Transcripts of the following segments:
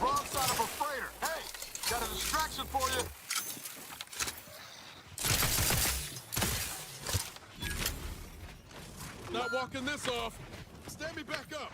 broadside of a freighter. Hey, got a distraction for you. Not walking this off. Stand me back up.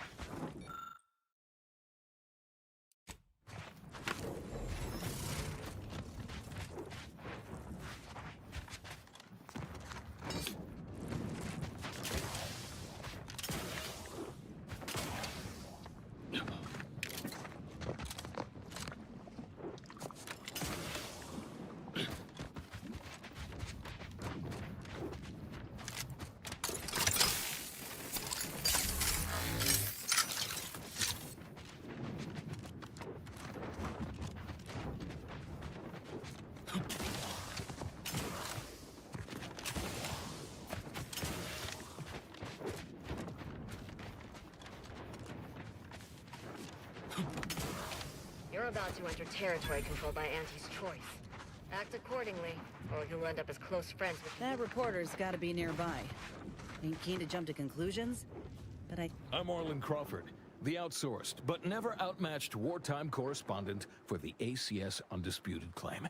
You're about to enter territory controlled by Auntie's choice. Act accordingly, or you'll end up as close friends with... That reporter's gotta be nearby. Ain't keen to jump to conclusions, but I'm Orland Crawford, the outsourced, but never outmatched wartime correspondent for the ACS Undisputed Claim.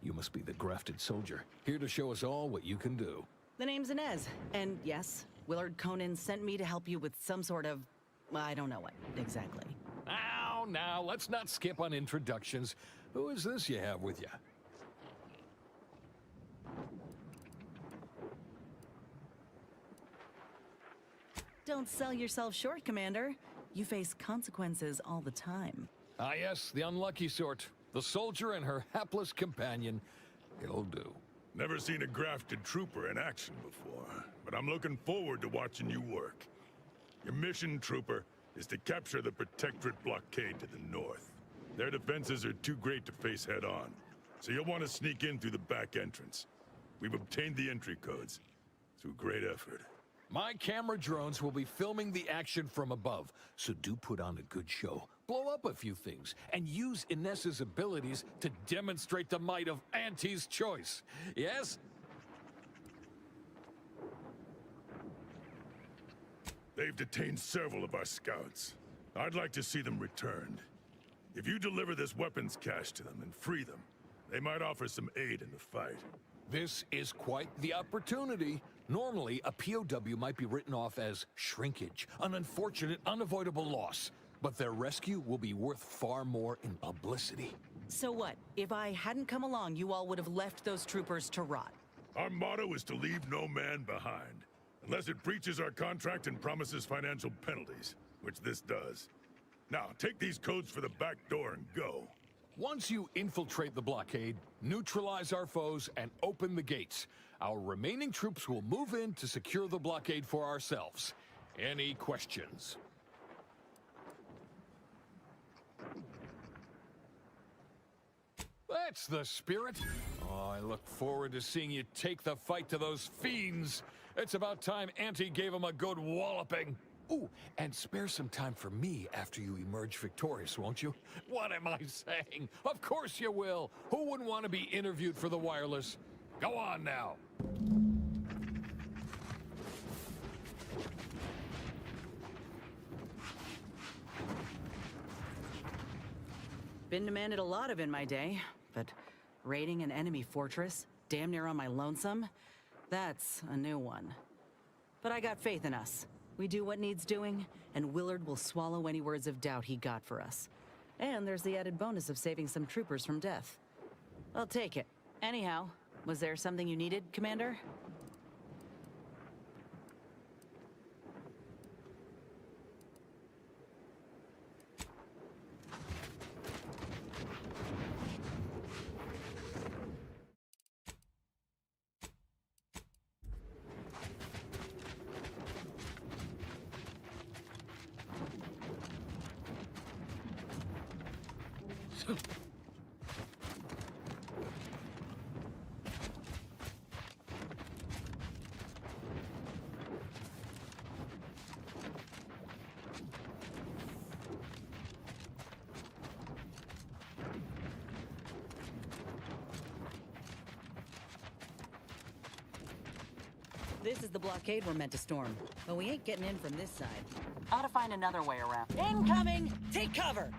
You must be the grafted soldier, here to show us all what you can do. The name's Inez, and yes, Willard Conan sent me to help you with some sort of... I don't know what, exactly. Now, let's not skip on introductions. Who is this you have with you? Don't sell yourself short, Commander. You face consequences all the time. Ah yes, the unlucky sort. The soldier and her hapless companion. It'll do. Never seen a grafted trooper in action before, but I'm looking forward to watching you work. Your mission, trooper, is to capture the Protectorate blockade to the north. Their defenses are too great to face head-on, so you'll want to sneak in through the back entrance. We've obtained the entry codes through great effort. My camera drones will be filming the action from above, so do put on a good show. Blow up a few things, and use Inez's abilities to demonstrate the might of Auntie's choice. Yes? They've detained several of our scouts. I'd like to see them returned. If you deliver this weapons cache to them and free them, they might offer some aid in the fight. This is quite the opportunity. Normally, a POW might be written off as shrinkage, an unfortunate, unavoidable loss. But their rescue will be worth far more in publicity. So what? If I hadn't come along, you all would have left those troopers to rot. Our motto is to leave no man behind, unless it breaches our contract and promises financial penalties, which this does. Now, take these codes for the back door and go. Once you infiltrate the blockade, neutralize our foes, and open the gates, our remaining troops will move in to secure the blockade for ourselves. Any questions? That's the spirit. Oh, I look forward to seeing you take the fight to those fiends. It's about time Auntie gave them a good walloping. Ooh, and spare some time for me after you emerge victorious, won't you? What am I saying? Of course you will. Who wouldn't want to be interviewed for the wireless? Go on now. Been demanded a lot of in my day, but raiding an enemy fortress, damn near on my lonesome, that's a new one. But I got faith in us. We do what needs doing, and Willard will swallow any words of doubt he got for us. And there's the added bonus of saving some troopers from death. I'll take it. Anyhow, was there something you needed, Commander? This is the blockade we're meant to storm, but we ain't getting in from this side. Ought to find another way around. Incoming! Take cover!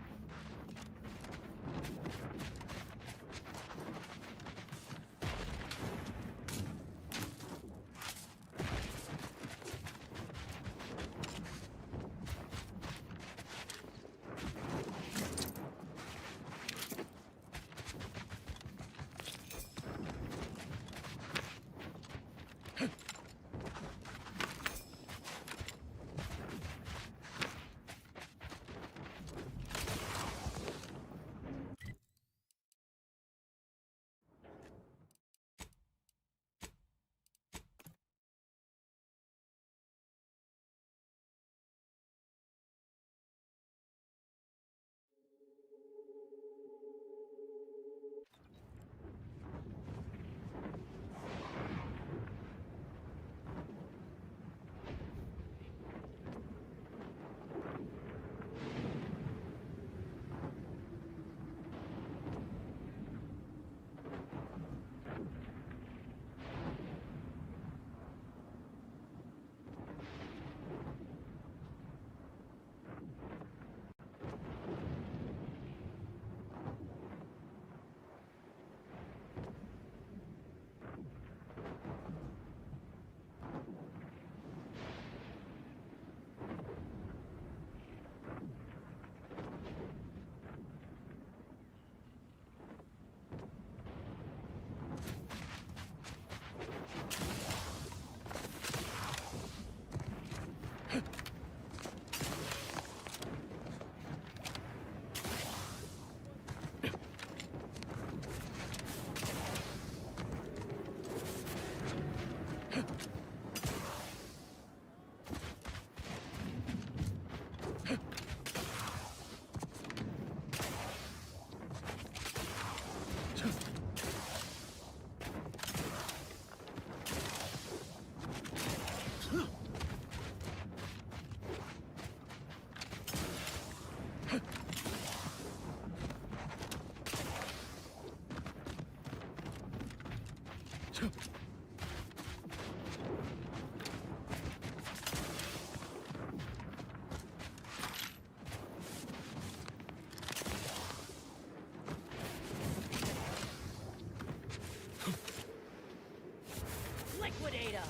Liquidate 'em!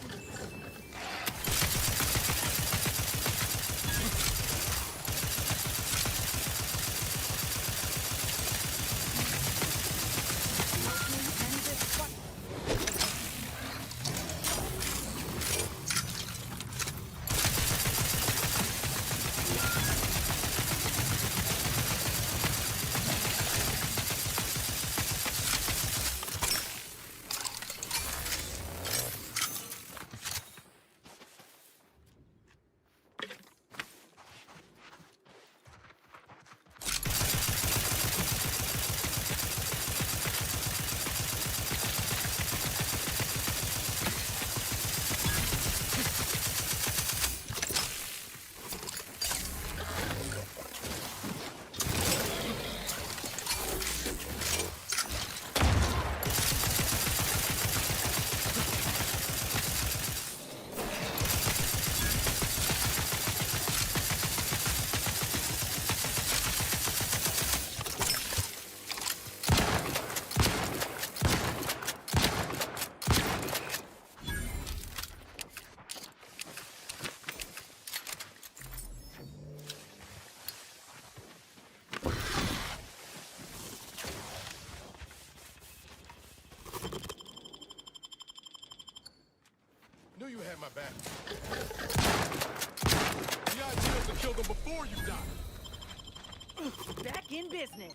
Knew you had my back. The idea is to kill them before you die. Back in business.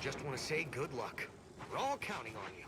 Just want to say good luck. We're all counting on you.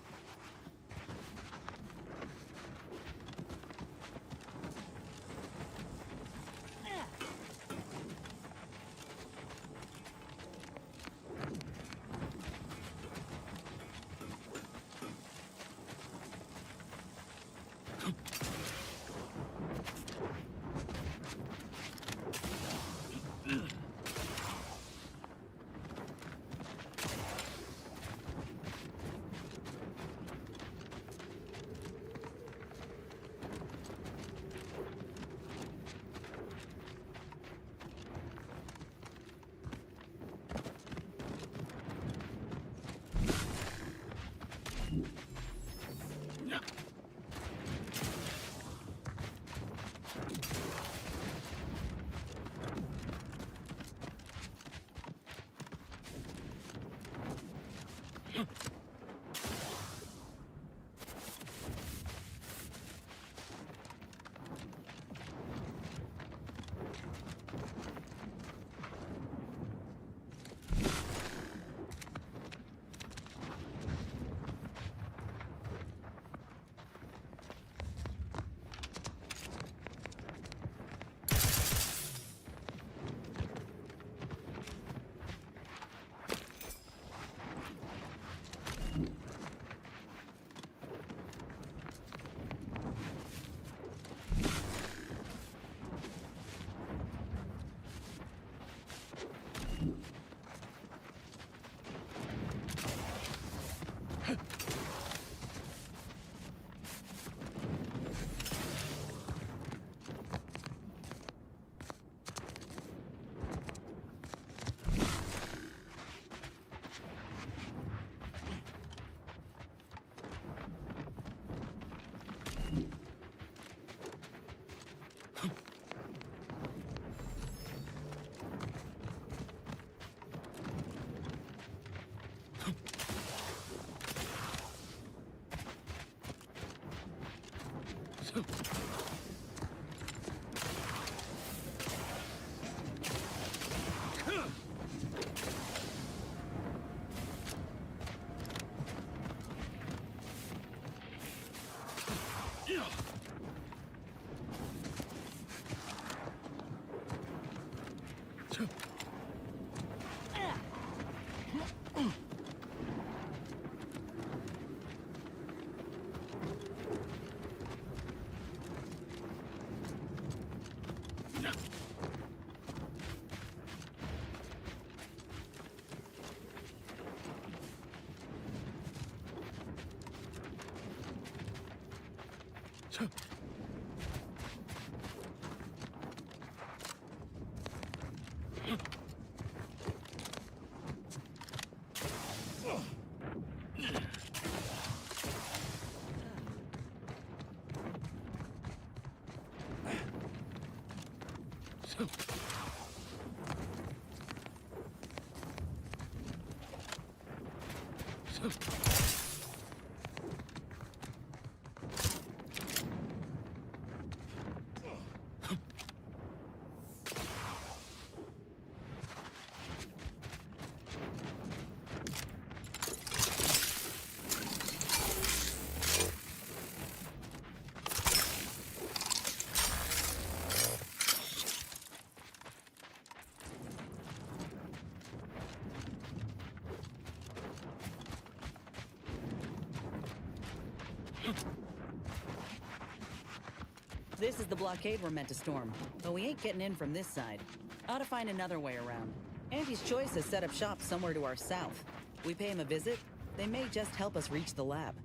This is the blockade we're meant to storm, but we ain't getting in from this side. Ought to find another way around. Auntie's Choice has set up shop somewhere to our south. We pay him a visit, they may just help us reach the lab.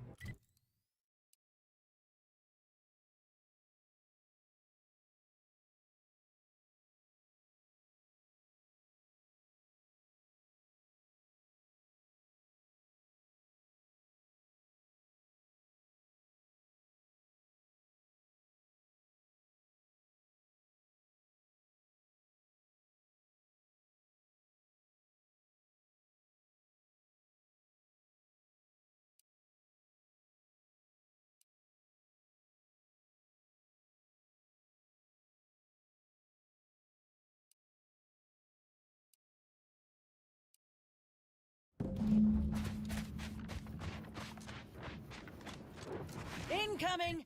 Incoming!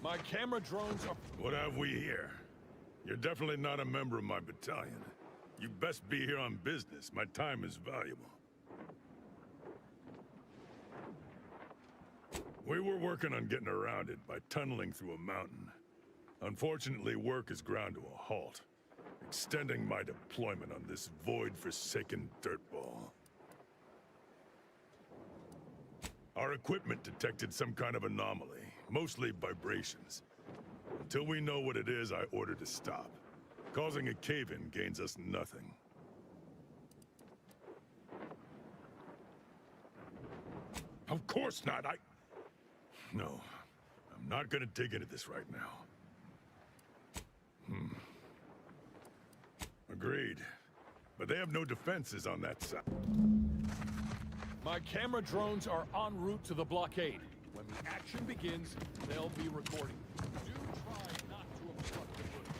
My camera drones are... What have we here? You're definitely not a member of my battalion. You best be here on business. My time is valuable. We were working on getting around it by tunneling through a mountain. Unfortunately, work has ground to a halt, extending my deployment on this void-forsaken dirtball. Our equipment detected some kind of anomaly, mostly vibrations. Until we know what it is, I ordered to stop. Causing a cave-in gains us nothing. Of course not, No, I'm not gonna dig into this right now. Agreed. But they have no defenses on that side. My camera drones are en route to the blockade. When the action begins, they'll be recording. Do try not to obstruct the footage.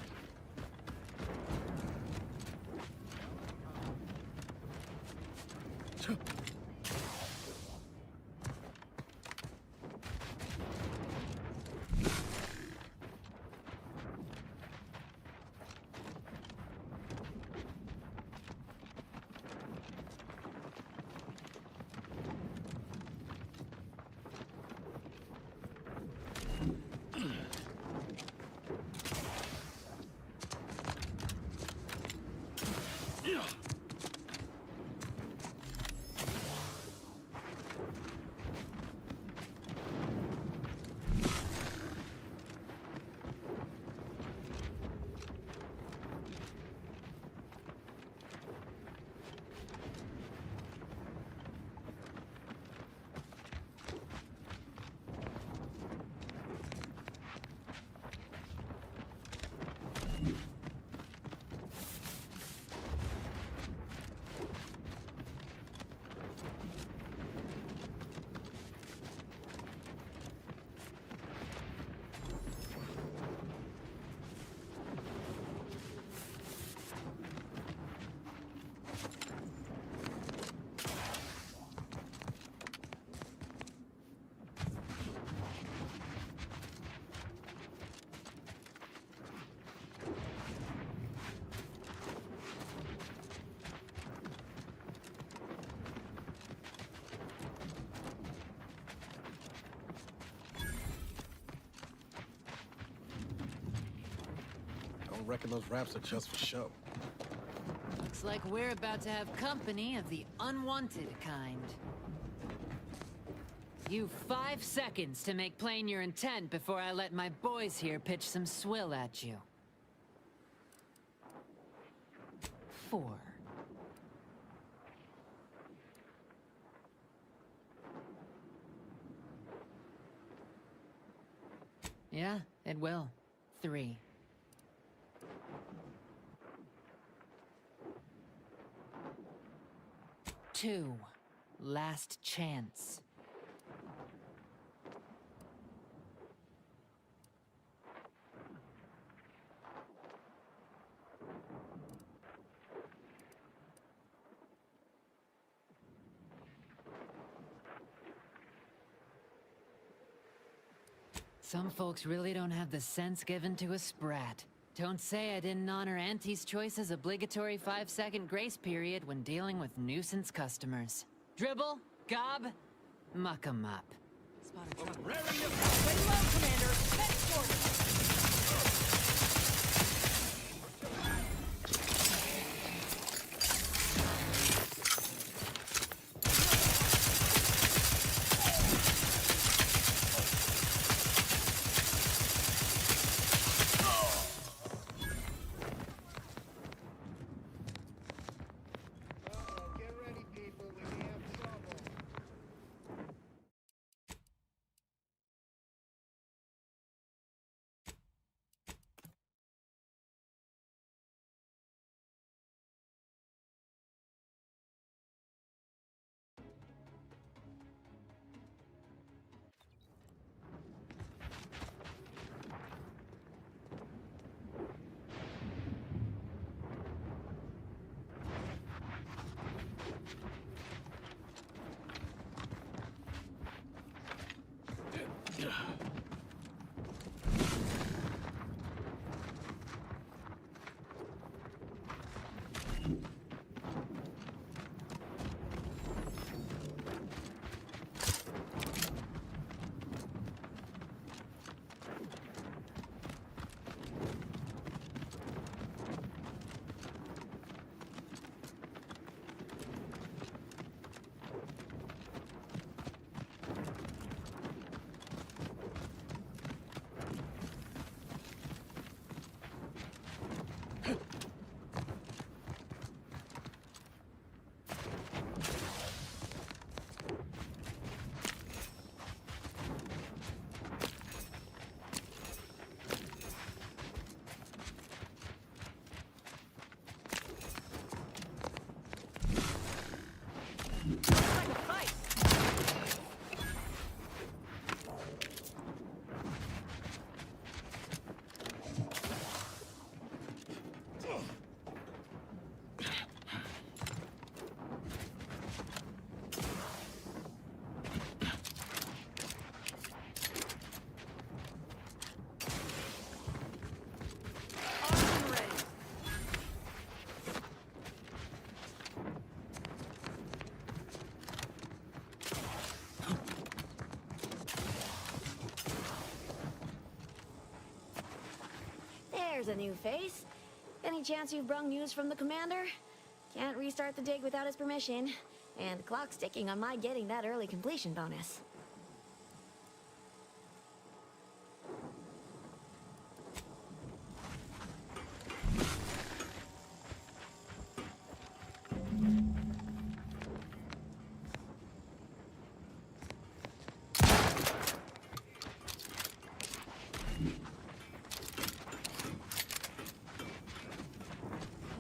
I reckon those raps are just for show. Looks like we're about to have company of the unwanted kind. You've 5 seconds to make plain your intent before I let my boys here pitch some swill at you. 4. Yeah, it will. 3. 2. Last chance. Some folks really don't have the sense given to a sprat. Don't say I didn't honor Auntie's Choice's obligatory 5-second grace period when dealing with nuisance customers. Dribble, gob, muck 'em up. Ready to low, Commander! Head forward! There's a new face. Any chance you've brung news from the commander? Can't restart the dig without his permission, and the clock's ticking on my getting that early completion bonus.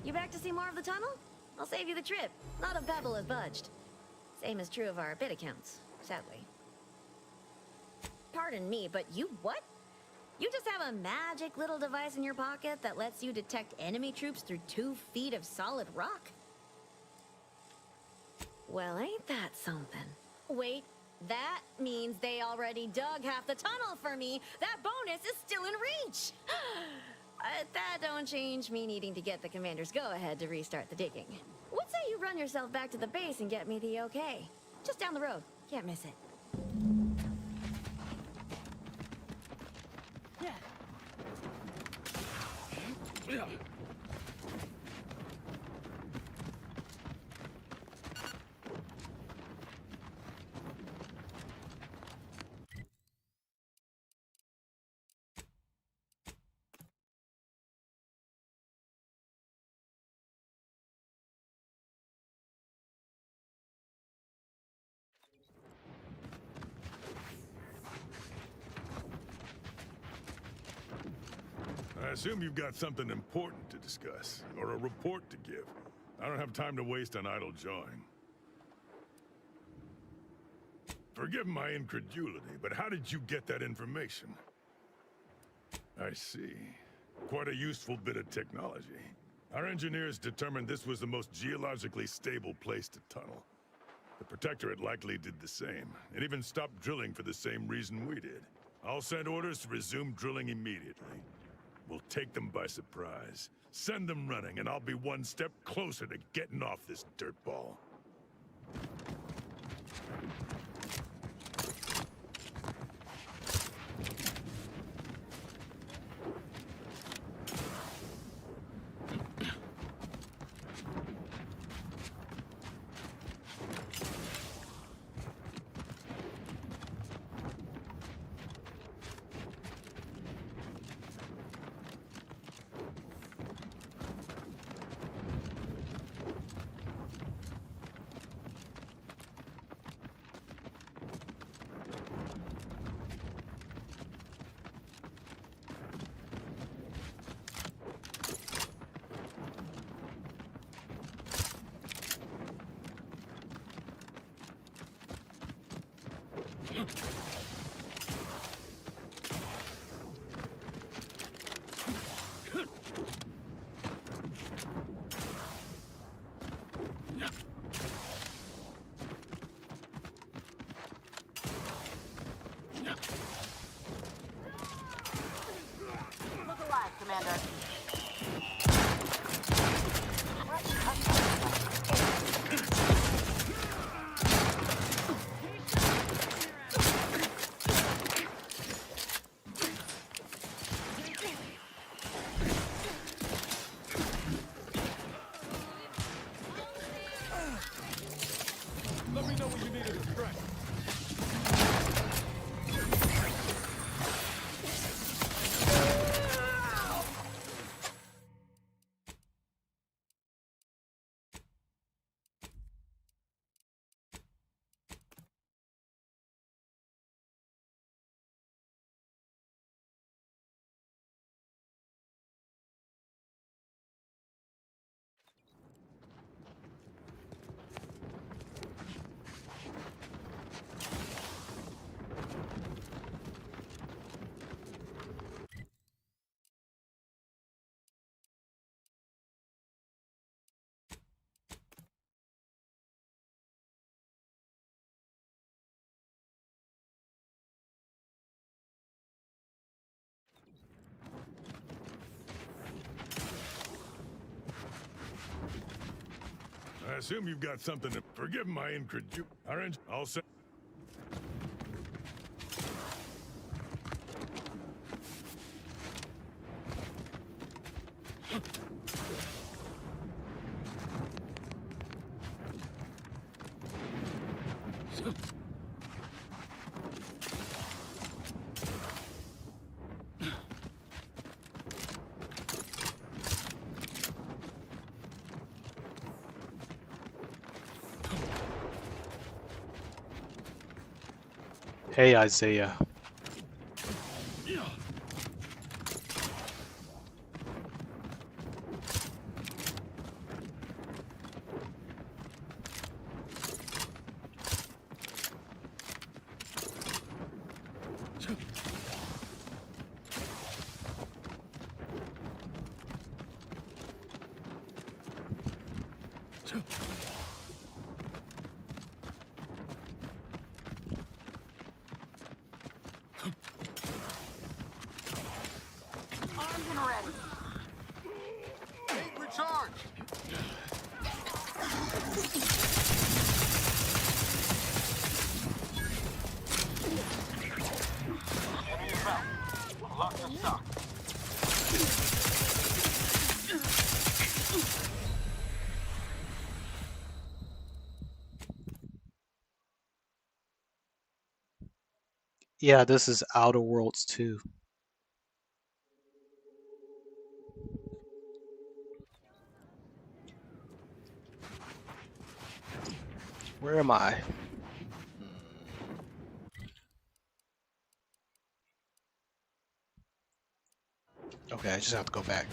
You back to see more of the tunnel? I'll save you the trip. Not a pebble has budged. Same is true of our bit accounts, sadly. Pardon me, but you what? You just have a magic little device in your pocket that lets you detect enemy troops through 2 feet of solid rock? Well, ain't that something? Wait, that means they already dug half the tunnel for me. That bonus is still in reach. That don't change me needing to get the commander's go-ahead to restart the digging. What say you run yourself back to the base and get me the okay? Just down the road. Can't miss it. Yeah. I assume you've got something important to discuss, or a report to give. I don't have time to waste on idle jawing. Forgive my incredulity, but how did you get that information? I see. Quite a useful bit of technology. Our engineers determined this was the most geologically stable place to tunnel. The Protectorate likely did the same, and even stopped drilling for the same reason we did. I'll send orders to resume drilling immediately. We'll take them by surprise. Send them running, and I'll be one step closer to getting off this dirtball. Commander. Let me know when you need a distraction. I assume you've got something to forgive my incredulity. Orange, I'll say. Hey, Isaiah. Armed and ready. Eight recharged. Enemy inbound. Lock the stock. Yeah, this is Outer Worlds 2. Where am I? Okay, I just have to go back.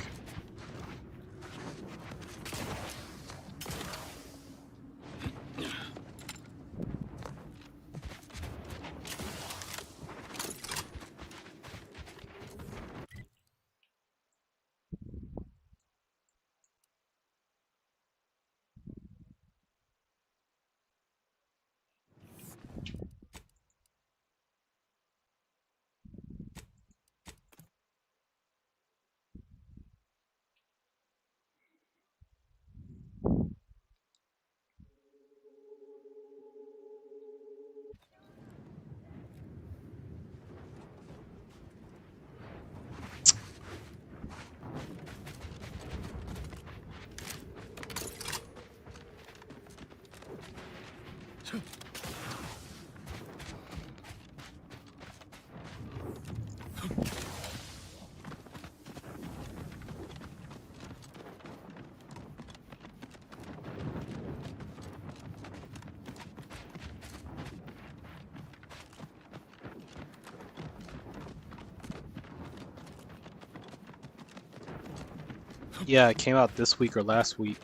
Yeah, it came out this week or last week.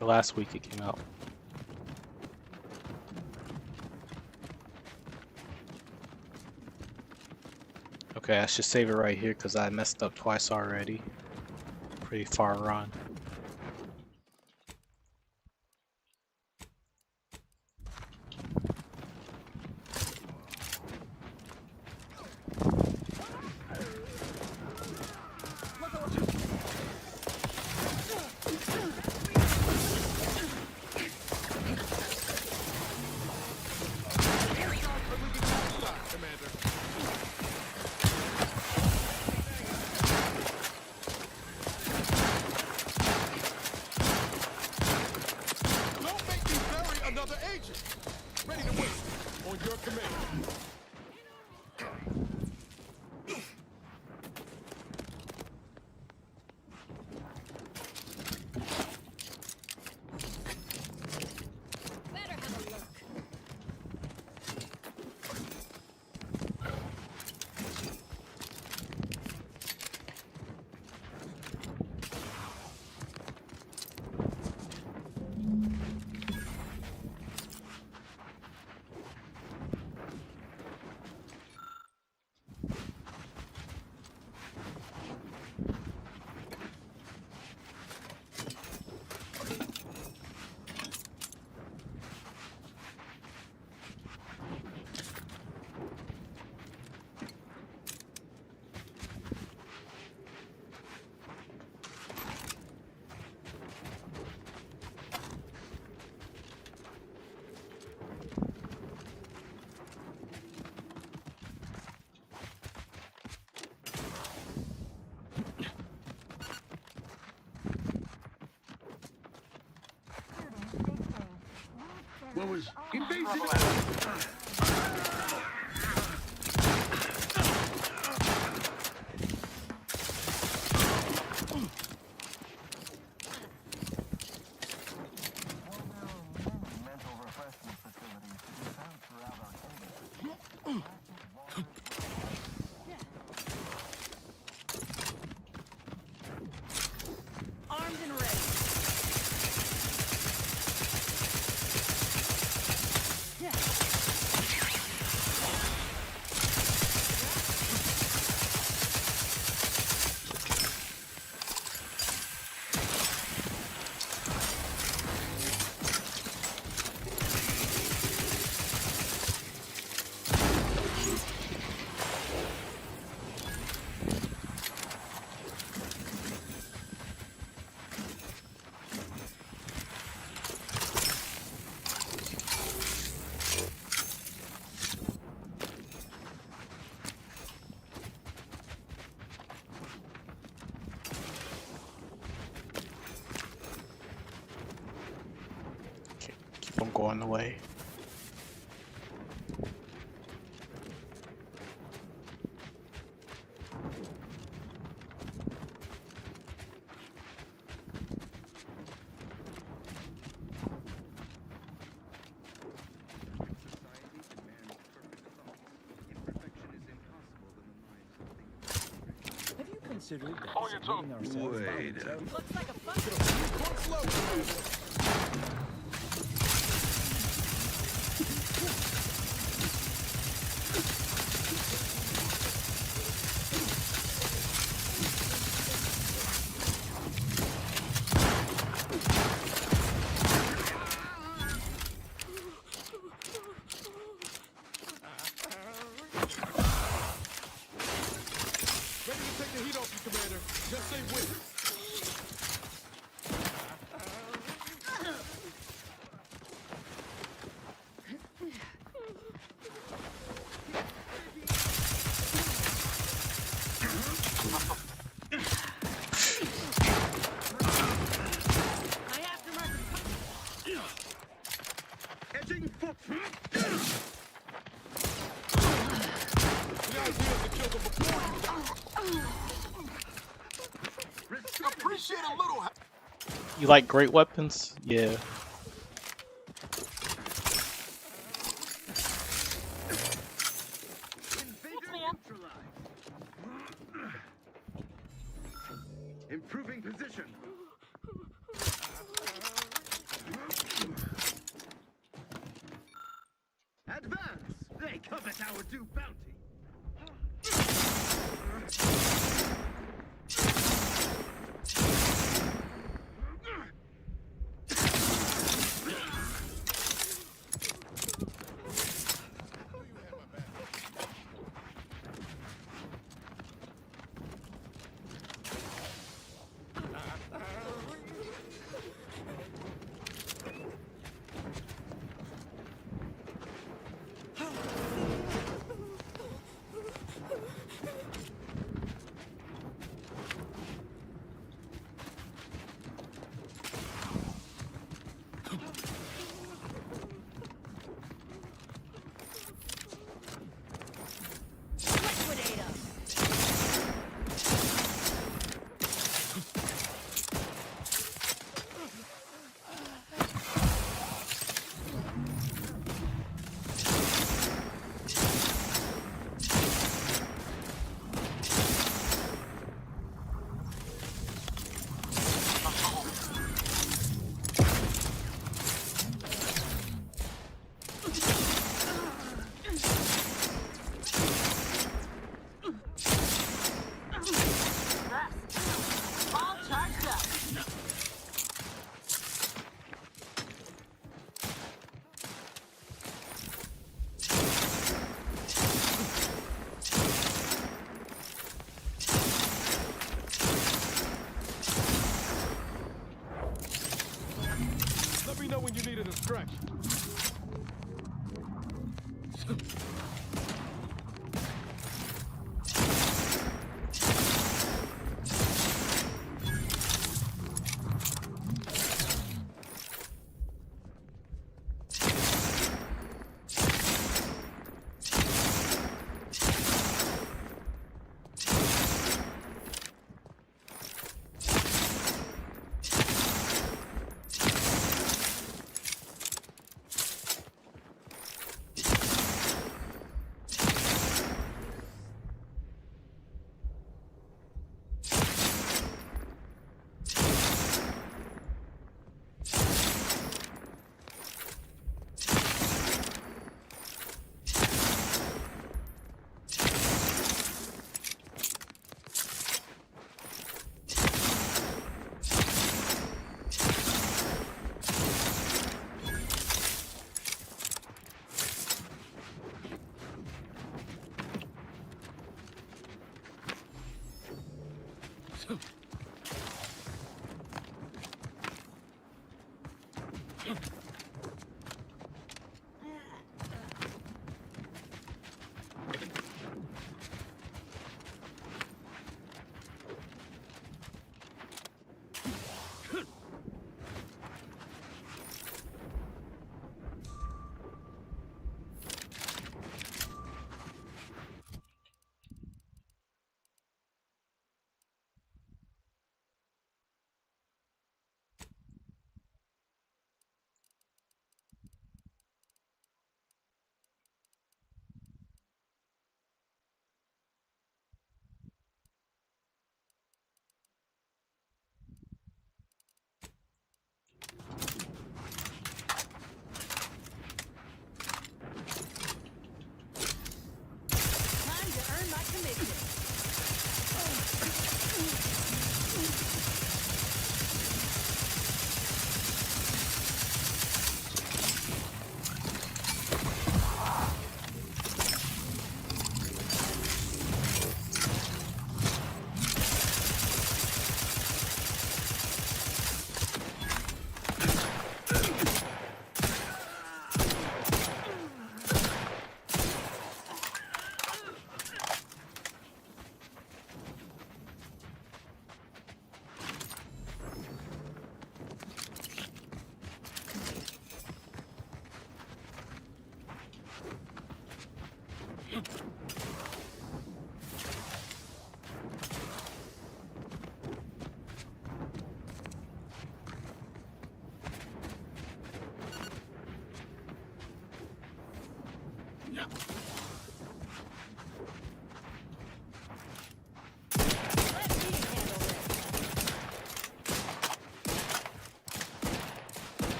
Last week it came out. Okay, I should save it right here because I messed up twice already. Pretty far run. What was invasive? Armed and ready. Keep on going away. Have you considered Oh, you're talking. ourselves voluntarily? Looks like a fun. Ready to take the heat off you, Commander. Just say when. I have to mark. Edging foot. The idea is to kill them before you die. Appreciate a little. You like great weapons? Yeah. Improving position. Advance! They covet our due bounty. Time to earn my commission.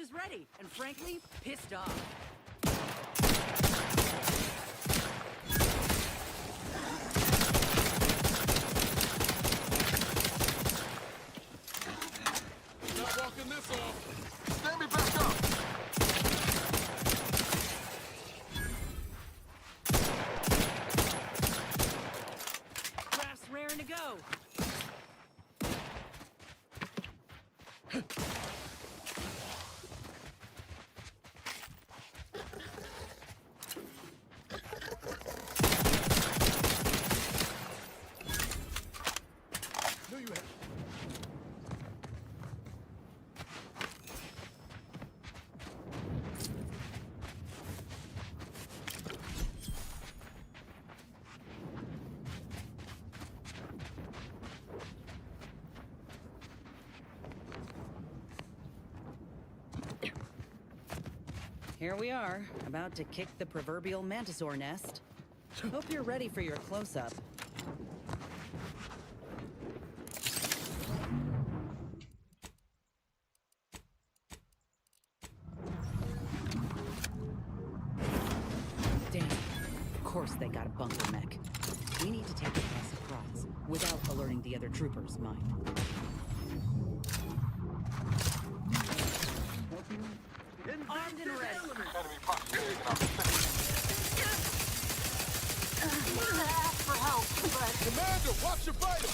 Is ready, and frankly, pissed off. Not walking this off. Stand me back up. Craft's raring to go. No, you have. Here we are, about to kick the proverbial mantisaur nest. Hope you're ready for your close-up. Damn. Of course they got a bunker mech. We need to take it by surprise, without alerting the other troopers, mind. Armed and ready. Enemy possibly taking off the Need to ask for help, but Commander, watch your vital!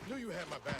Knew you had my back.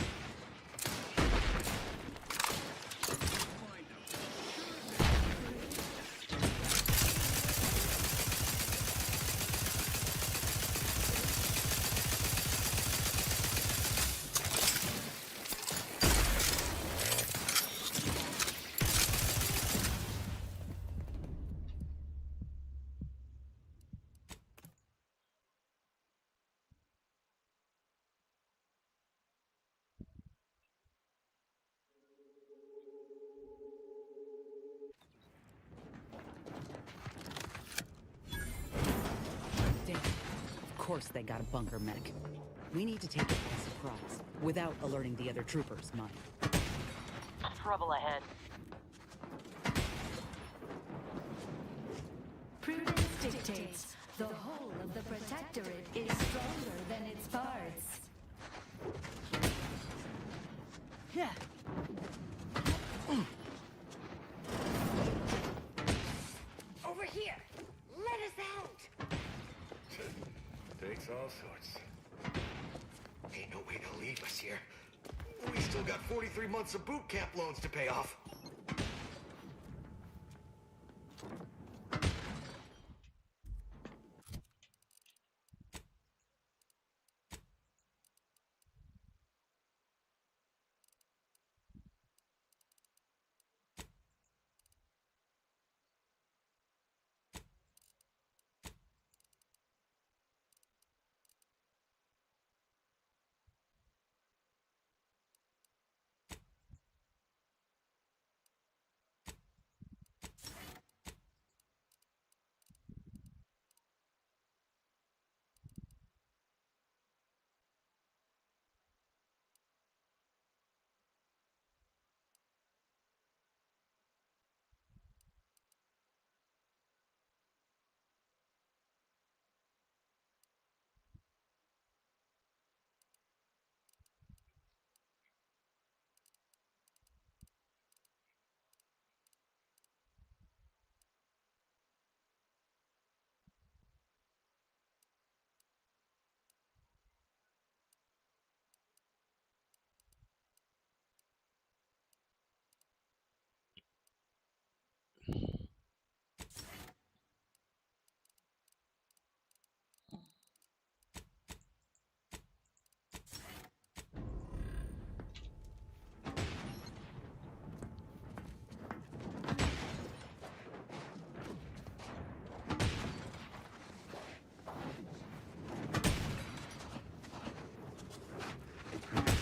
Damn. Of course they got a bunker mech. We need to take it by surprise, without alerting the other troopers, mind. trouble ahead. Prudence dictates the whole of the Protectorate is stronger than its parts. Yeah. Over here! Let us out! Takes all sorts. Ain't no way to leave us here. We still got 43 months of boot camp loans to pay off.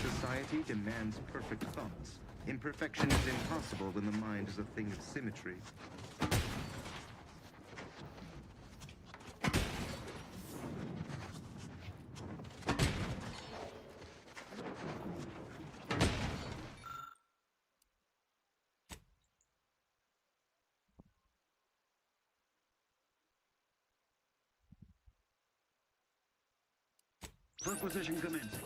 Society demands perfect thoughts. Imperfection is impossible when the mind is a thing of symmetry. Perquisition commencing.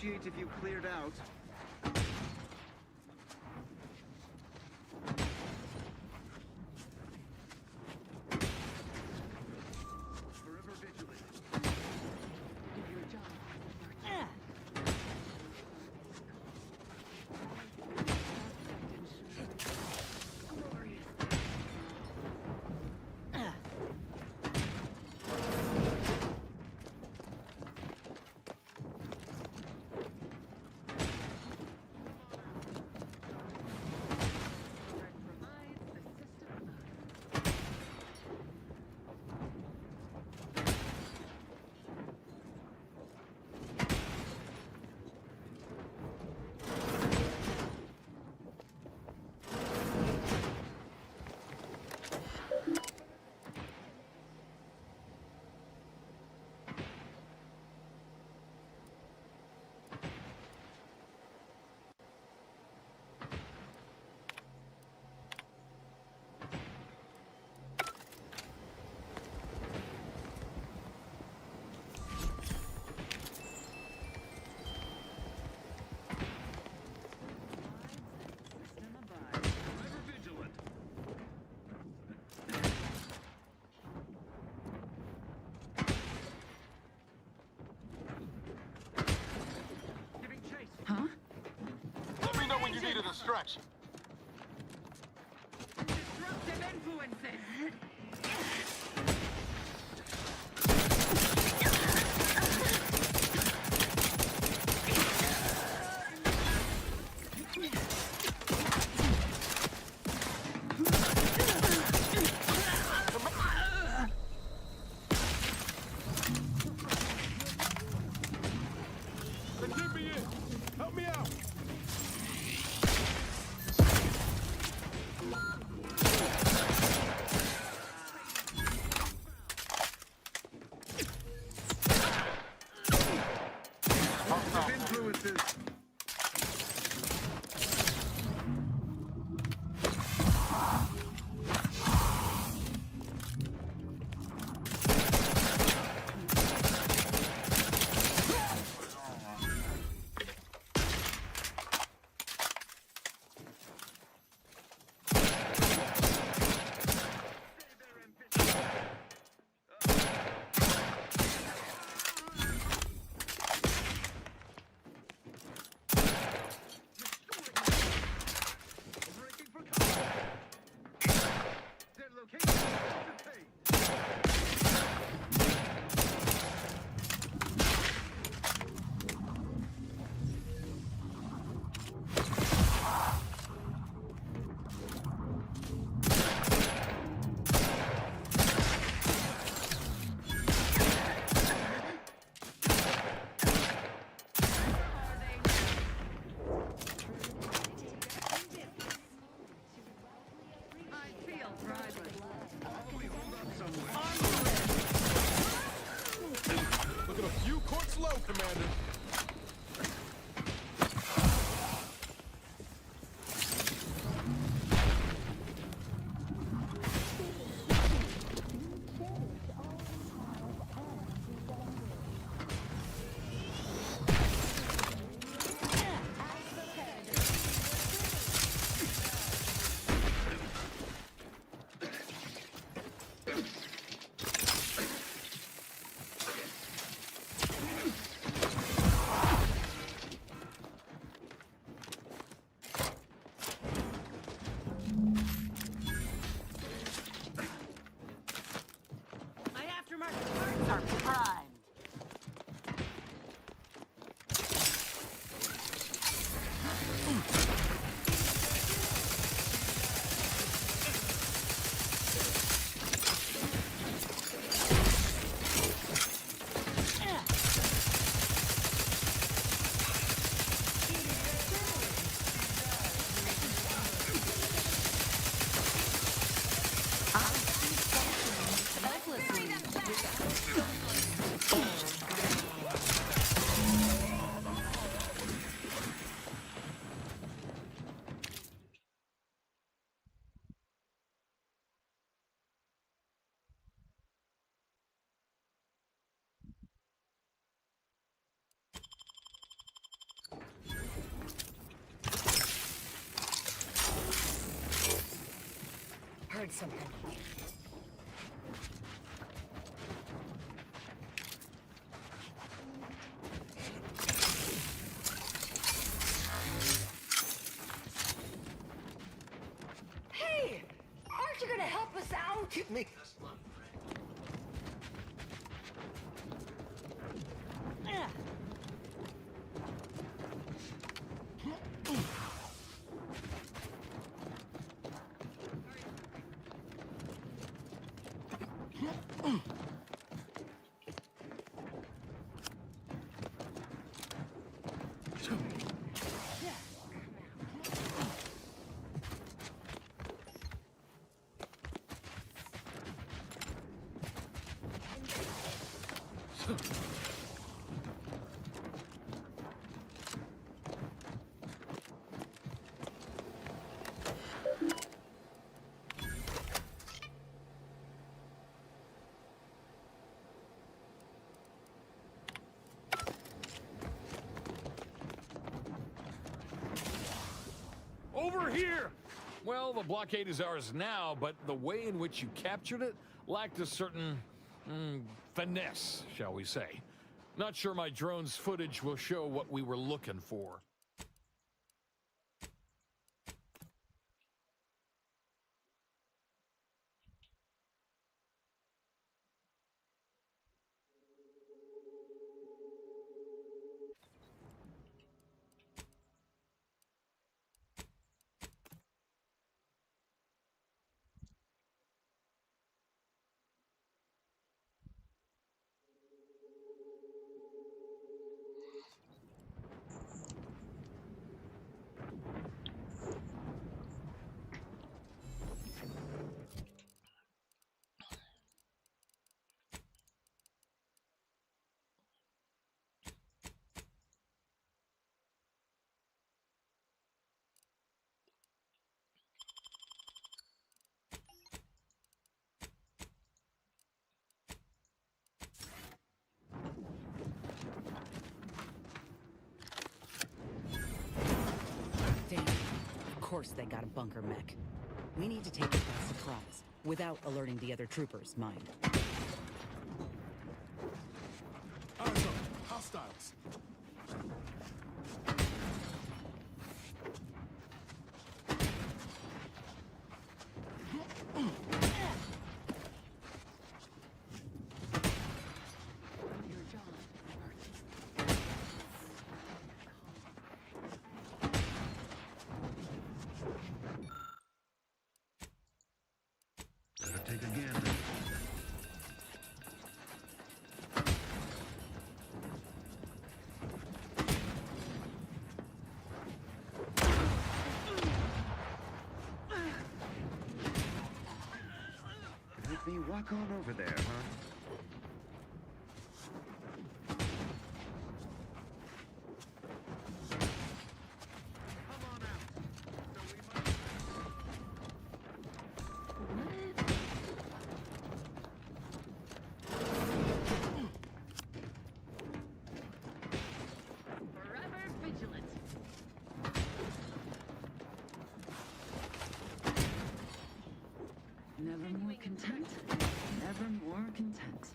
appreciate if you cleared out. Forever vigilant. Do your job. Let me know when you need a distraction. Disruptive influences. Then get me in. Help me out. Disruptive influences. Breaking for cover. Their location is ascertained. I feel private. Looking a few courts low, Commander. heard something. Hey! Aren't you gonna help us out? Give me. Over here! Well, the blockade is ours now, but the way in which you captured it lacked a certain finesse, shall we say. Not sure my drone's footage will show what we were looking for. Of course they got a bunker mech. We need to take it by surprise, without alerting the other troopers, mind. Eyes up. Hostiles. Take again. Let me walk on over there, huh? Never more content. Never more content.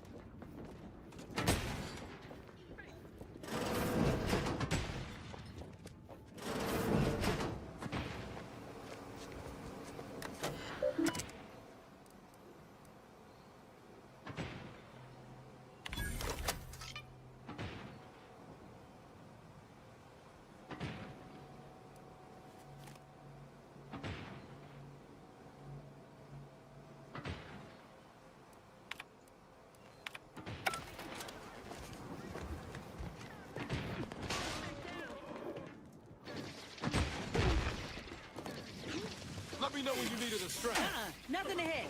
Let me know when you need a distract. Nothing ahead.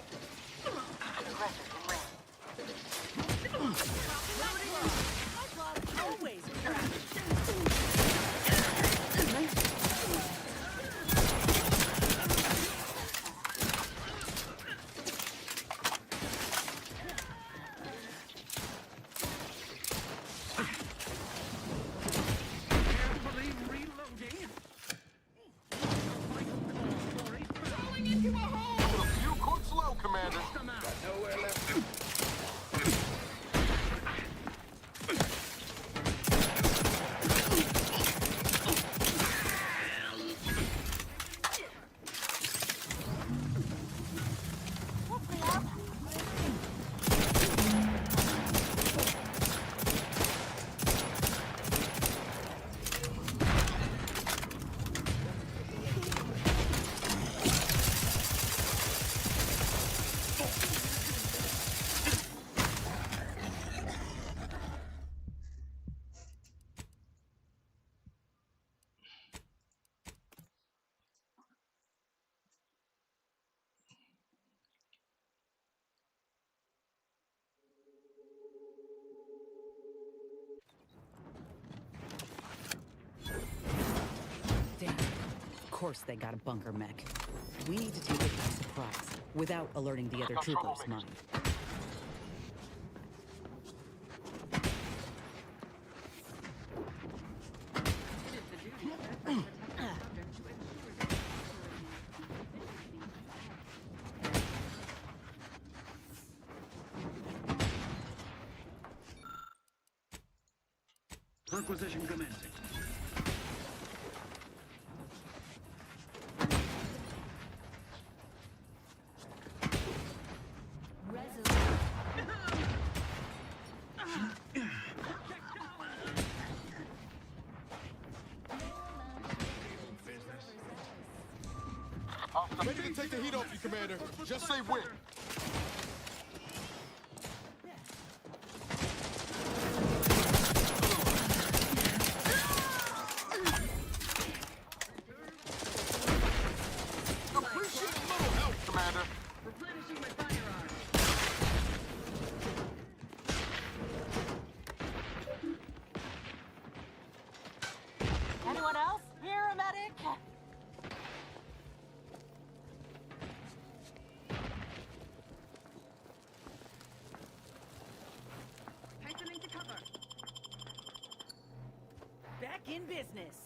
Always Put a few courts course they got a bunker mech. We need to take it by surprise, without alerting the other troopers' mind. Perquisition commencing. Ready to take the heat off you, Commander. Just say when. Appreciate a little help, Commander. Replenishing my firearms. Anyone else? Paramedic? Tightening to cover. Back in business.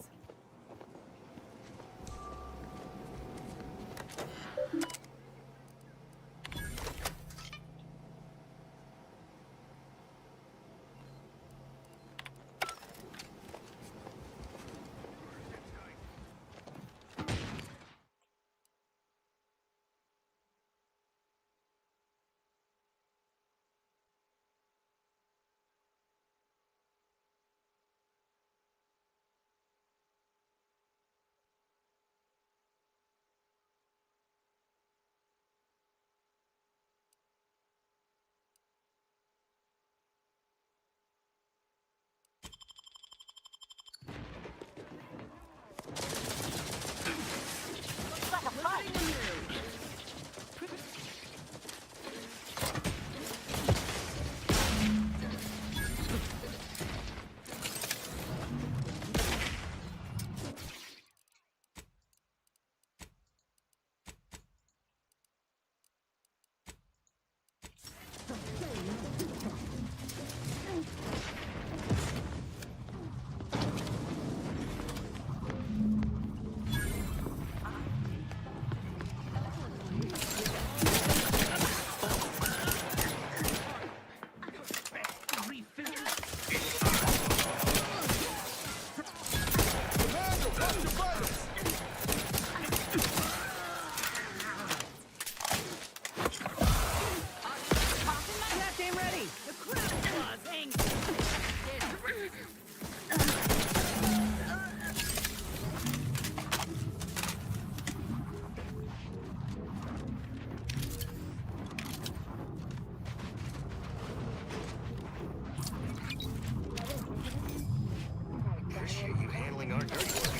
Appreciate you handling our dirty work.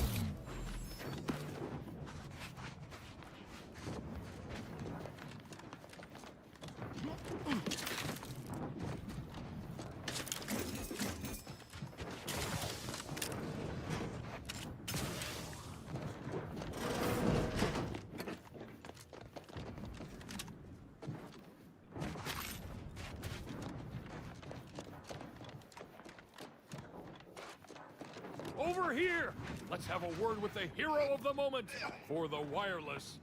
Over here! Let's have a word with the hero of the moment for the wireless.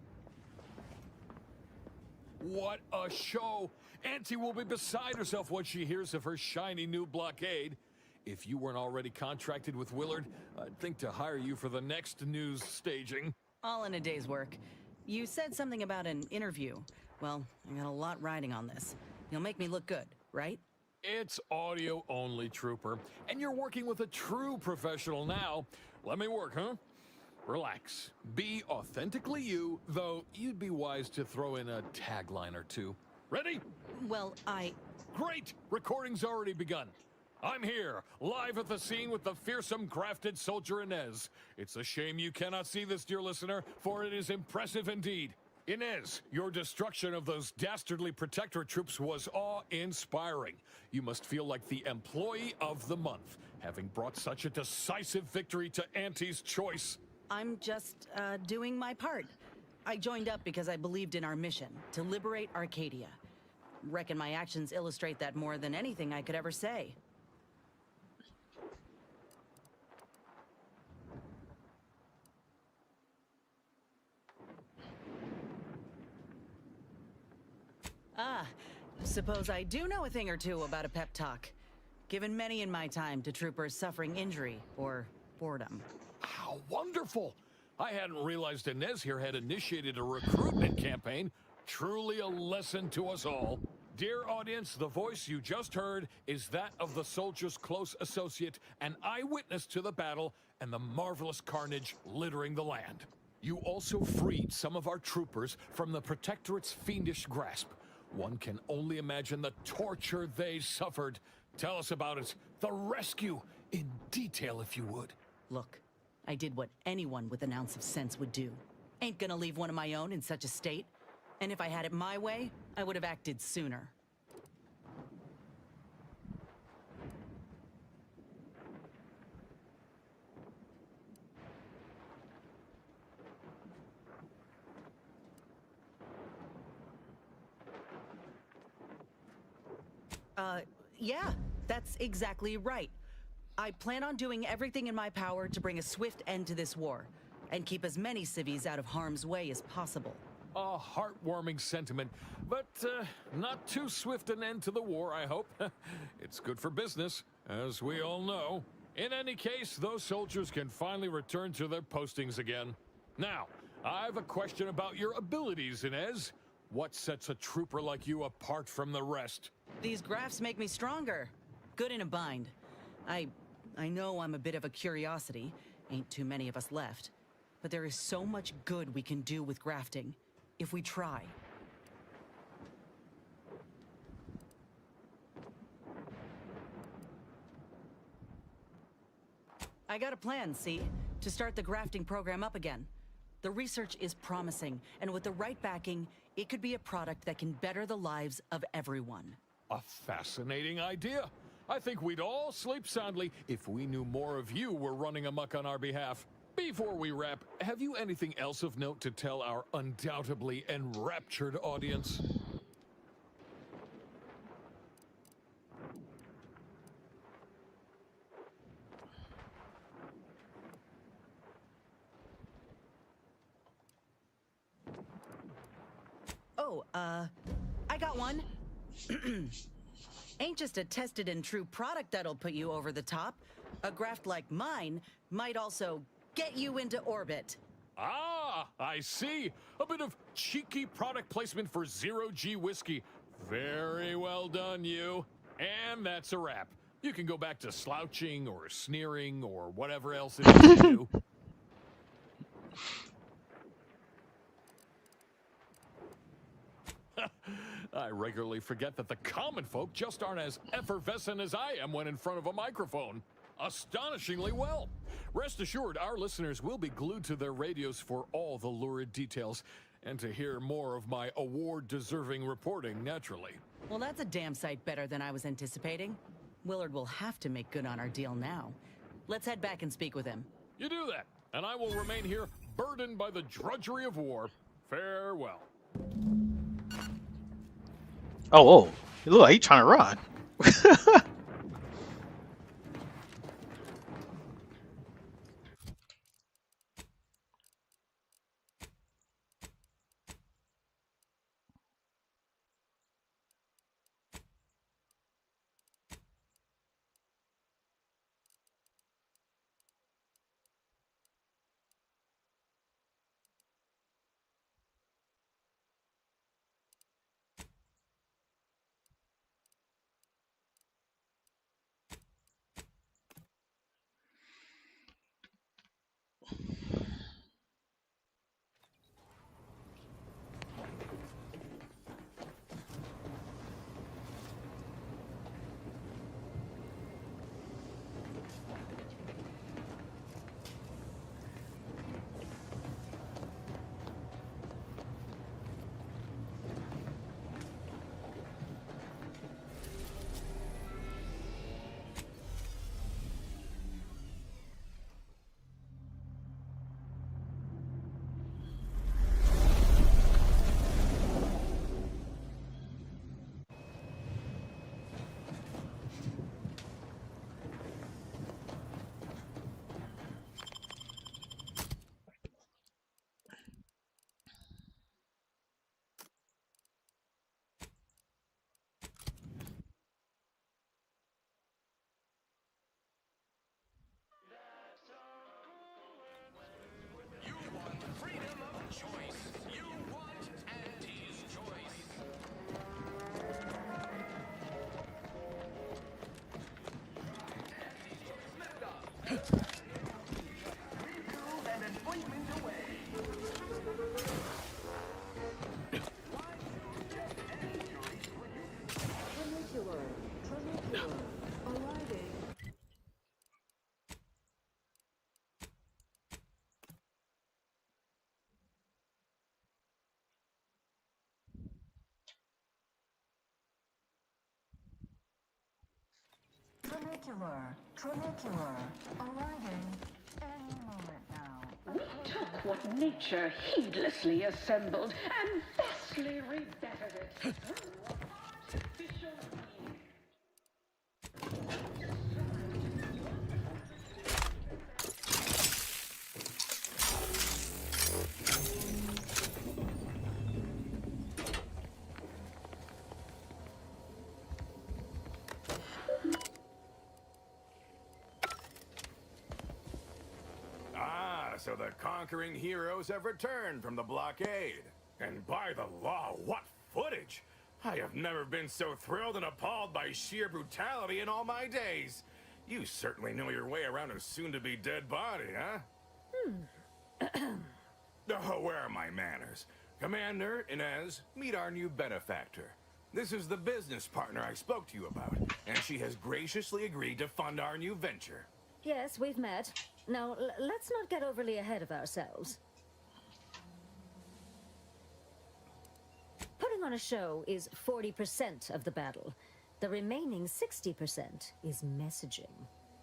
What a show! Auntie will be beside herself when she hears of her shiny new blockade. If you weren't already contracted with Willard, I'd think to hire you for the next news staging. All in a day's work. You said something about an interview. Well, I got a lot riding on this. You'll make me look good, right? It's audio only, Trooper. And you're working with a true professional now. Let me work, huh? Relax. Be authentically you, though you'd be wise to throw in a tagline or two. Ready? Well, Great! Recording's already begun. I'm here, live at the scene with the fearsome crafted soldier Inez. It's a shame you cannot see this, dear listener, for it is impressive indeed. Inez, your destruction of those dastardly Protectorate troops was awe-inspiring. You must feel like the employee of the month, having brought such a decisive victory to Auntie's choice. I'm just, doing my part. I joined up because I believed in our mission, to liberate Arcadia. Reckon my actions illustrate that more than anything I could ever say. Ah, suppose I do know a thing or two about a pep talk. Given many in my time to troopers suffering injury or boredom. How wonderful! I hadn't realized Inez here had initiated a recruitment campaign. Truly a lesson to us all. Dear audience, the voice you just heard is that of the soldier's close associate and eyewitness to the battle and the marvelous carnage littering the land. You also freed some of our troopers from the Protectorate's fiendish grasp. One can only imagine the torture they suffered. Tell us about it. The rescue, in detail if you would. Look, I did what anyone with an ounce of sense would do. Ain't gonna leave one of my own in such a state. And if I had it my way, I would have acted sooner. Yeah, that's exactly right. I plan on doing everything in my power to bring a swift end to this war, and keep as many civvies out of harm's way as possible. A heartwarming sentiment, but not too swift an end to the war, I hope. It's good for business, as we all know. In any case, those soldiers can finally return to their postings again. Now, I have a question about your abilities, Inez. What sets a trooper like you apart from the rest? These graphs make me stronger. Good in a bind. I know I'm a bit of a curiosity. Ain't too many of us left. But there is so much good we can do with grafting, if we try. I got a plan, see? To start the grafting program up again. The research is promising, and with the right backing, it could be a product that can better the lives of everyone. A fascinating idea. I think we'd all sleep soundly if we knew more of you were running amok on our behalf. Before we wrap, have you anything else of note to tell our undoubtedly enraptured audience? Oh, I got one. Ain't just a tested and true product that'll put you over the top. A graft like mine might also get you into orbit. Ah, I see. A bit of cheeky product placement for zero-G whiskey. Very well done, you. And that's a wrap. You can go back to slouching or sneering or whatever else it is you do. I regularly forget that the common folk just aren't as effervescent as I am when in front of a microphone. Astonishingly well. Rest assured, our listeners will be glued to their radios for all the lurid details, and to hear more of my award-deserving reporting, naturally. Well, that's a damn sight better than I was anticipating. Willard will have to make good on our deal now. Let's head back and speak with him. You do that, and I will remain here, burdened by the drudgery of war. Farewell. Oh, look like he's trying to run. Trinicular, arriving any moment now. We took what nature heedlessly assembled and vastly rebettered it. Artificial being. So the conquering heroes have returned from the blockade. And by the law, what footage! I have never been so thrilled and appalled by sheer brutality in all my days. You certainly know your way around a soon-to-be dead body, huh? Oh, where are my manners? Commander, Inez, meet our new benefactor. This is the business partner I spoke to you about, and she has graciously agreed to fund our new venture. Yes, we've met. Now, let's not get overly ahead of ourselves. Putting on a show is 40% of the battle. The remaining 60% is messaging.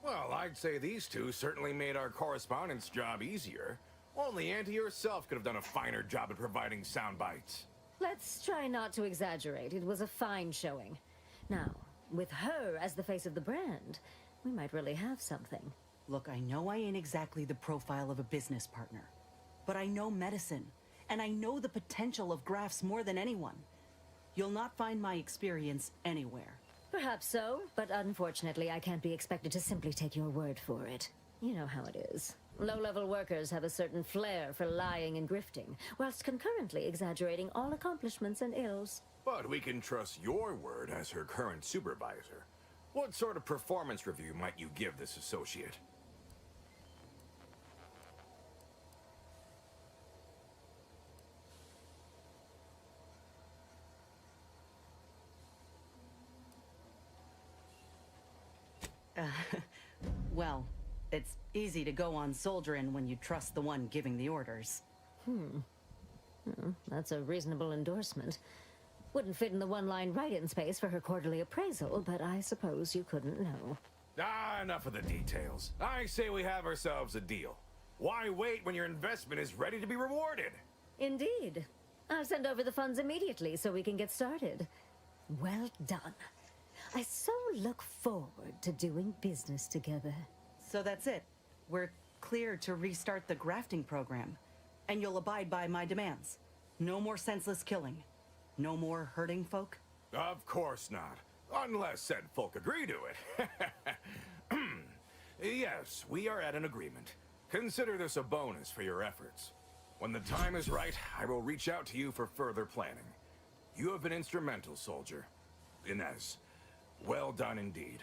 Well, I'd say these two certainly made our correspondence job easier. Only Auntie herself could have done a finer job at providing sound bites. Let's try not to exaggerate. It was a fine showing. Now, with her as the face of the brand, we might really have something. Look, I know I ain't exactly the profile of a business partner, but I know medicine, and I know the potential of grafts more than anyone. You'll not find my experience anywhere. Perhaps so, but unfortunately I can't be expected to simply take your word for it. You know how it is. Low-level workers have a certain flair for lying and grifting, whilst concurrently exaggerating all accomplishments and ills. But we can trust your word as her current supervisor. What sort of performance review might you give this associate? Well, it's easy to go on soldiering when you trust the one giving the orders. That's a reasonable endorsement. Wouldn't fit in the one-line write-in space for her quarterly appraisal, but I suppose you couldn't know. Enough of the details. I say we have ourselves a deal. Why wait when your investment is ready to be rewarded? Indeed. I'll send over the funds immediately so we can get started. Well done. I so look forward to doing business together. So that's it. We're clear to restart the grafting program. And you'll abide by my demands. No more senseless killing. No more hurting folk? Of course not. Unless said folk agree to it. Yes, we are at an agreement. Consider this a bonus for your efforts. When the time is right, I will reach out to you for further planning. You have been instrumental, soldier. Inez, well done indeed.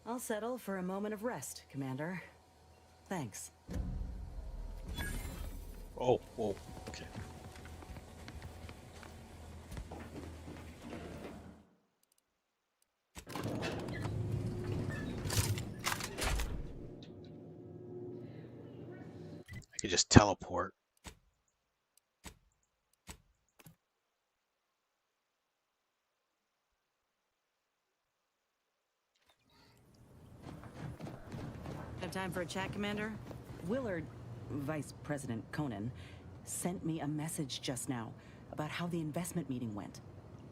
I'll settle for a moment of rest, Commander. Thanks. Oh, whoa, okay. I could just teleport. Have time for a chat, Commander? Willard, Vice President Conan, sent me a message just now about how the investment meeting went.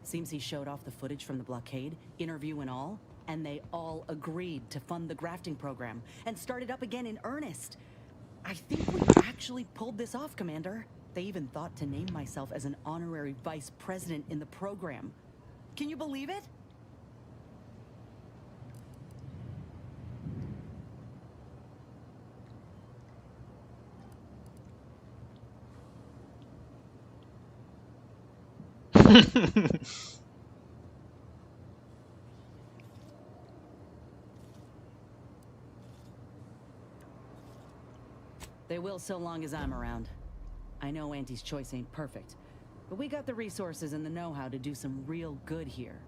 Seems he showed off the footage from the blockade, interview and all, and they all agreed to fund the grafting program and start it up again in earnest. I think we actually pulled this off, Commander. They even thought to name myself as an honorary vice president in the program. Can you believe it? They will so long as I'm around. I know Auntie's choice ain't perfect, but we got the resources and the know-how to do some real good here.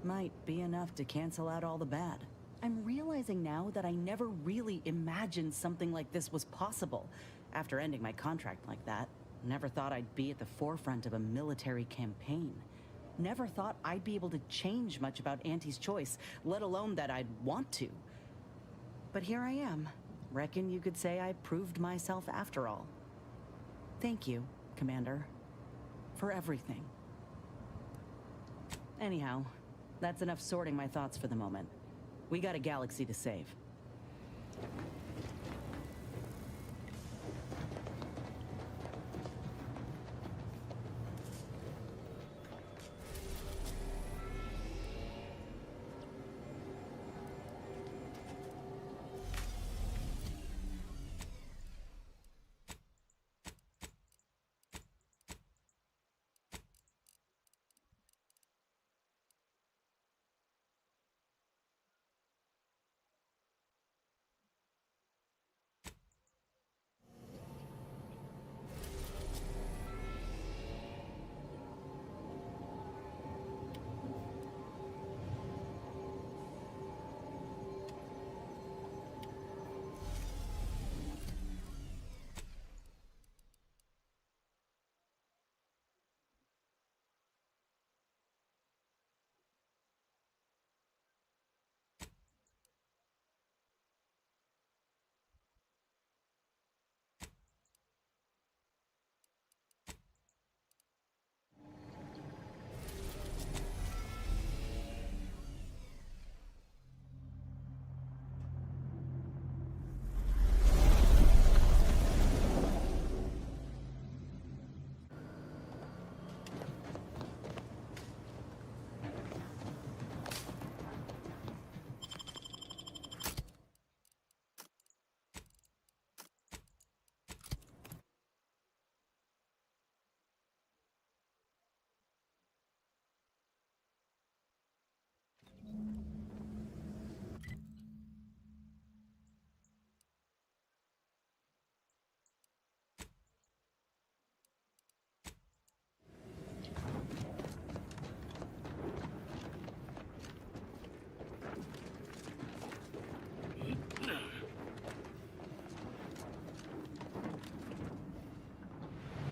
Might be enough to cancel out all the bad. I'm realizing now that I never really imagined something like this was possible after ending my contract like that. Never thought I'd be at the forefront of a military campaign. Never thought I'd be able to change much about Auntie's choice, let alone that I'd want to. But here I am. Reckon you could say I proved myself after all. Thank you, Commander, for everything. Anyhow, that's enough sorting my thoughts for the moment. We got a galaxy to save.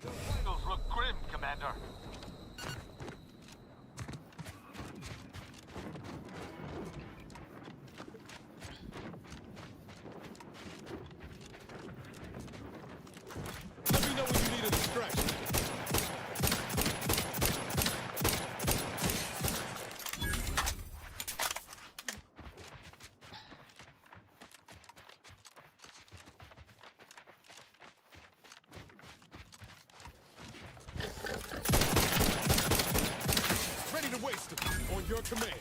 Vitals look grim, Commander. Let me know when you need a distraction. Ready to waste them. On your command.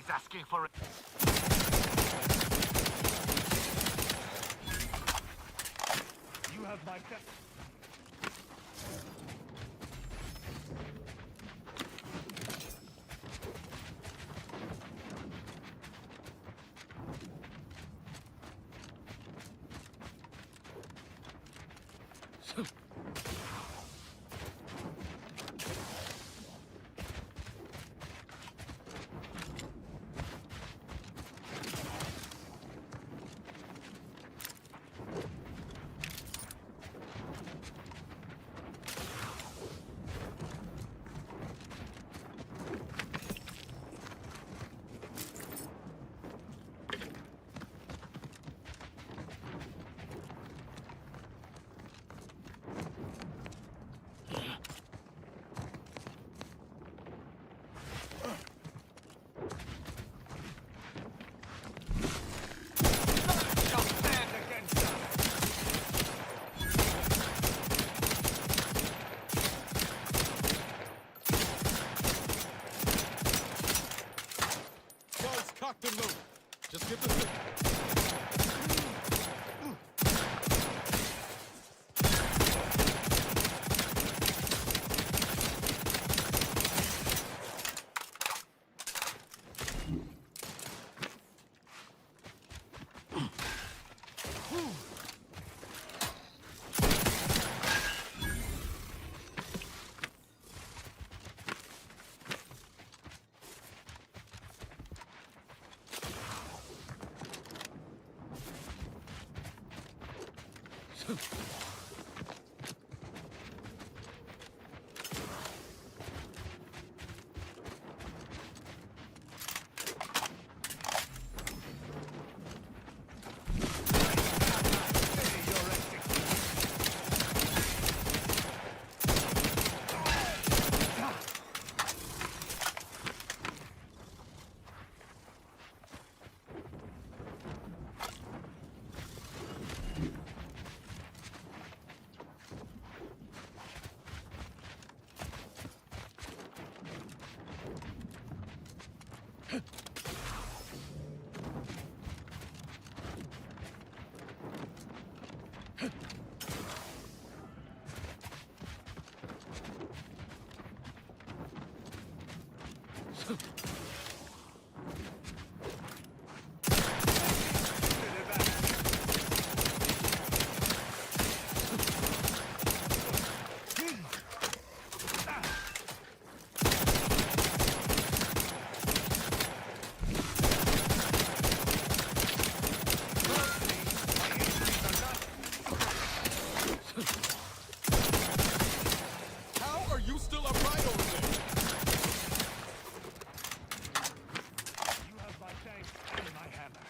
Nobody's asking for it. You have my best. Cocked and loaded. Just get the signal. How are you still upright over there? You have my thanks and my hammer.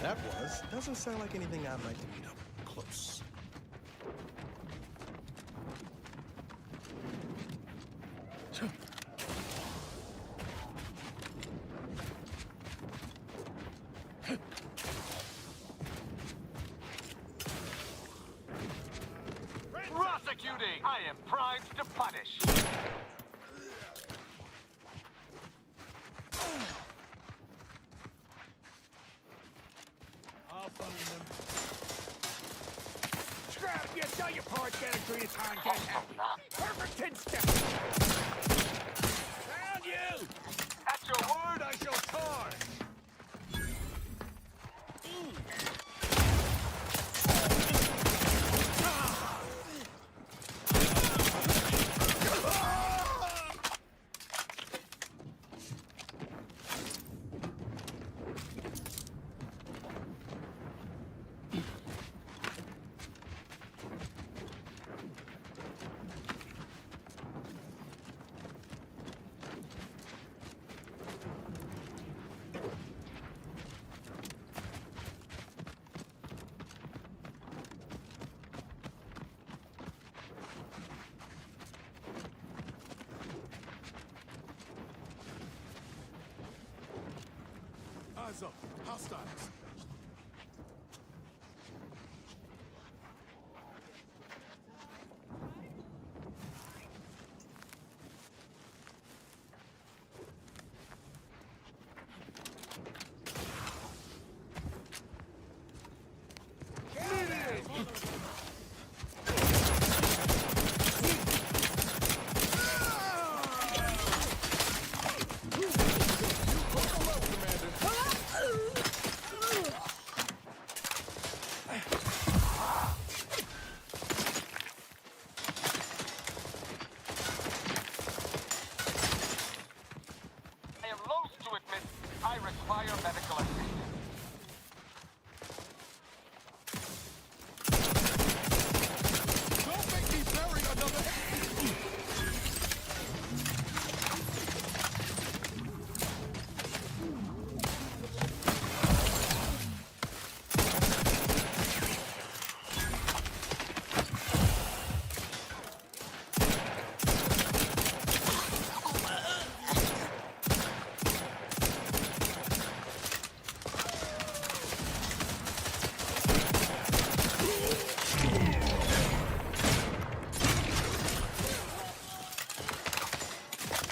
That doesn't sound like anything I'd like to meet up close. Prosecuting! I am primed to punish. I'll summon them. Scrap, you tell your parts get a great time, get happy. Perfect 10 step. Found you! At your word, I shall charge. Eyes up. Hostiles. I am loath to admit I require medical assistance. Don't make me bury another.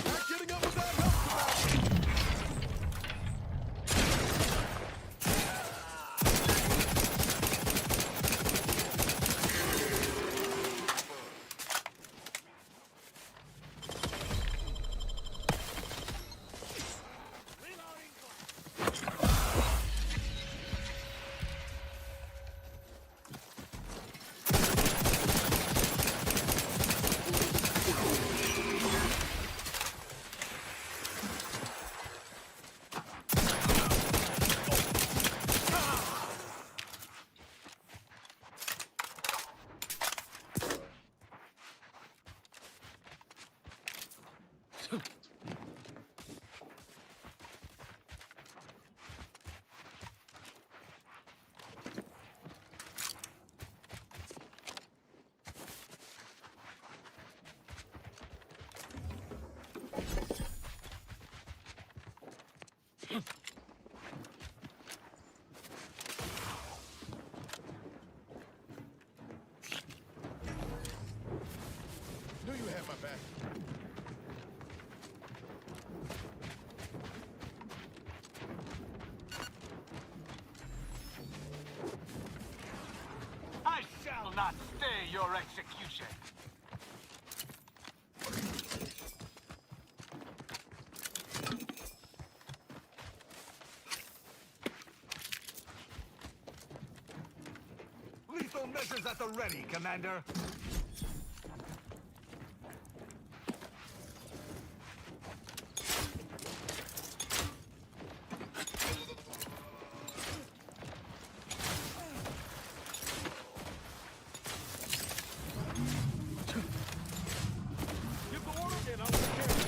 Not getting up without help, Commander. Knew you had my back. I shall not stay your execution. Lethal measures at the ready, Commander. Give the order and I'll take care of it.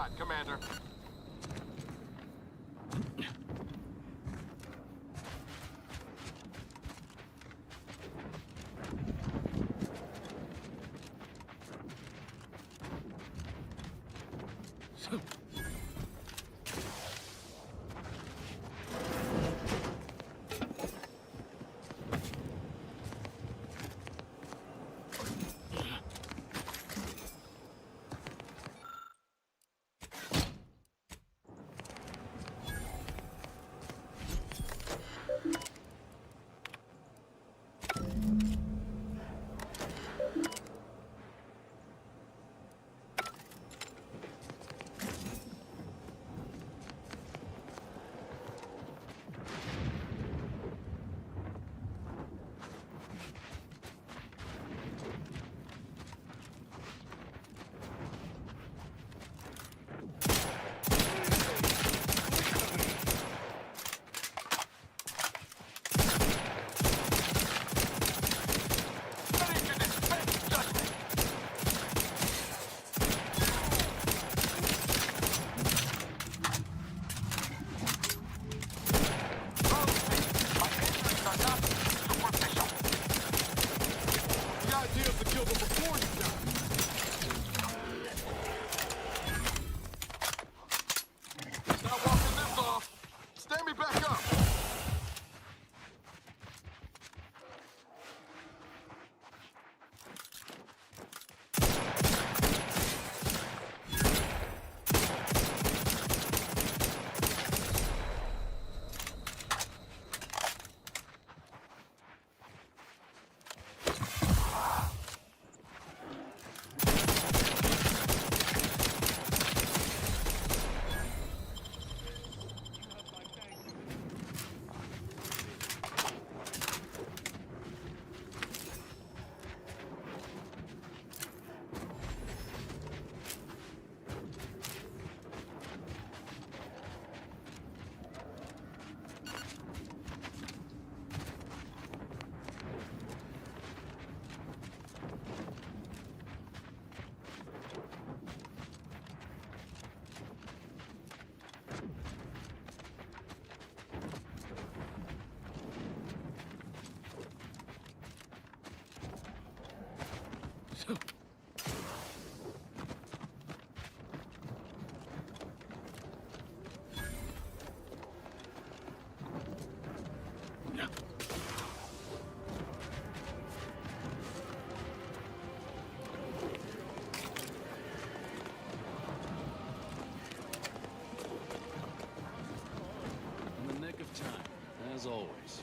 that, Commander. As always.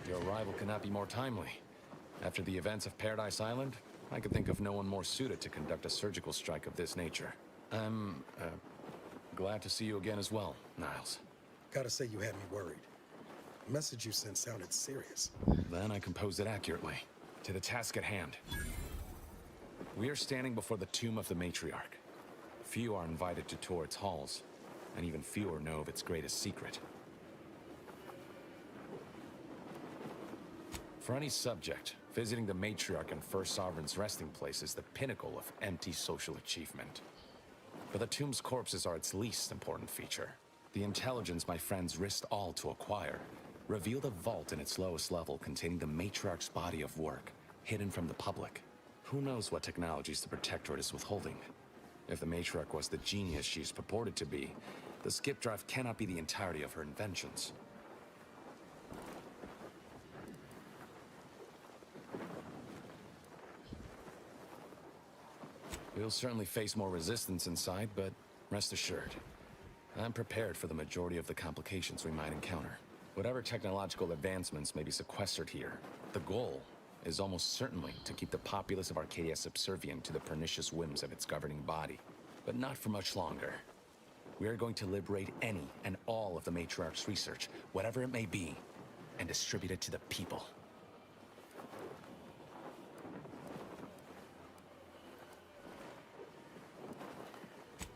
Your arrival cannot be more timely. After the events of Paradise Island, I could think of no one more suited to conduct a surgical strike of this nature. I'm, glad to see you again as well, Niles. Gotta say you had me worried. The message you sent sounded serious. Then I composed it accurately. To the task at hand. We are standing before the tomb of the matriarch. Few are invited to tour its halls, and even fewer know of its greatest secret. For any subject, visiting the matriarch and First Sovereign's resting place is the pinnacle of anti-social achievement. But the tomb's corpses are its least important feature. The intelligence my friends risked all to acquire revealed a vault in its lowest level containing the matriarch's body of work, hidden from the public. Who knows what technologies the Protectorate is withholding? If the matriarch was the genius she's purported to be, The skip drive cannot be the entirety of her inventions. We'll certainly face more resistance inside, but rest assured, I'm prepared for the majority of the complications we might encounter. Whatever technological advancements may be sequestered here, the goal is almost certainly to keep the populace of Arcadia subservient to the pernicious whims of its governing body. But not for much longer. We are going to liberate any and all of the Matriarch's research, whatever it may be, and distribute it to the people.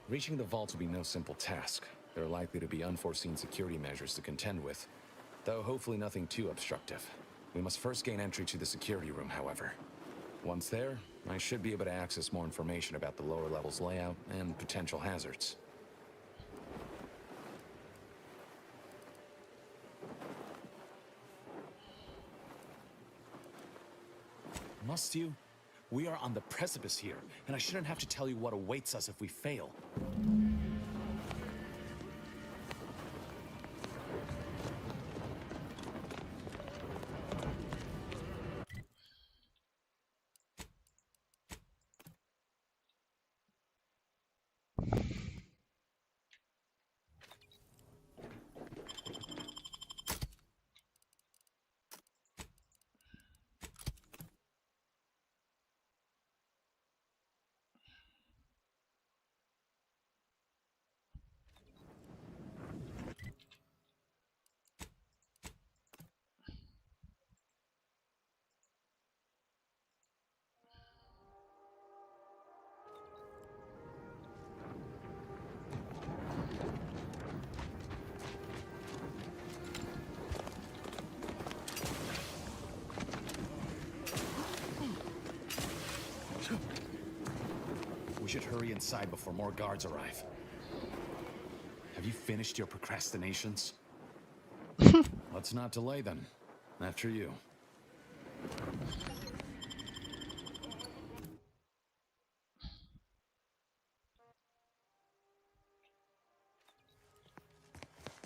Reaching the vault will be no simple task. There are likely to be unforeseen security measures to contend with, though hopefully nothing too obstructive. We must first gain entry to the security room, however. Once there, I should be able to access more information about the lower level's layout and potential hazards. Must you? We are on the precipice here, and I shouldn't have to tell you what awaits us if we fail. We should hurry inside before more guards arrive. Have you finished your procrastinations? Let's not delay then. After you.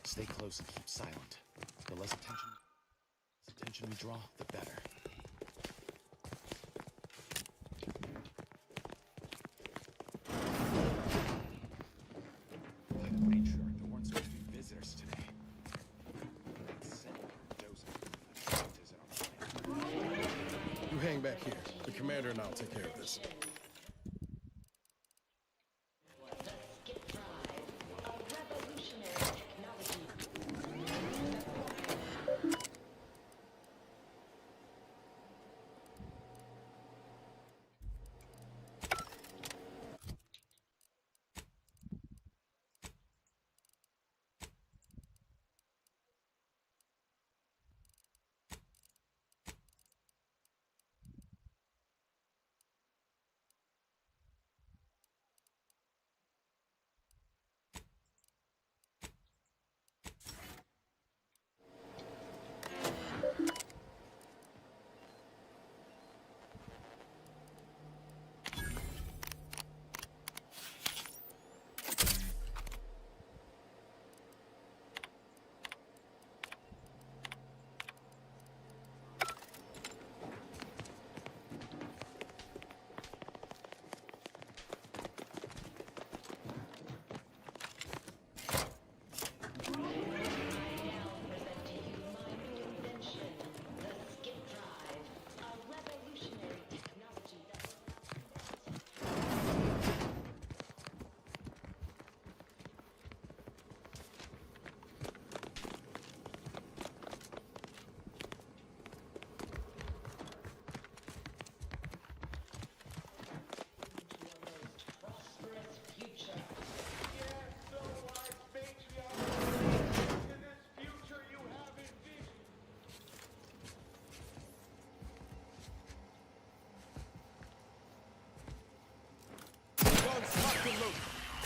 Stay close and keep silent. The less attention we draw, the better. You hang back here. The commander and I'll take care of this.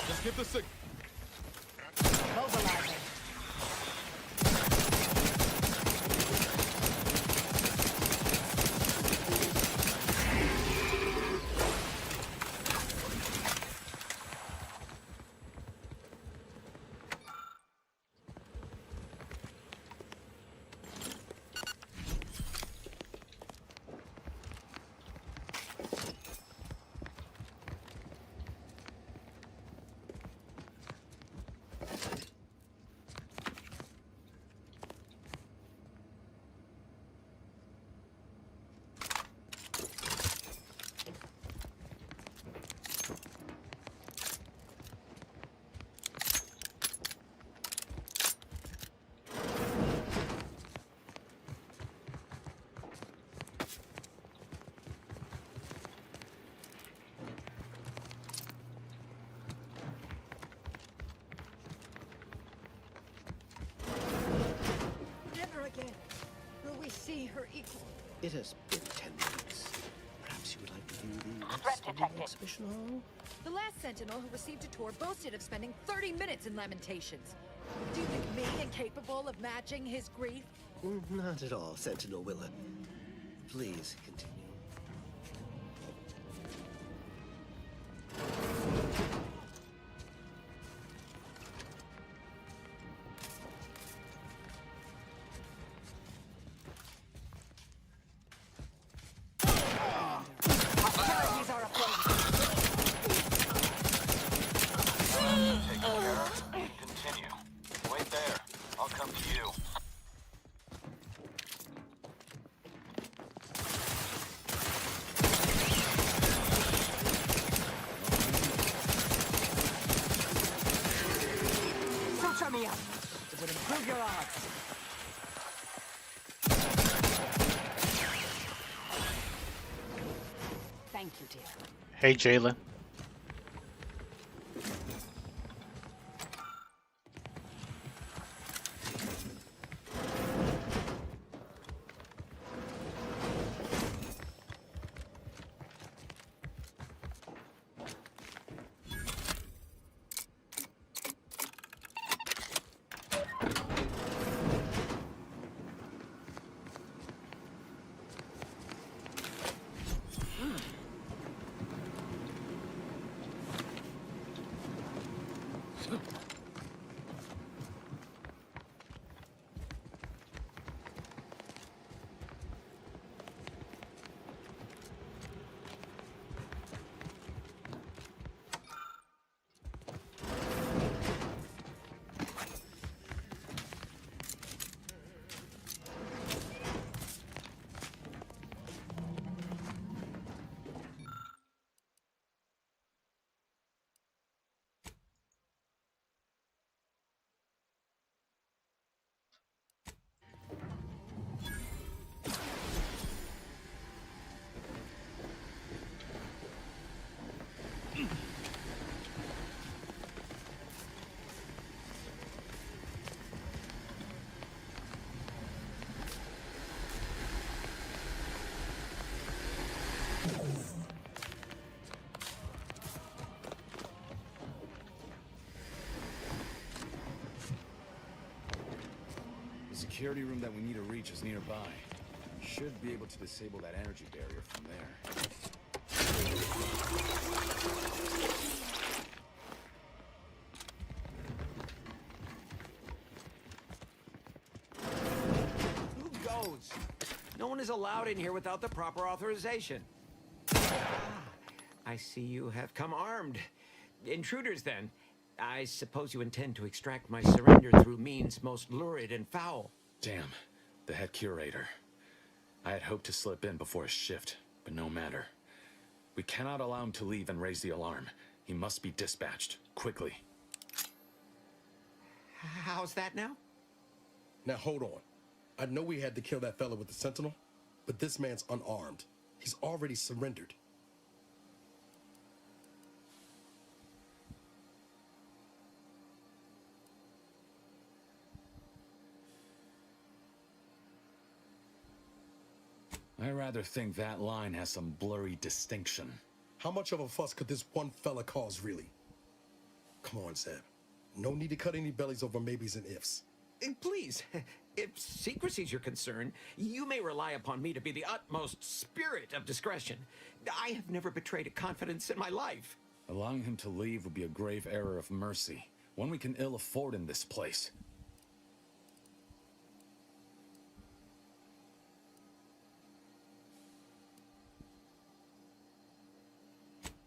Just get the signal. Mobilizing. It has been 10 minutes. Perhaps you would like to view the Threat rest of the detected. exhibition hall? The last Sentinel who received a tour boasted of spending 30 minutes in Lamentations. Do you think me incapable of matching his grief? Not at all, Sentinel Willa. Please continue. Hostilities are afloat. Take care. Continue. Wait there. I'll come to you. Suture me up. It would improve your odds. Thank you, dear. Hey, Jayla. The security room that we need to reach is nearby. We should be able to disable that energy barrier from there. Who goes? No one is allowed in here without the proper authorization. Ah, I see you have come armed. Intruders, then. I suppose you intend to extract my surrender through means most lurid and foul. Damn, the head curator. I had hoped to slip in before his shift, but no matter. We cannot allow him to leave and raise the alarm. He must be dispatched, quickly. How's that now? Now hold on. I know we had to kill that fella with the Sentinel, but this man's unarmed. He's already surrendered. I rather think that line has some blurry distinction. How much of a fuss could this one fella cause, really? Come on, Zeb. No need to cut any bellies over maybes and ifs. Please, if secrecy's your concern, you may rely upon me to be the utmost spirit of discretion. I have never betrayed a confidence in my life. Allowing him to leave would be a grave error of mercy, one we can ill afford in this place.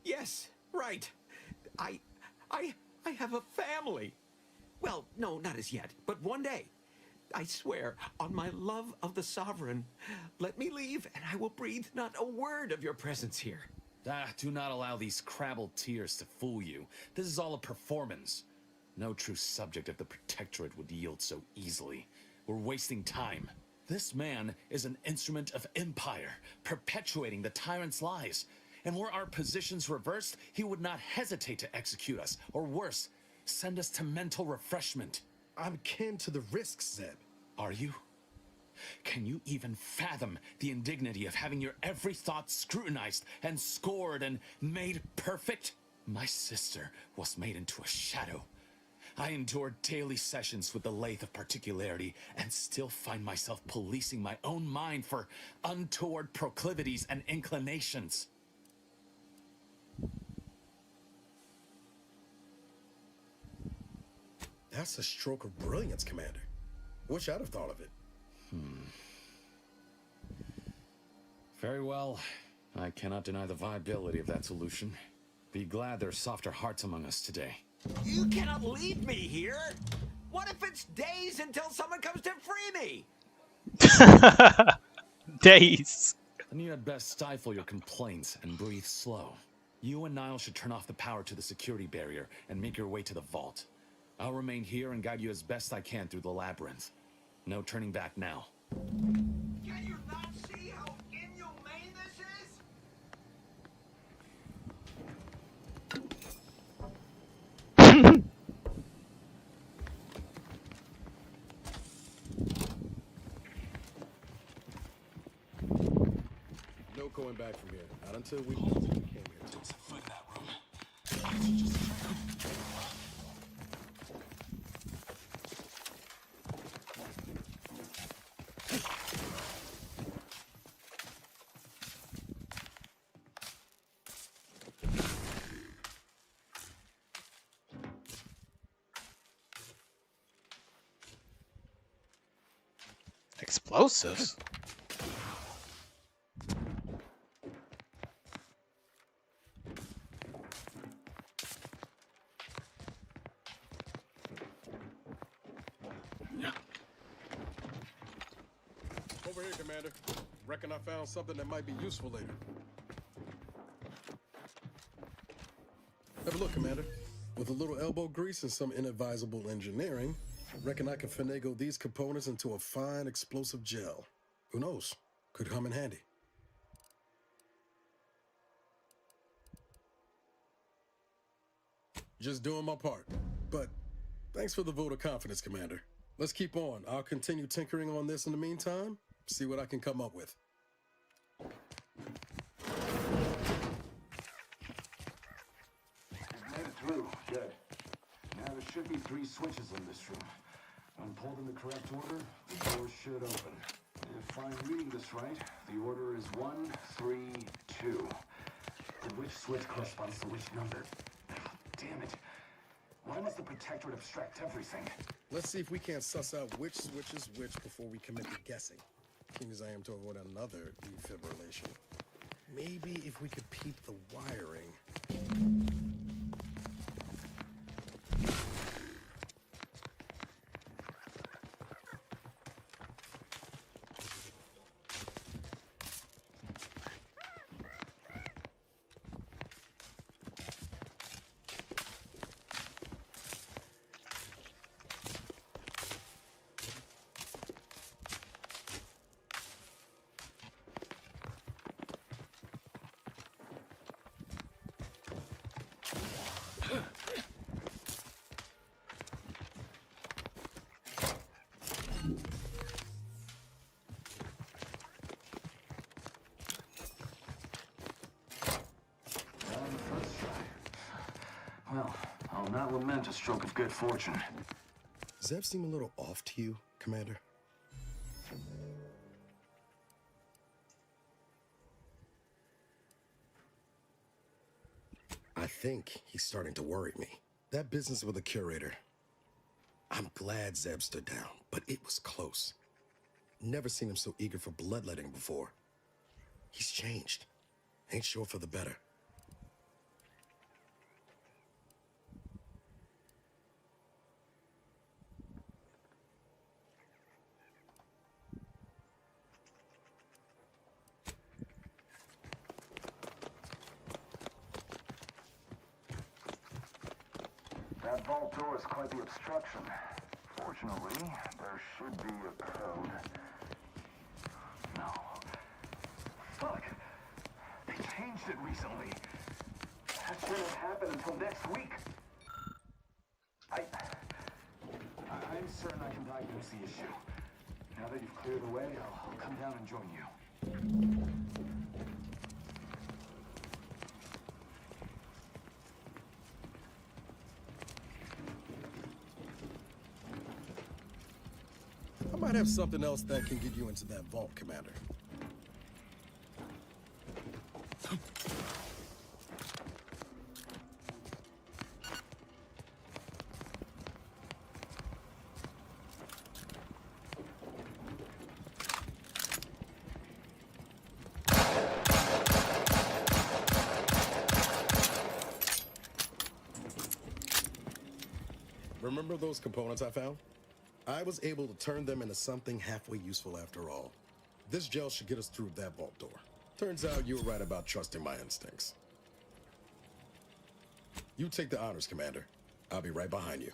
Yes, right. I have a family. Well, no, not as yet, but one day. I swear, on my love of the Sovereign, let me leave and I will breathe not a word of your presence here. Do not allow these crabbled tears to fool you. This is all a performance. No true subject of the Protectorate would yield so easily. We're wasting time. This man is an instrument of empire, perpetuating the tyrant's lies. And were our positions reversed, he would not hesitate to execute us, or worse, send us to mental refreshment. I'm kin to the risks, Zeb. Are you? Can you even fathom the indignity of having your every thought scrutinized and scored and made perfect? My sister was made into a shadow. I endured daily sessions with the lathe of particularity and still find myself policing my own mind for untoward proclivities and inclinations. That's a stroke of brilliance, Commander. Wish I'd have thought of it. Very well. I cannot deny the viability of that solution. Be glad there's softer hearts among us today. You cannot leave me here! What if it's days until someone comes to free me? Days. Then you had best stifle your complaints and breathe slow. You and Niall should turn off the power to the security barrier and make your way to the vault. I'll remain here and guide you as best I can through the labyrinth. No turning back now. Can you not see how inhumane this is? No going back from here. Not until we came here. There's a foot in that room. Explosives? Over here, Commander. Reckon I found something that might be useful later. Have a look, Commander. With a little elbow grease and some inadvisable engineering, reckon I can finagle these components into a fine explosive gel. Who knows? Could come in handy. Just doing my part. But thanks for the vote of confidence, Commander. Let's keep on. I'll continue tinkering on this in the meantime. See what I can come up with. We've made it through. Good. Now there should be 3 switches in this room. When pulled in the correct order, the doors should open. If I'm reading this right, the order is 1, 3, 2. And which switch corresponds to which number? Damn it. Why must the Protectorate abstract everything? Let's see if we can't suss out which switch is which before we commit to guessing. Seeing as I am to avoid another defibrillation. Maybe if we could peep the wiring. Well, I'll not lament a stroke of good fortune. Does that seem a little off to you, Commander? I think he's starting to worry me. That business with the curator. I'm glad Zeb stood down, but it was close. Never seen him so eager for bloodletting before. He's changed. Ain't sure for the better. That vault door is quite the obstruction. Fortunately, there should be a code. No. Fuck! They changed it recently. That shouldn't happen until next week. I'm certain I can diagnose the issue. Now that you've cleared the way, I'll come down and join you. I might have something else that can get you into that vault, Commander. Remember those components I found? I was able to turn them into something halfway useful after all. This gel should get us through that vault door. Turns out you were right about trusting my instincts. You take the honors, Commander. I'll be right behind you.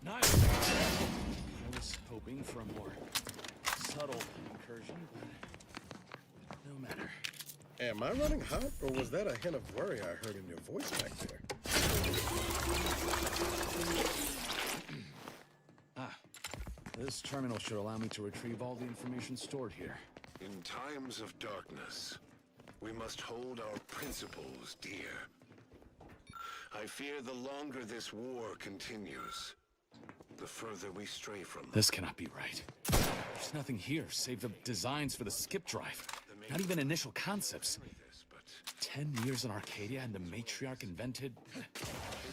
Nice. I was hoping for a more subtle incursion, but no matter. Am I running hot, or was that a hint of worry I heard in your voice back there? This terminal should allow me to retrieve all the information stored here. In times of darkness, we must hold our principles dear. I fear the longer this war continues, the further we stray from them. This cannot be right. There's nothing here save the designs for the skip drive. Not even initial concepts. 10 years in Arcadia and the Matriarch invented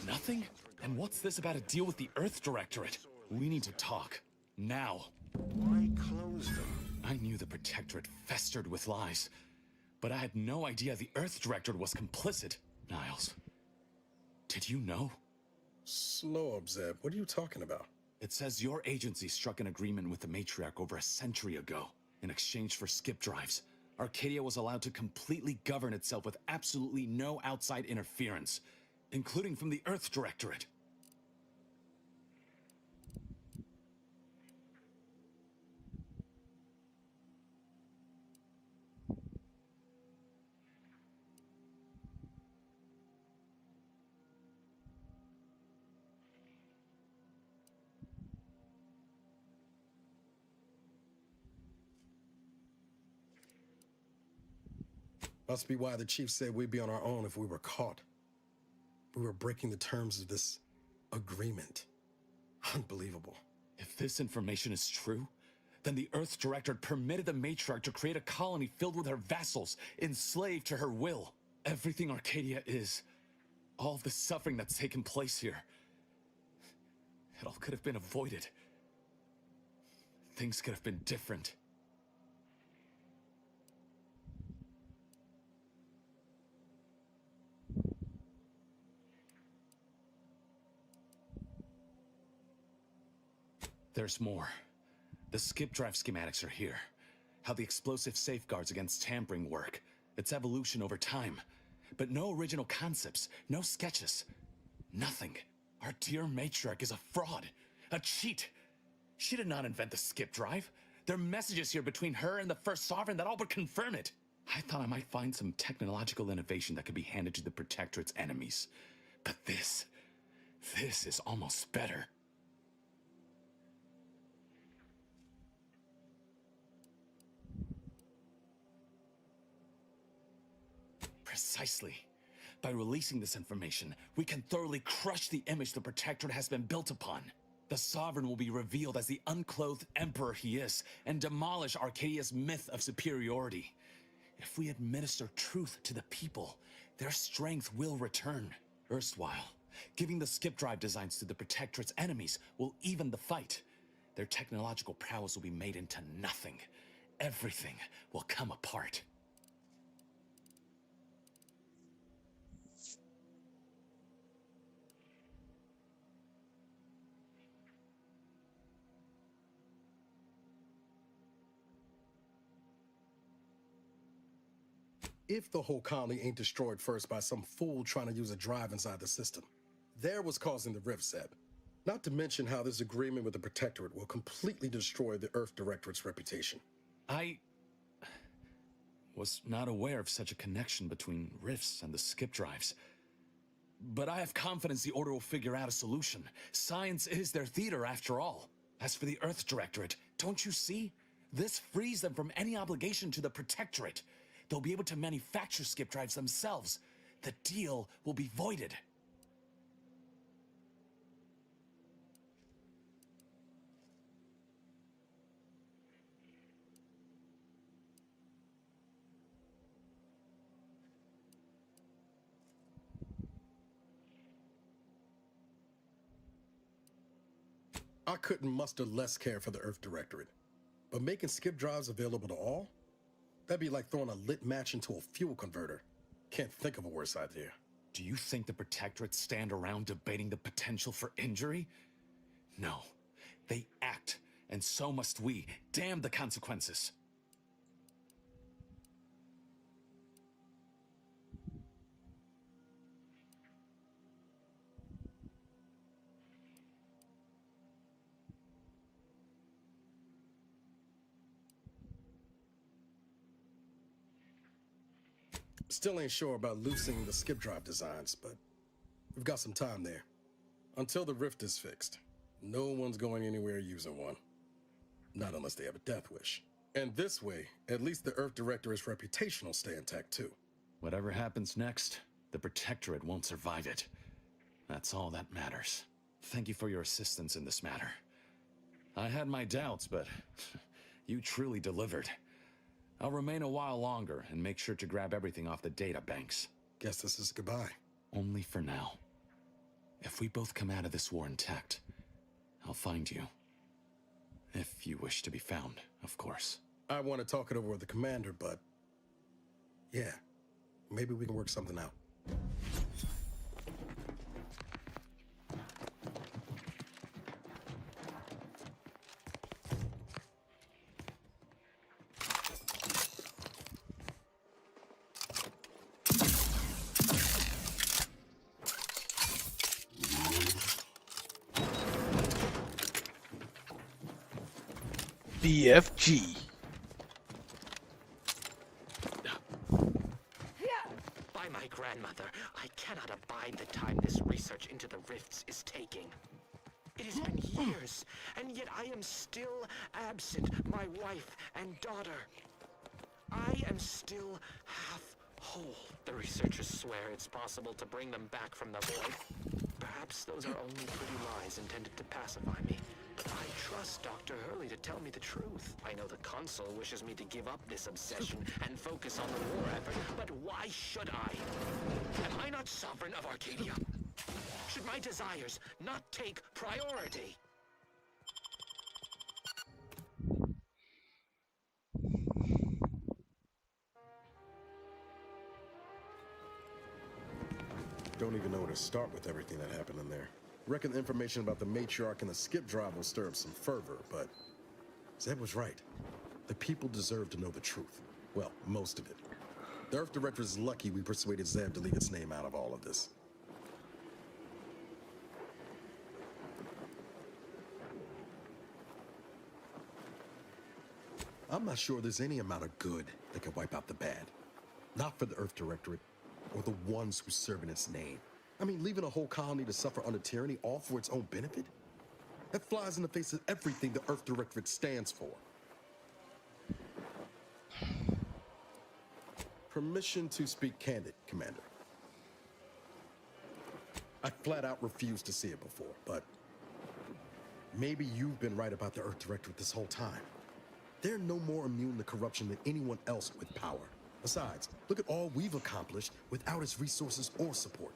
nothing? And what's this about a deal with the Earth Directorate? We need to talk. Now. Why close them? I knew the Protectorate festered with lies, but I had no idea the Earth Directorate was complicit. Niles, did you know? Slow up, Zeb. What are you talking about? It says your agency struck an agreement with the Matriarch over a century ago in exchange for skip drives. Arcadia was allowed to completely govern itself with absolutely no outside interference, including from the Earth Directorate. Must be why the chief said we'd be on our own if we were caught. We were breaking the terms of this agreement. Unbelievable. If this information is true, then the Earth Directorate permitted the Matriarch to create a colony filled with her vassals, enslaved to her will. Everything Arcadia is, all of the suffering that's taken place here, it all could have been avoided. Things could have been different. There's more. The skip drive schematics are here. How the explosive safeguards against tampering work. Its evolution over time. But no original concepts, no sketches. Nothing. Our dear Matriarch is a fraud. A cheat. She did not invent the skip drive. There are messages here between her and the First Sovereign that all but confirm it. I thought I might find some technological innovation that could be handed to the Protectorate's enemies. But this is almost better. Precisely. By releasing this information, we can thoroughly crush the image the Protectorate has been built upon. The Sovereign will be revealed as the unclothed Emperor he is, and demolish Arcadia's myth of superiority. If we administer truth to the people, their strength will return. Erstwhile, giving the skip drive designs to the Protectorate's enemies will even the fight. Their technological prowess will be made into nothing. Everything will come apart. If the whole colony ain't destroyed first by some fool trying to use a drive inside the system. There was causing the rift, Zeb. Not to mention how this agreement with the Protectorate will completely destroy the Earth Directorate's reputation. I was not aware of such a connection between rifts and the skip drives. But I have confidence the Order will figure out a solution. Science is their theater, after all. As for the Earth Directorate, don't you see? This frees them from any obligation to the Protectorate. They'll be able to manufacture skip drives themselves. The deal will be voided. I couldn't muster less care for the Earth Directorate. But making skip drives available to all? That'd be like throwing a lit match into a fuel converter. Can't think of a worse idea. Do you think the Protectorate stand around debating the potential for injury? No. They act, and so must we. Damn the consequences. Still ain't sure about loosening the skip drive designs, but we've got some time there. Until the rift is fixed, no one's going anywhere using one. Not unless they have a death wish. And this way, at least the Earth Directorate's reputation will stay intact too. Whatever happens next, the Protectorate won't survive it. That's all that matters. Thank you for your assistance in this matter. I had my doubts, but you truly delivered. I'll remain a while longer and make sure to grab everything off the data banks. Guess this is goodbye. Only for now. If we both come out of this war intact, I'll find you. If you wish to be found, of course. I want to talk it over with the commander, but yeah, maybe we can work something out. BFG. By my grandmother, I cannot abide the time this research into the rifts is taking. It has been years, and yet I am still absent, my wife and daughter. I am still half whole. The researchers swear it's possible to bring them back from the void. Perhaps those are only pretty lies intended to pacify me. But I trust Dr. Hurley to tell me the truth. I know the Consul wishes me to give up this obsession and focus on the war effort, but why should I? Am I not sovereign of Arcadia? Should my desires not take priority? Don't even know where to start with everything that happened in there. Reckon the information about the matriarch and the skip drive will stir up some fervor, but Zeb was right. The people deserve to know the truth. Well, most of it. The Earth Director is lucky we persuaded Zeb to leave its name out of all of this. I'm not sure there's any amount of good that can wipe out the bad. Not for the Earth Directorate, or the ones who serve in its name. I mean, leaving a whole colony to suffer under tyranny all for its own benefit? That flies in the face of everything the Earth Directorate stands for. Permission to speak candid, Commander. I flat out refused to see it before, but maybe you've been right about the Earth Directorate this whole time. They're no more immune to corruption than anyone else with power. Besides, look at all we've accomplished without its resources or support.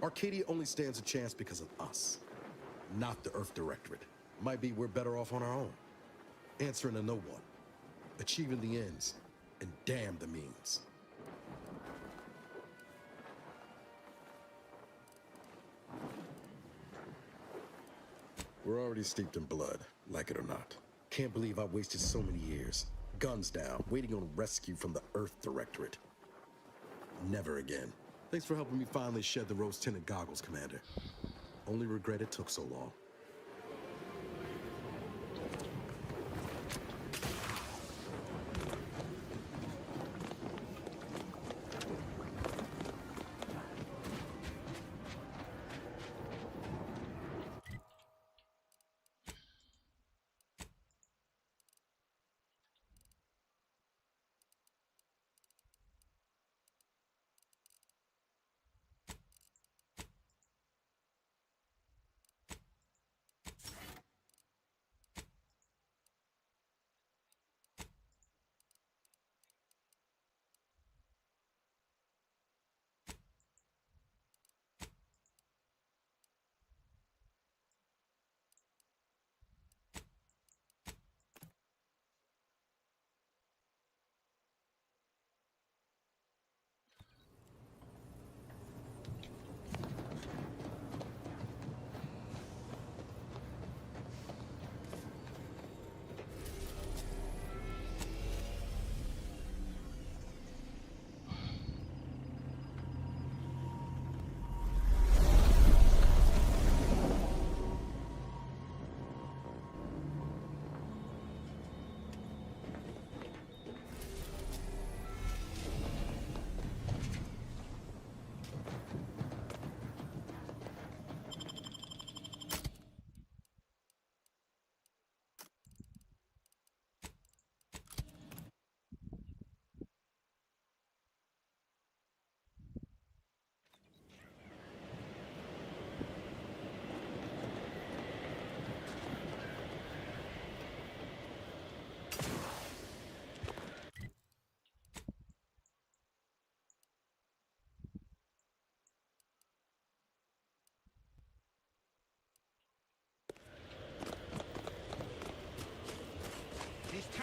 Arcadia only stands a chance because of us, not the Earth Directorate. Might be we're better off on our own, answering to no one, achieving the ends, and damn the means. We're already steeped in blood, like it or not. Can't believe I wasted so many years, guns down, waiting on rescue from the Earth Directorate. Never again. Thanks for helping me finally shed the rose-tinted goggles, Commander. Only regret it took so long.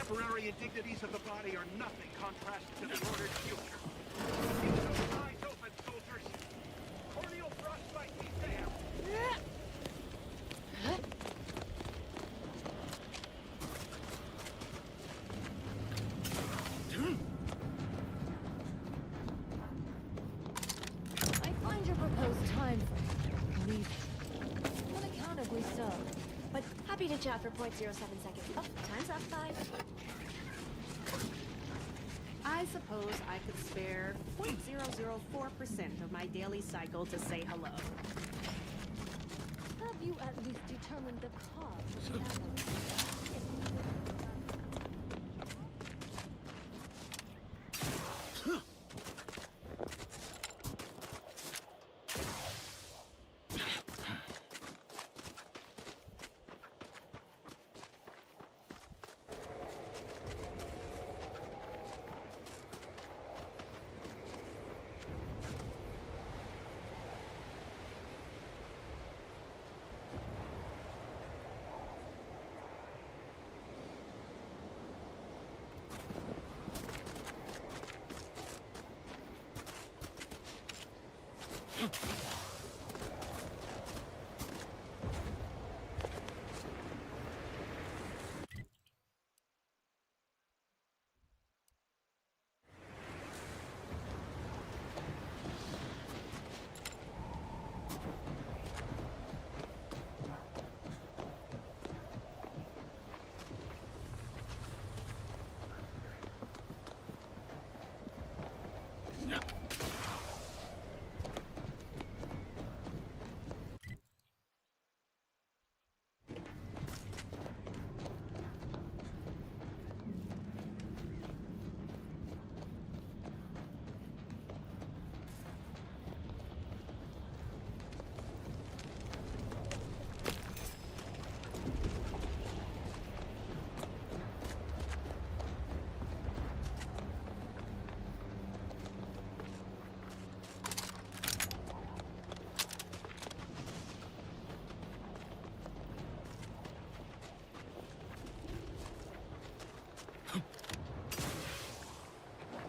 temporary indignities of the body are nothing contrasted to the ordered future. Keep those eyes open, soldiers. Corneal frostbite me down. I find your proposed time frame leaving. Unaccountably so. But happy to chat for 0.07 seconds. Oh, time's up, 5. I suppose I could spare 0.004% of my daily cycle to say hello. Have you at least determined the cause of the avalanche?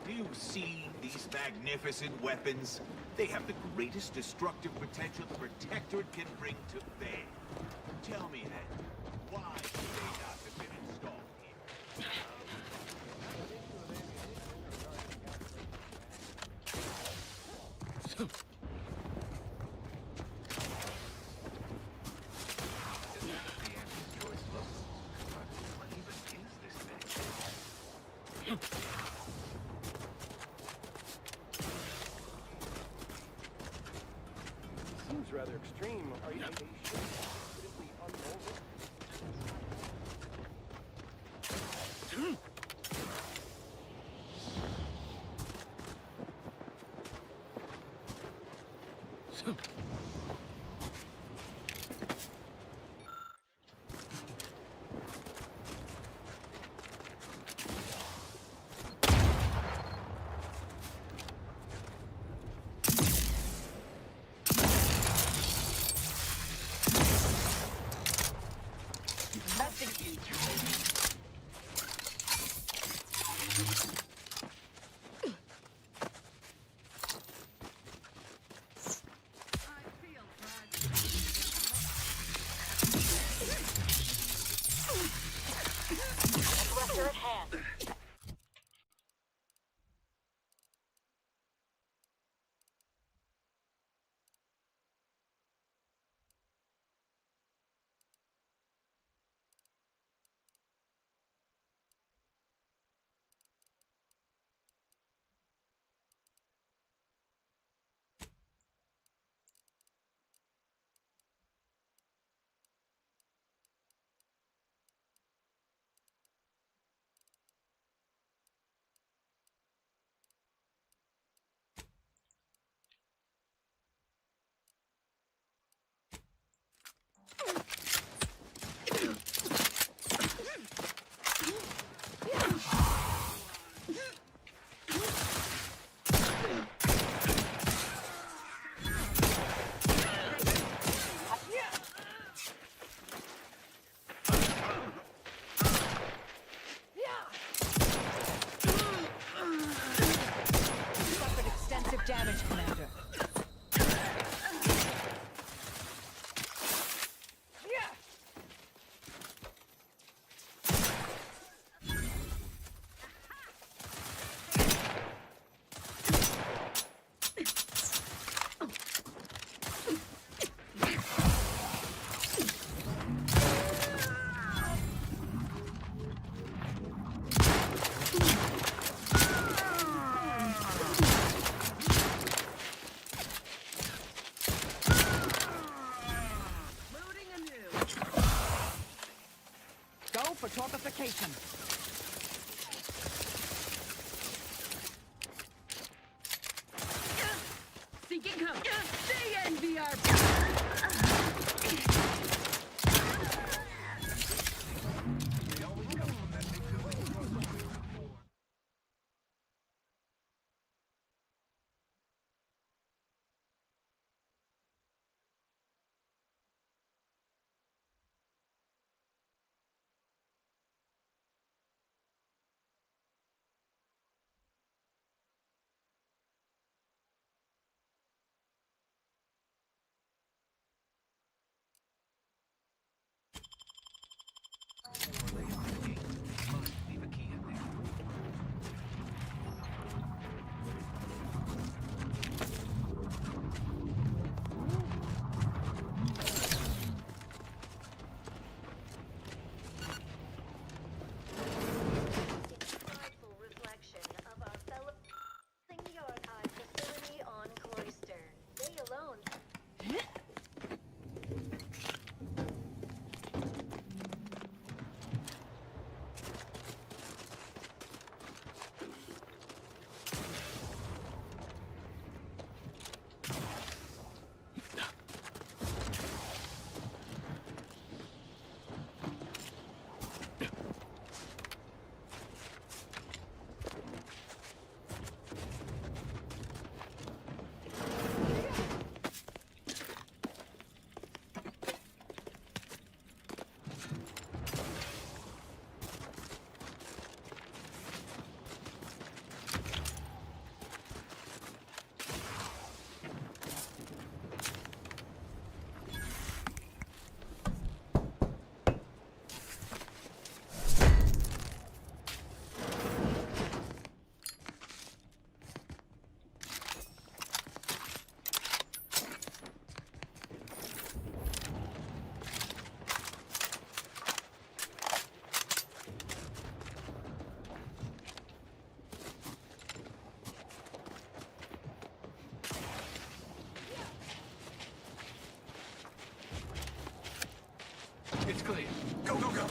Do you see these magnificent weapons? They have the greatest destructive potential the Protectorate can bring to bear. Tell me then, why should they not have been installed here? Seems rather extreme. Are you sure? Positively unmolded? Aggressor at hand. for torpification. Seeking cover. They envy our... It's clear. Go, go, go!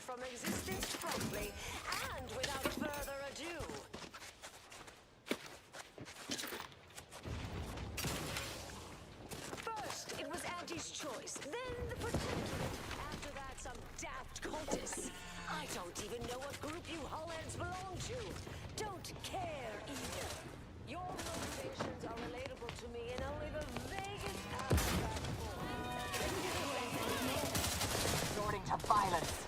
From existence promptly and without further ado. First, it was Auntie's choice, then the Protectorate. After that, some daft cultists. I don't even know what group you hullheads belong to. Don't care either. Your motivations are relatable to me in only the vaguest abstract form. Resorting to violence.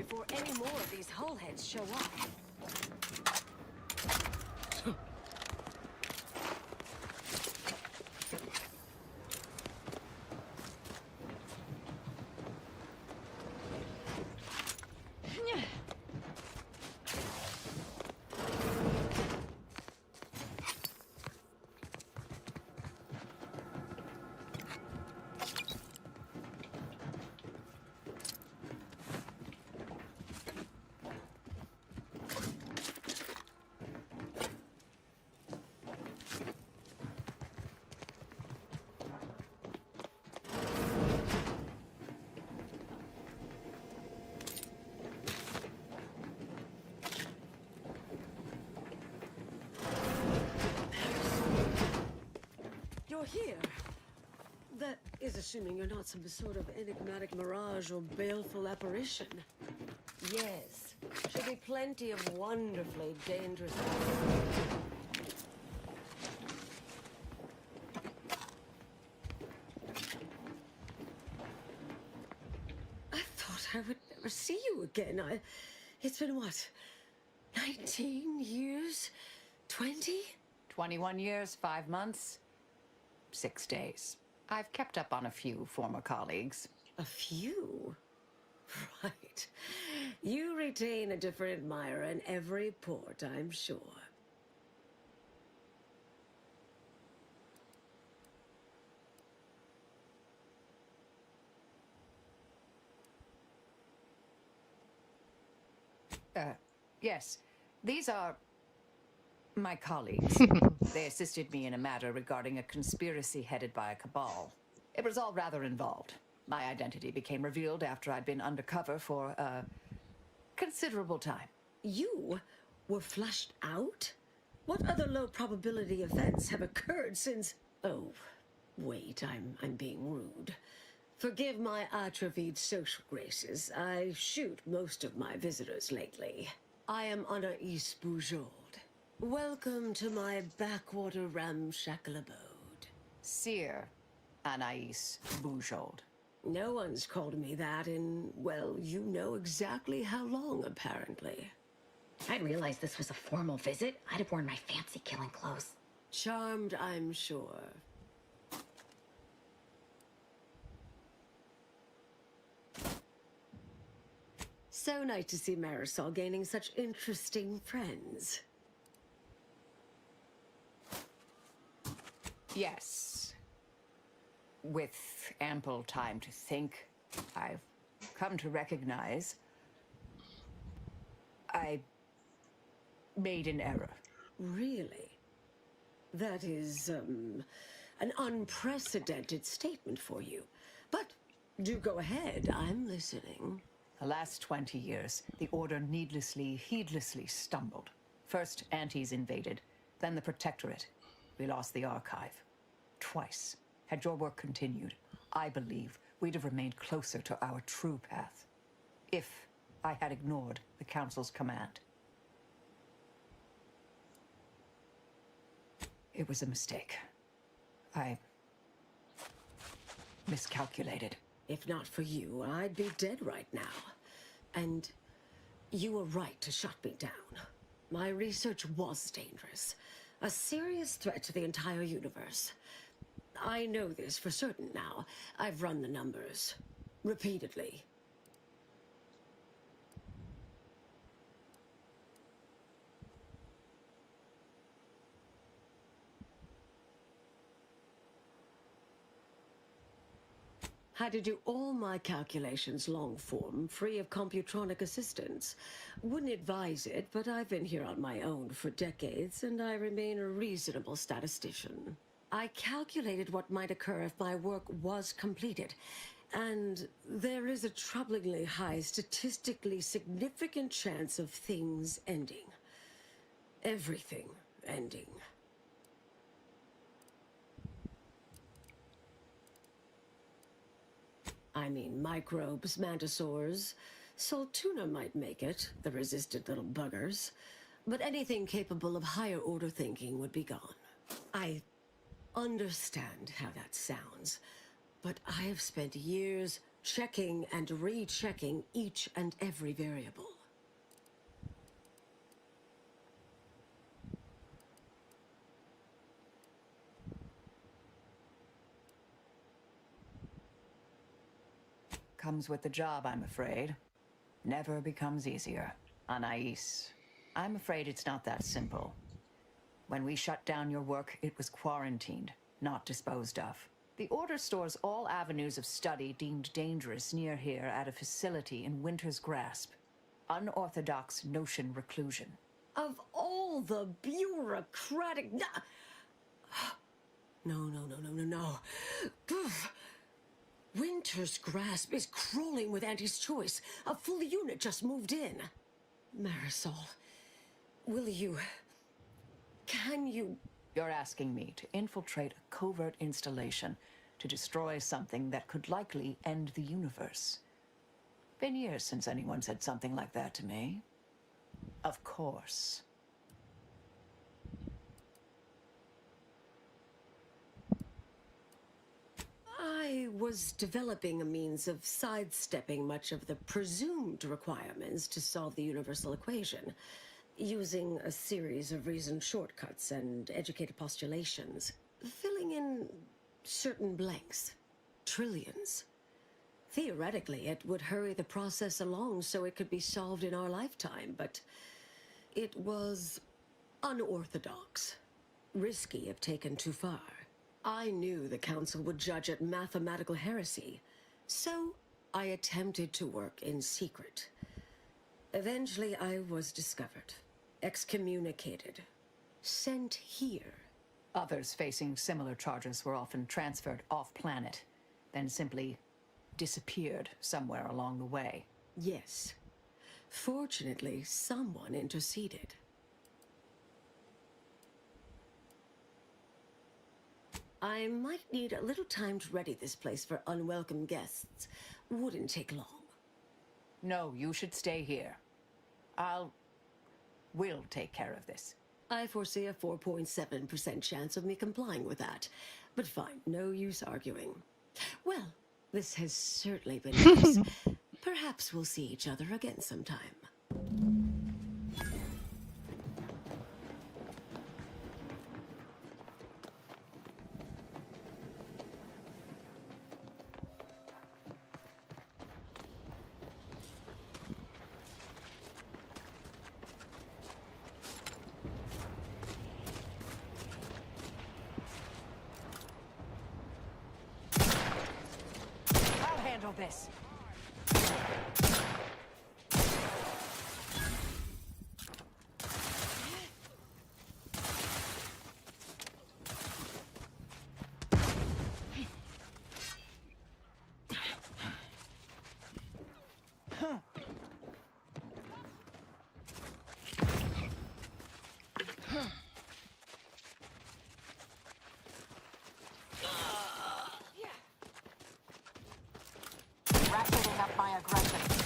before any more of these hullheads show up. You're here. That is assuming you're not some sort of enigmatic mirage or baleful apparition. Yes. Should be plenty of wonderfully dangerous. I thought I would never see you again. It's been what? 19 years? 20? 21 years, 5 months, 6 days. I've kept up on a few former colleagues. A few? Right. You retain a different admirer in every port, I'm sure. Yes. These are my colleagues. They assisted me in a matter regarding a conspiracy headed by a cabal. It was all rather involved. My identity became revealed after I'd been undercover for a considerable time. You were flushed out? What other low probability events have occurred since... Oh, wait, I'm being rude. Forgive my atrophied social graces. I shoot most of my visitors lately. I am Anaïs Boujold. Welcome to my backwater ramshackle abode. Seer Anaïs Boujold. No one's called me that in, well, you know exactly how long, apparently. I'd realized this was a formal visit. I'd have worn my fancy killing clothes. Charmed, I'm sure. So nice to see Marisol gaining such interesting friends. Yes. With ample time to think, I've come to recognize I made an error. Really? That is, an unprecedented statement for you. But do go ahead, I'm listening. The last 20 years, the Order heedlessly stumbled. First, Antes invaded, then the Protectorate. We lost the Archive. Twice. Had your work continued, I believe we'd have remained closer to our true path. If I had ignored the Council's command. It was a mistake. I miscalculated. If not for you, I'd be dead right now. And you were right to shut me down. My research was dangerous. A serious threat to the entire universe. I know this for certain now. I've run the numbers. Repeatedly. Had to do all my calculations long form, free of computronic assistance. Wouldn't advise it, but I've been here on my own for decades, and I remain a reasonable statistician. I calculated what might occur if my work was completed, and there is a troublingly high, statistically significant chance of things ending. Everything ending. I mean, microbes, mantisaurs. Saltuna might make it, the resistant little buggers. But anything capable of higher order thinking would be gone. I understand how that sounds, but I have spent years checking and rechecking each and every variable. Comes with the job, I'm afraid. Never becomes easier. Anais, I'm afraid it's not that simple. When we shut down your work, it was quarantined, not disposed of. The Order stores all avenues of study deemed dangerous near here at a facility in Winter's Grasp. Unorthodox notion reclusion. Of all the bureaucratic... No. Poof. Winter's Grasp is crawling with Auntie's choice. A full unit just moved in. Marisol, will you... Can you... You're asking me to infiltrate a covert installation to destroy something that could likely end the universe. Been years since anyone said something like that to me. Of course. I was developing a means of sidestepping much of the presumed requirements to solve the universal equation, using a series of reasoned shortcuts and educated postulations, filling in certain blanks. Trillions. Theoretically, it would hurry the process along so it could be solved in our lifetime, but it was unorthodox, risky if taken too far. I knew the Council would judge it mathematical heresy, so I attempted to work in secret. Eventually, I was discovered, excommunicated, sent here. Others facing similar charges were often transferred off-planet, then simply disappeared somewhere along the way. Yes. Fortunately, someone interceded. I might need a little time to ready this place for unwelcome guests. Wouldn't take long. No, you should stay here. We'll take care of this. I foresee a 4.7% chance of me complying with that. But fine, no use arguing. Well, this has certainly been nice. Perhaps we'll see each other again sometime. This. Ratcheting up my aggression.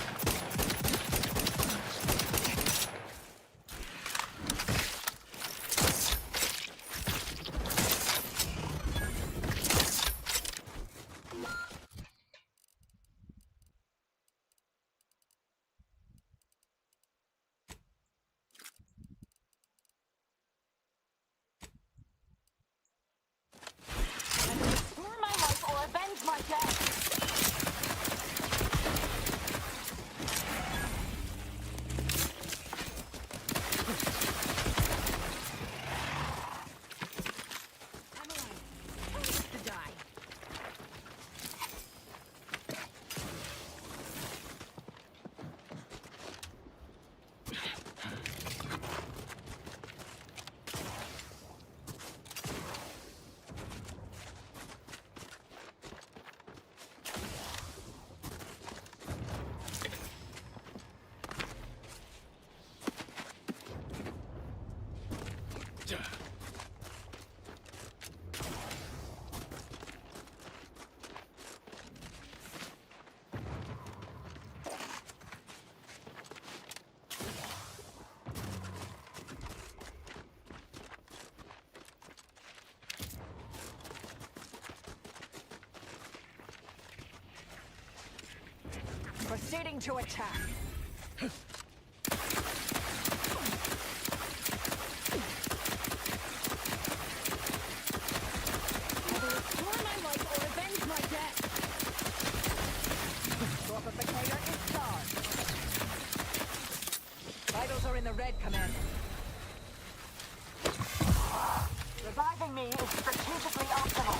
Proceeding to attack. Restore my life or avenge my death. Torpificator is charged. Vitals are in the red, Commander. Reviving me is strategically optimal.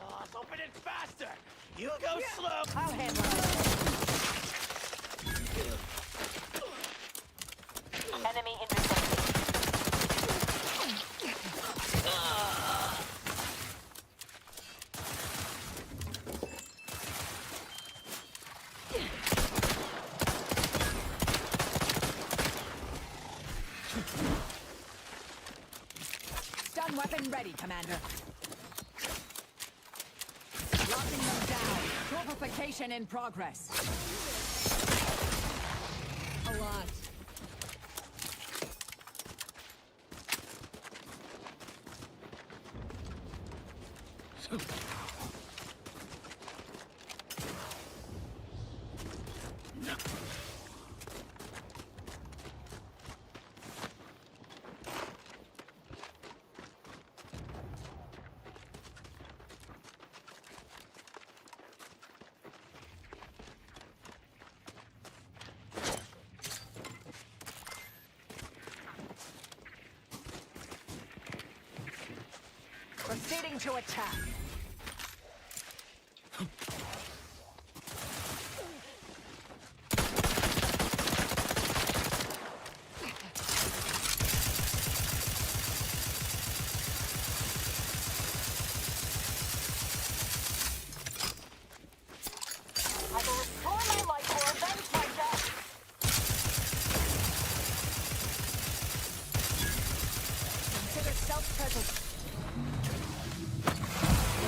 Oh, open it faster! You go slow! I'll handle it. Enemy intercepted. Stun weapon ready, Commander. Locking them down. Torpification in progress. A lot. Proceeding to attack. I will restore my life or avenge my death. Consider self-preservation.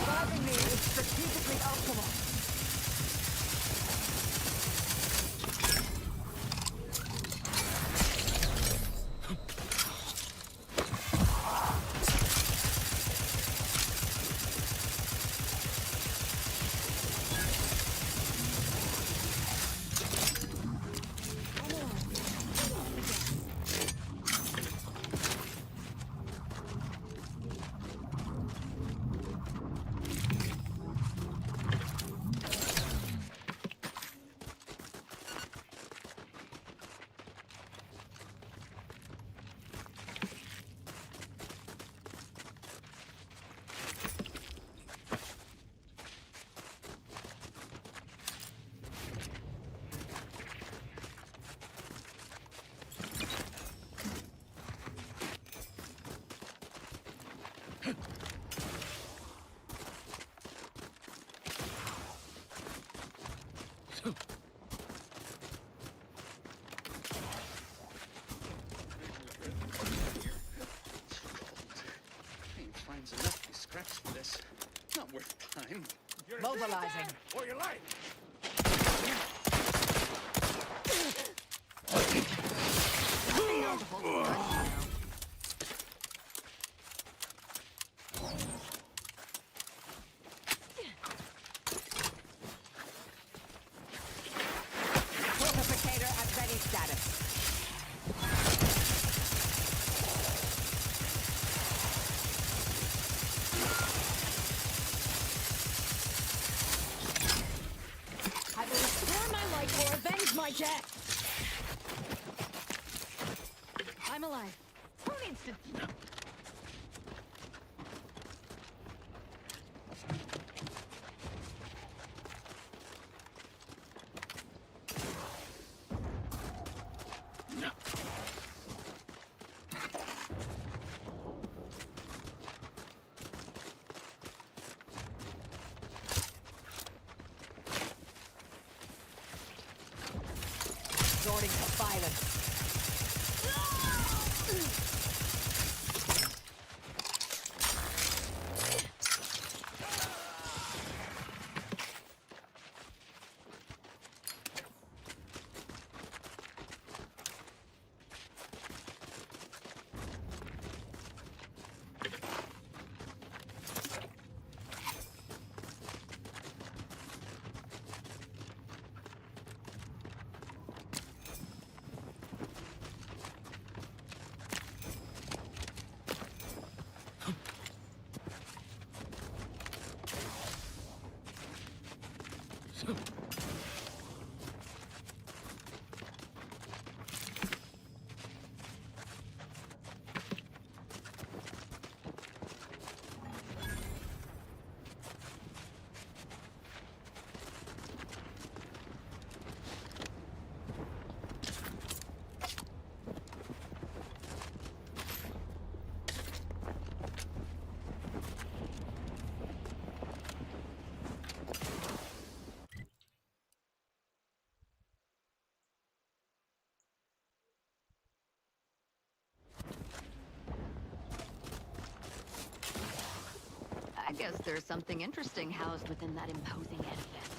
Reviving me is strategically optimal. Finds enough to be scratched for this. Not worth time. Mobilizing. For your life! Torpificator at ready status. I will restore my life or avenge my death. I'm alive. Who needs to... Resorting to violence. I guess there's something interesting housed within that imposing edifice.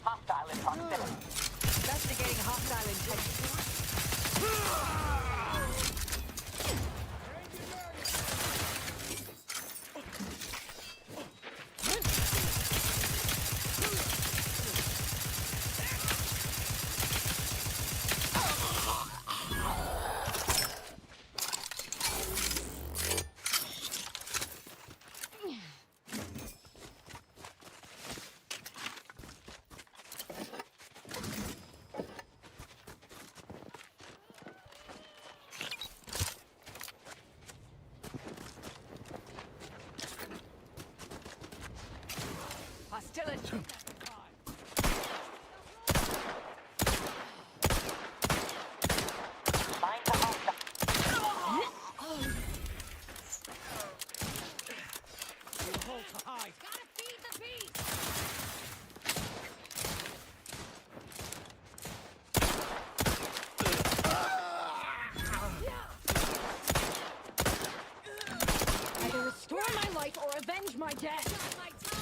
Hostile in proximity. Investigating hostile intent. Hostility. Gotta feed the beast! Either restore my life or avenge my death! Not my time!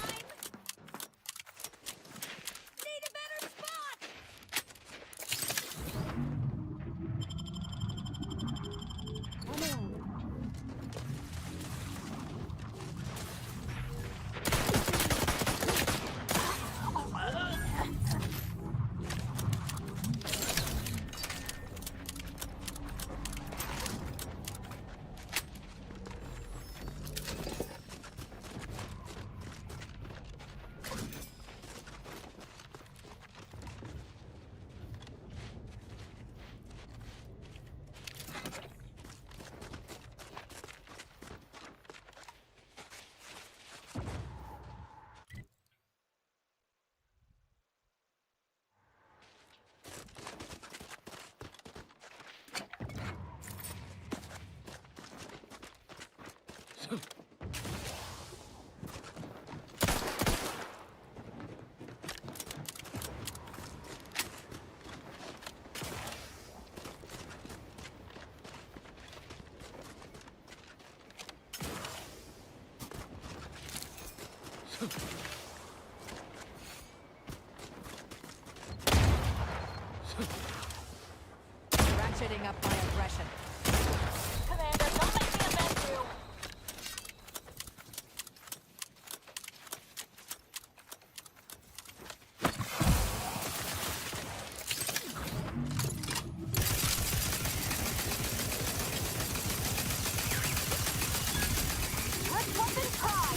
Ratcheting up my aggression. Commander, don't make me offend you. Let's weapon prime.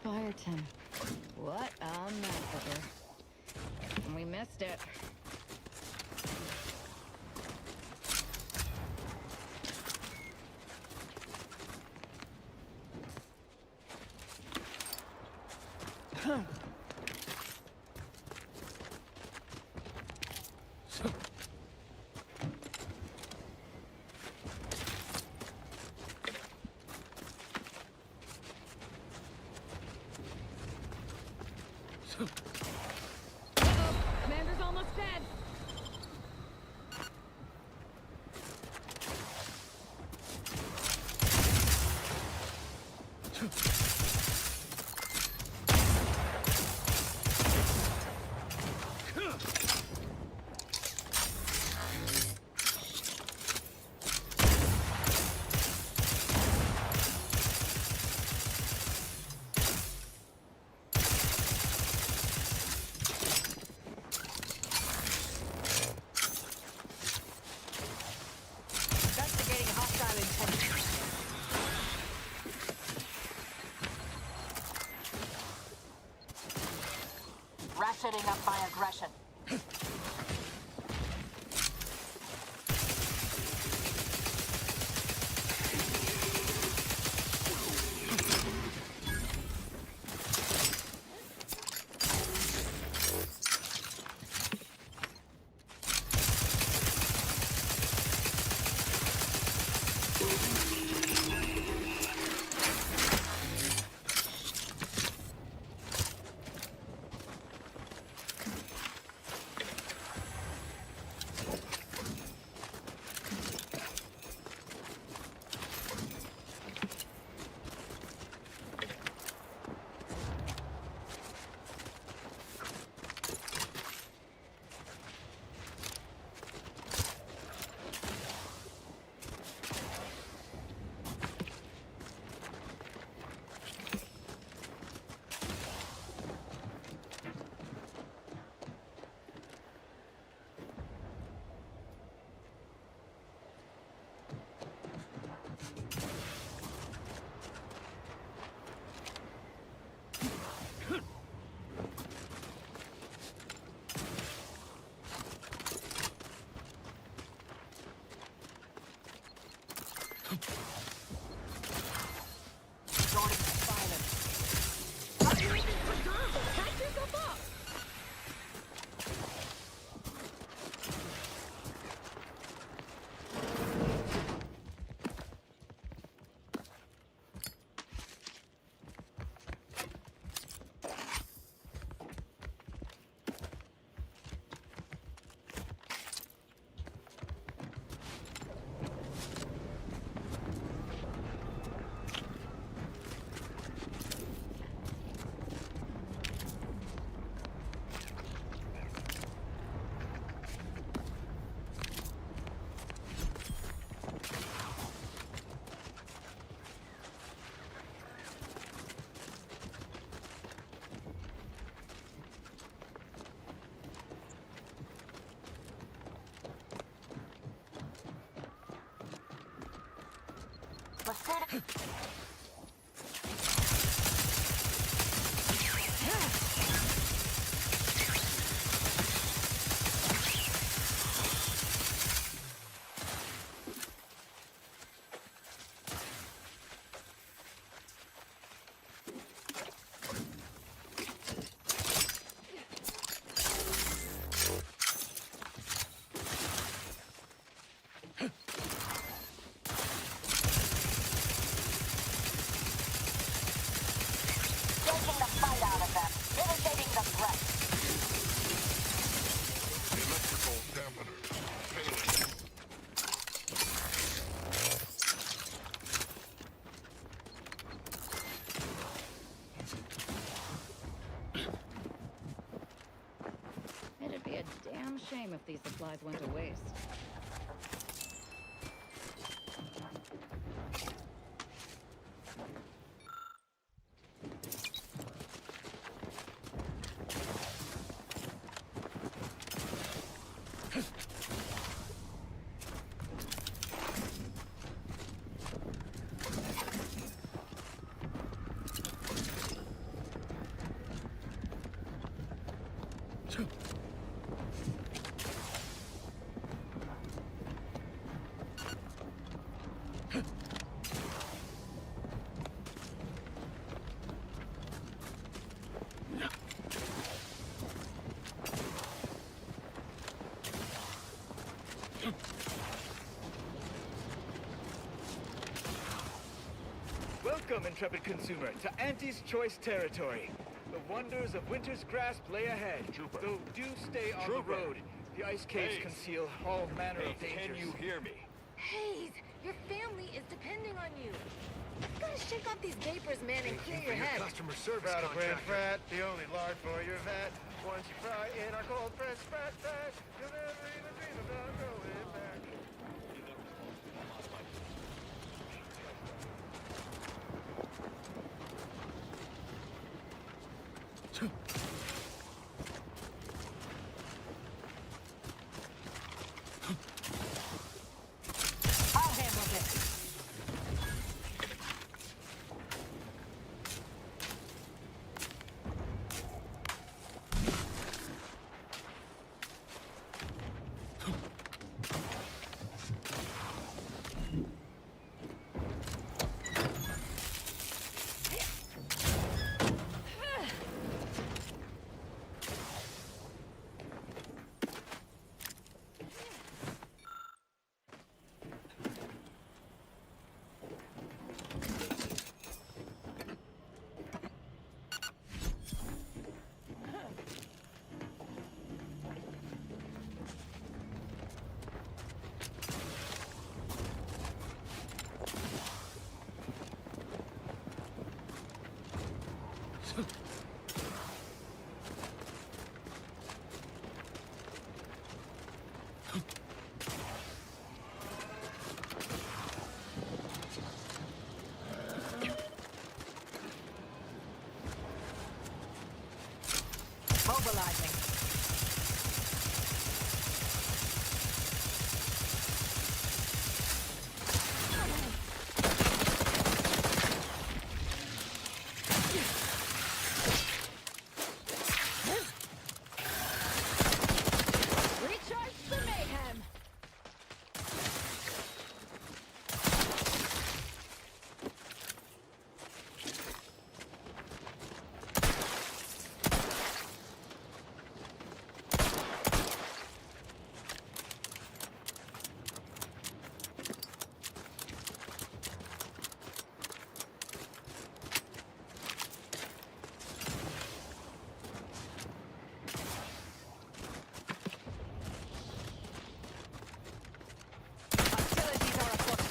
Fireton. What a massacre. We missed it. Commander's almost dead. Investigating hostile intent. Ratcheting up my aggression. Let's get it. damn shame if these supplies went to waste. Welcome, intrepid consumer, to Auntie's Choice territory. The wonders of winter's grasp lay ahead. Though do stay on the road. The ice caves conceal all manner of dangers. Can you hear me? Hayes, your family is depending on you. You've got to shake off these vapors, man, and clear your head. Customer service Proud of brain contractor. frat, the only lard for your vat. Once you fry in our cold press fat fat, you'll never even dream about going back. I'll handle this. Mobilizing. Recharge the mayhem. Hostilities are afoot.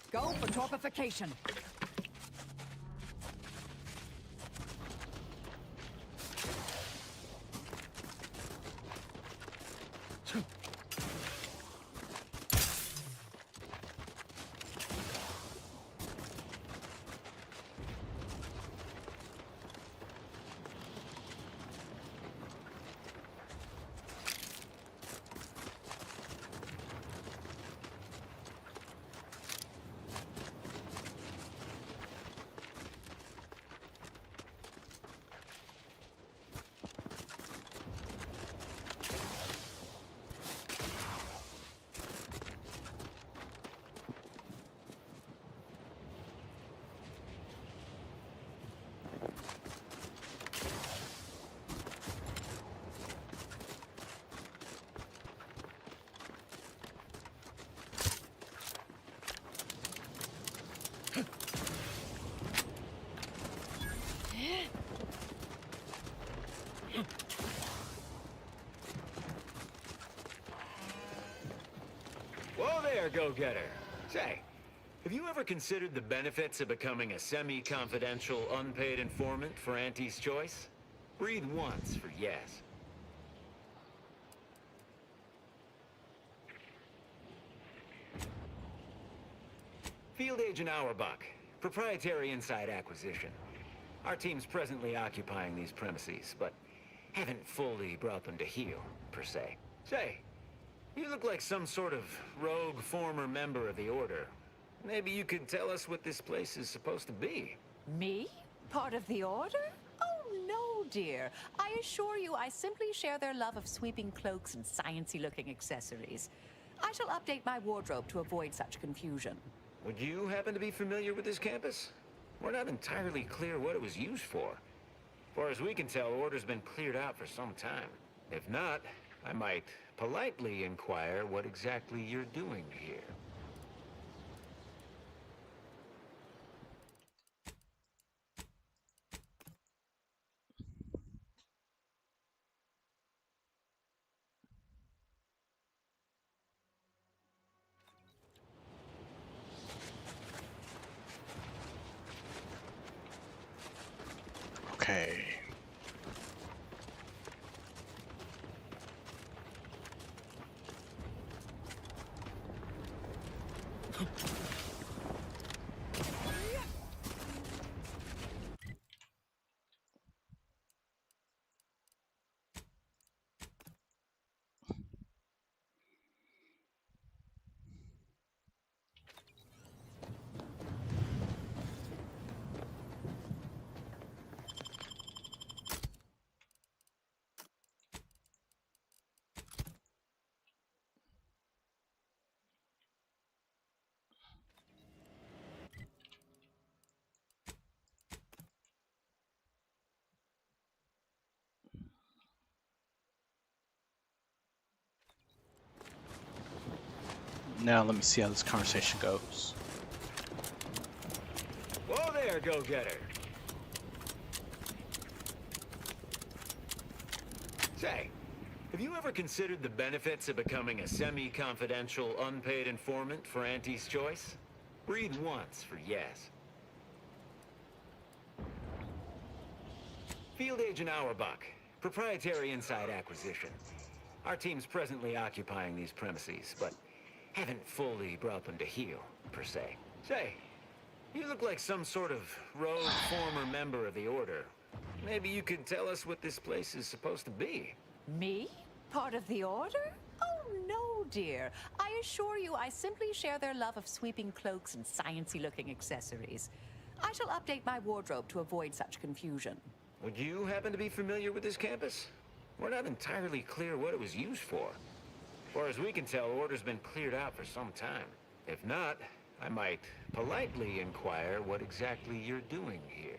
Go for torpification. there, go-getter. Say, have you ever considered the benefits of becoming a semi-confidential, unpaid informant for Auntie's Choice? Breathe once for yes. Field Agent Auerbach, proprietary inside acquisition. Our team's presently occupying these premises, but haven't fully brought them to heel, per se. Say, you look like some sort of rogue former member of the Order. Maybe you could tell us what this place is supposed to be. Me? Part of the Order? Oh, no, dear. I assure you I simply share their love of sweeping cloaks and sciencey-looking accessories. I shall update my wardrobe to avoid such confusion. Would you happen to be familiar with this campus? We're not entirely clear what it was used for. As far as we can tell, Order's been cleared out for some time. If not, I might politely inquire what exactly you're doing here. Okay. Now let me see how this conversation goes. Whoa there, go-getter. Say, have you ever considered the benefits of becoming a semi-confidential, unpaid informant for Auntie's Choice? Breathe once for yes. Field Agent Auerbach, proprietary inside acquisition. Our team's presently occupying these premises, but haven't fully brought them to heel, per se. Say, you look like some sort of rogue former member of the Order. Maybe you could tell us what this place is supposed to be. Me? Part of the Order? Oh, no, dear. I assure you I simply share their love of sweeping cloaks and sciencey-looking accessories. I shall update my wardrobe to avoid such confusion. Would you happen to be familiar with this campus? We're not entirely clear what it was used for. As far as we can tell, Order's been cleared out for some time. If not, I might politely inquire what exactly you're doing here.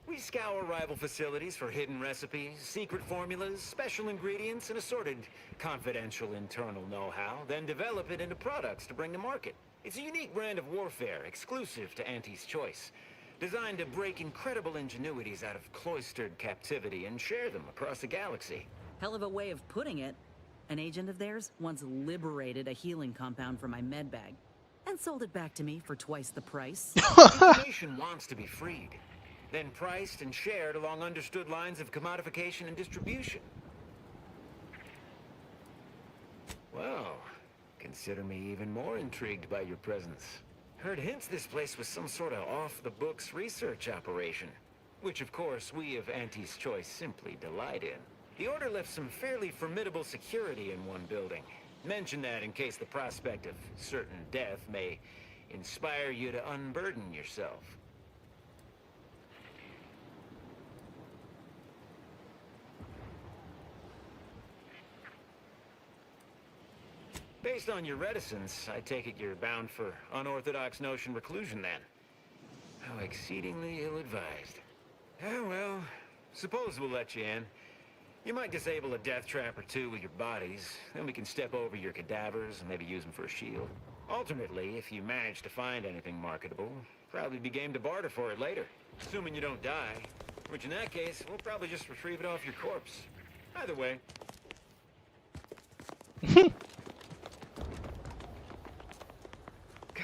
We scour rival facilities for hidden recipes, secret formulas, special ingredients, and assorted confidential internal know-how, then develop it into products to bring to market. It's a unique brand of warfare, exclusive to Auntie's Choice, designed to break incredible ingenuities out of cloistered captivity and share them across the galaxy. Hell of a way of putting it. An agent of theirs once liberated a healing compound from my med bag and sold it back to me for twice the price. Information wants to be freed, then priced and shared along understood lines of commodification and distribution. Well, consider me even more intrigued by your presence. Heard hints this place was some sort of off-the-books research operation, which of course we of Auntie's Choice simply delight in. The Order left some fairly formidable security in one building. Mention that in case the prospect of certain death may inspire you to unburden yourself. Based on your reticence, I take it you're bound for unorthodox notion reclusion then. How exceedingly ill-advised. Oh well, suppose we'll let you in. You might disable a death trap or two with your bodies, then we can step over your cadavers and maybe use them for a shield. Alternately, if you manage to find anything marketable, probably be game to barter for it later. Assuming you don't die, which in that case, we'll probably just retrieve it off your corpse. Either way.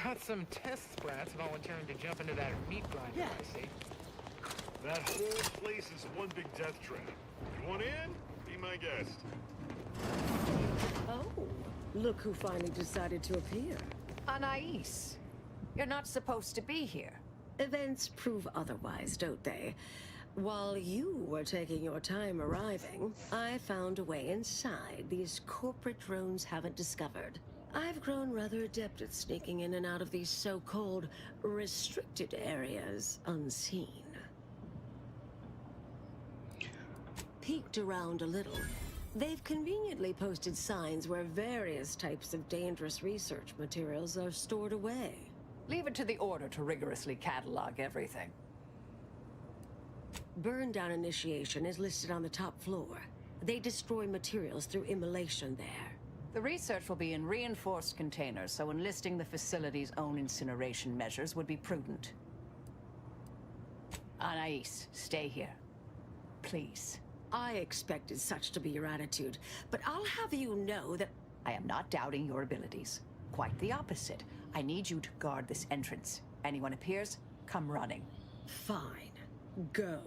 Got some test sprats volunteering to jump into that meat grinder, I see. That whole place is one big death trap. You want in? Be my guest. Oh, look who finally decided to appear. Anais, you're not supposed to be here. Events prove otherwise, don't they? While you were taking your time arriving, I found a way inside these corporate drones haven't discovered. I've grown rather adept at sneaking in and out of these so-called restricted areas unseen. Peeked around a little. They've conveniently posted signs where various types of dangerous research materials are stored away. Leave it to the Order to rigorously catalog everything. Burn down initiation is listed on the top floor. They destroy materials through immolation there. The research will be in reinforced containers, so enlisting the facility's own incineration measures would be prudent. Anais, stay here. Please. I expected such to be your attitude, but I'll have you know that I am not doubting your abilities. Quite the opposite. I need you to guard this entrance. Anyone appears, come running. Fine. Go.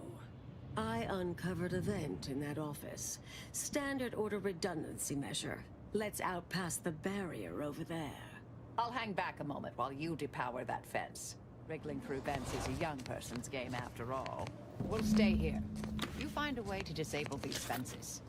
I uncovered a vent in that office. Standard Order redundancy measure. Let's out past the barrier over there. I'll hang back a moment while you depower that fence. Wriggling through vents is a young person's game after all. We'll stay here. You find a way to disable these fences.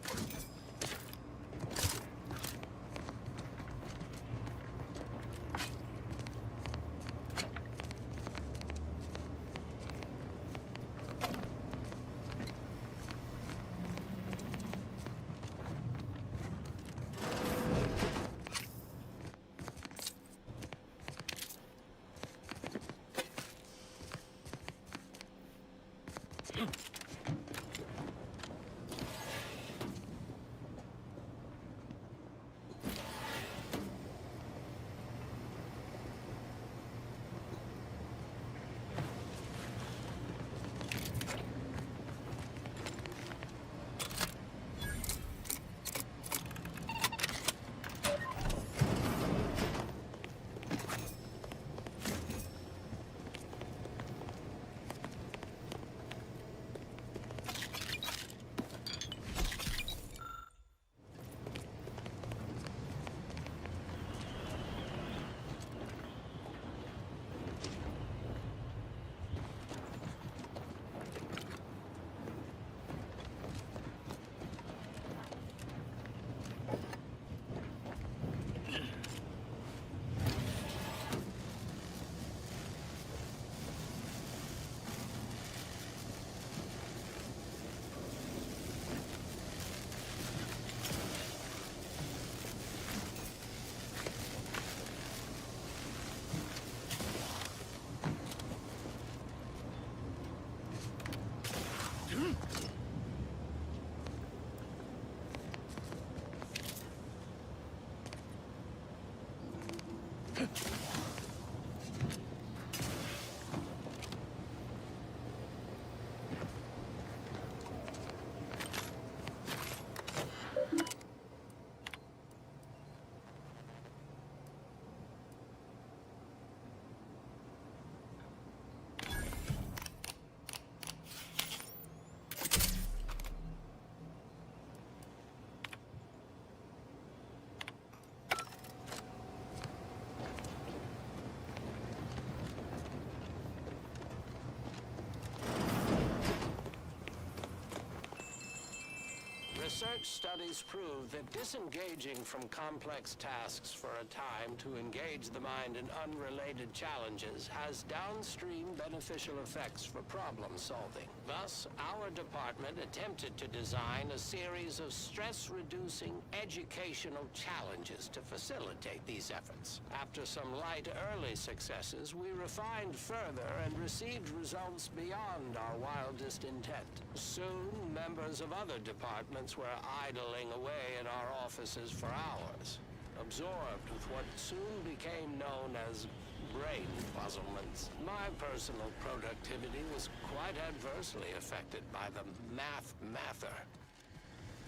Research studies prove that disengaging from complex tasks for a time to engage the mind in unrelated challenges has downstream beneficial effects for problem solving. Thus, our department attempted to design a series of stress-reducing educational challenges to facilitate these efforts. After some light early successes, we refined further and received results beyond our wildest intent. Soon, members of other departments were idling away in our offices for hours, absorbed with what soon became known as brain puzzlements. My personal productivity was quite adversely affected by the mather.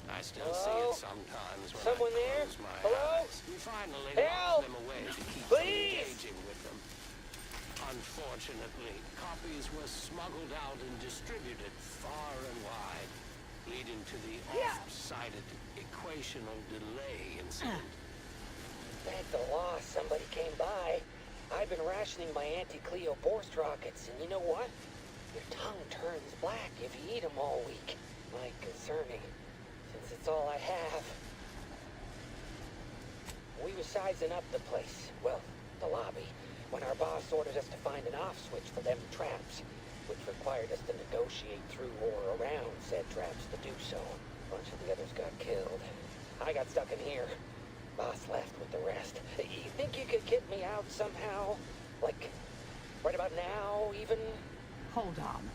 I still see it sometimes when I close my eyes. We finally locked them away to keep from engaging with them. Unfortunately, copies were smuggled out and distributed far and wide, leading to the oft-cited equational delay incident. Thank the law somebody came by. I've been rationing my anti-Cleo Borst rockets, and you know what? Your tongue turns black if you eat them all week. Might concern me, since it's all I have. We were sizing up the place, well, the lobby, when our boss ordered us to find an off switch for them traps, which required us to negotiate through or around said traps to do so. A bunch of the others got killed. I got stuck in here. Boss left with the rest. You think you could get me out somehow? Like, right about now, even? Hold on.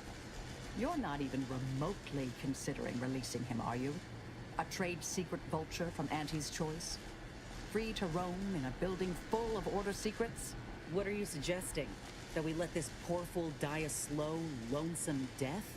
You're not even remotely considering releasing him, are you? A trade secret vulture from Auntie's choice? Free to roam in a building full of order secrets? What are you suggesting? That we let this poor fool die a slow, lonesome death?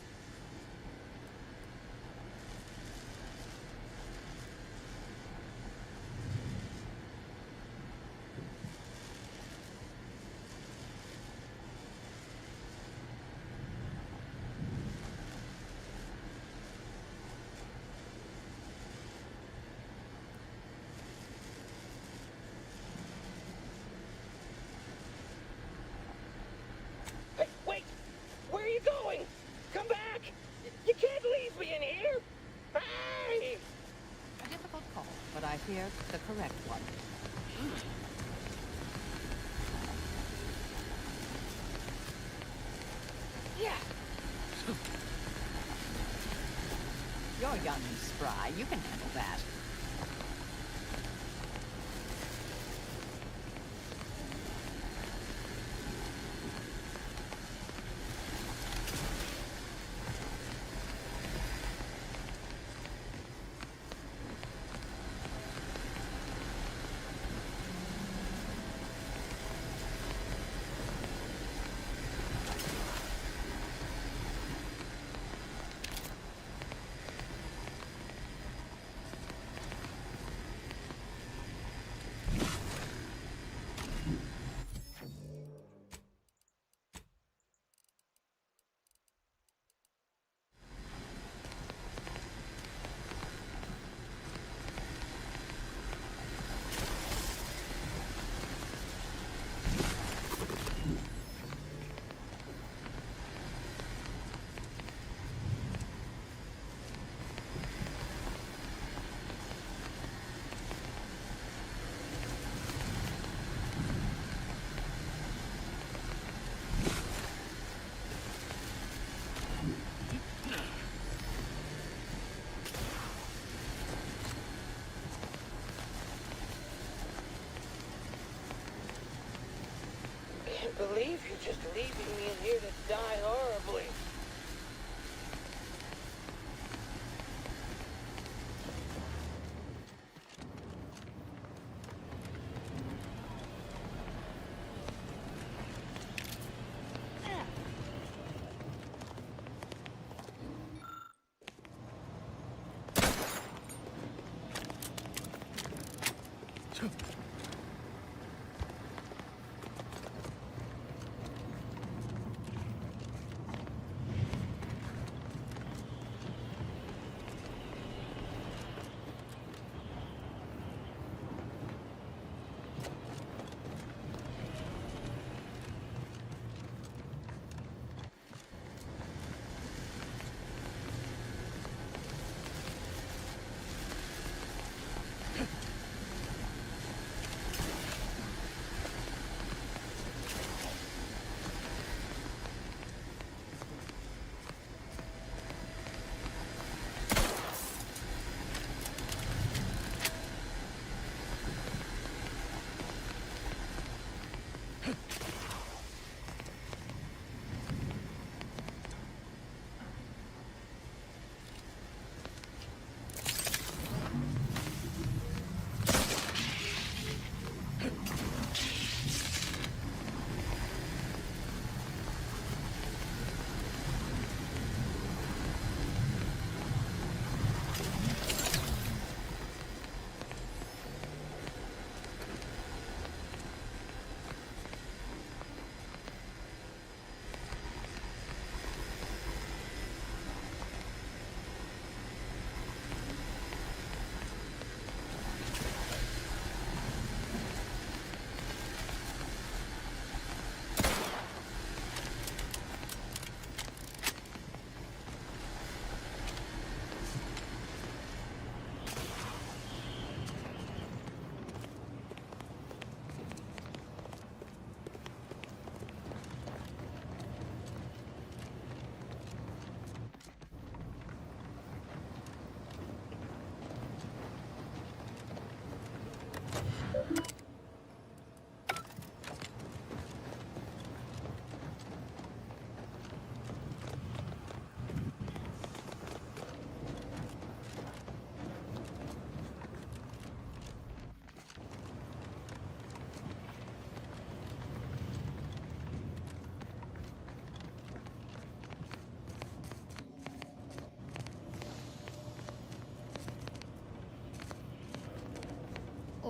Hey, wait! Where are you going? Come back! You can't leave me in here! Hey! A difficult call, but I fear the correct one. Yeah! You're young and spry. You can handle that. Can't believe you're just leaving me in here to die horribly.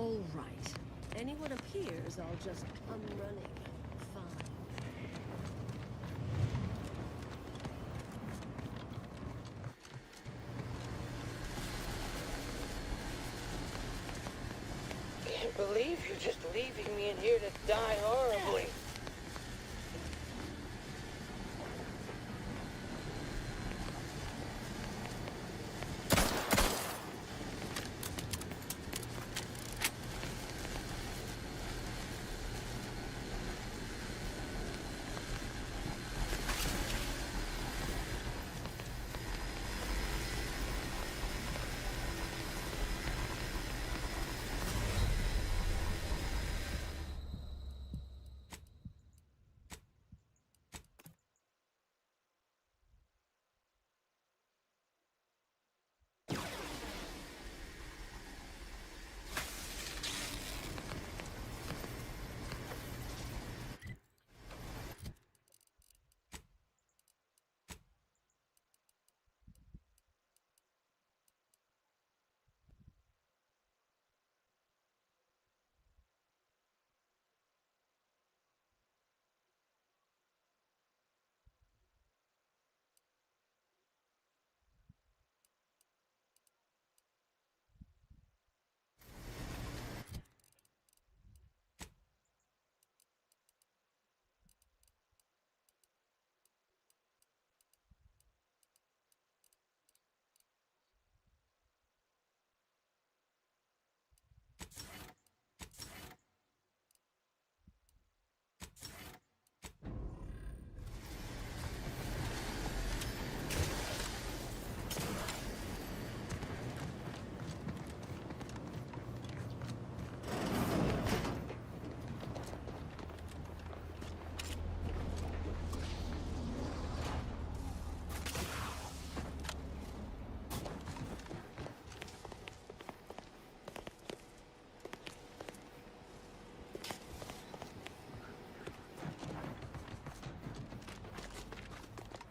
All right. Anyone appears, I'll just come running. Fine. Can't believe you're just leaving me in here to die horribly.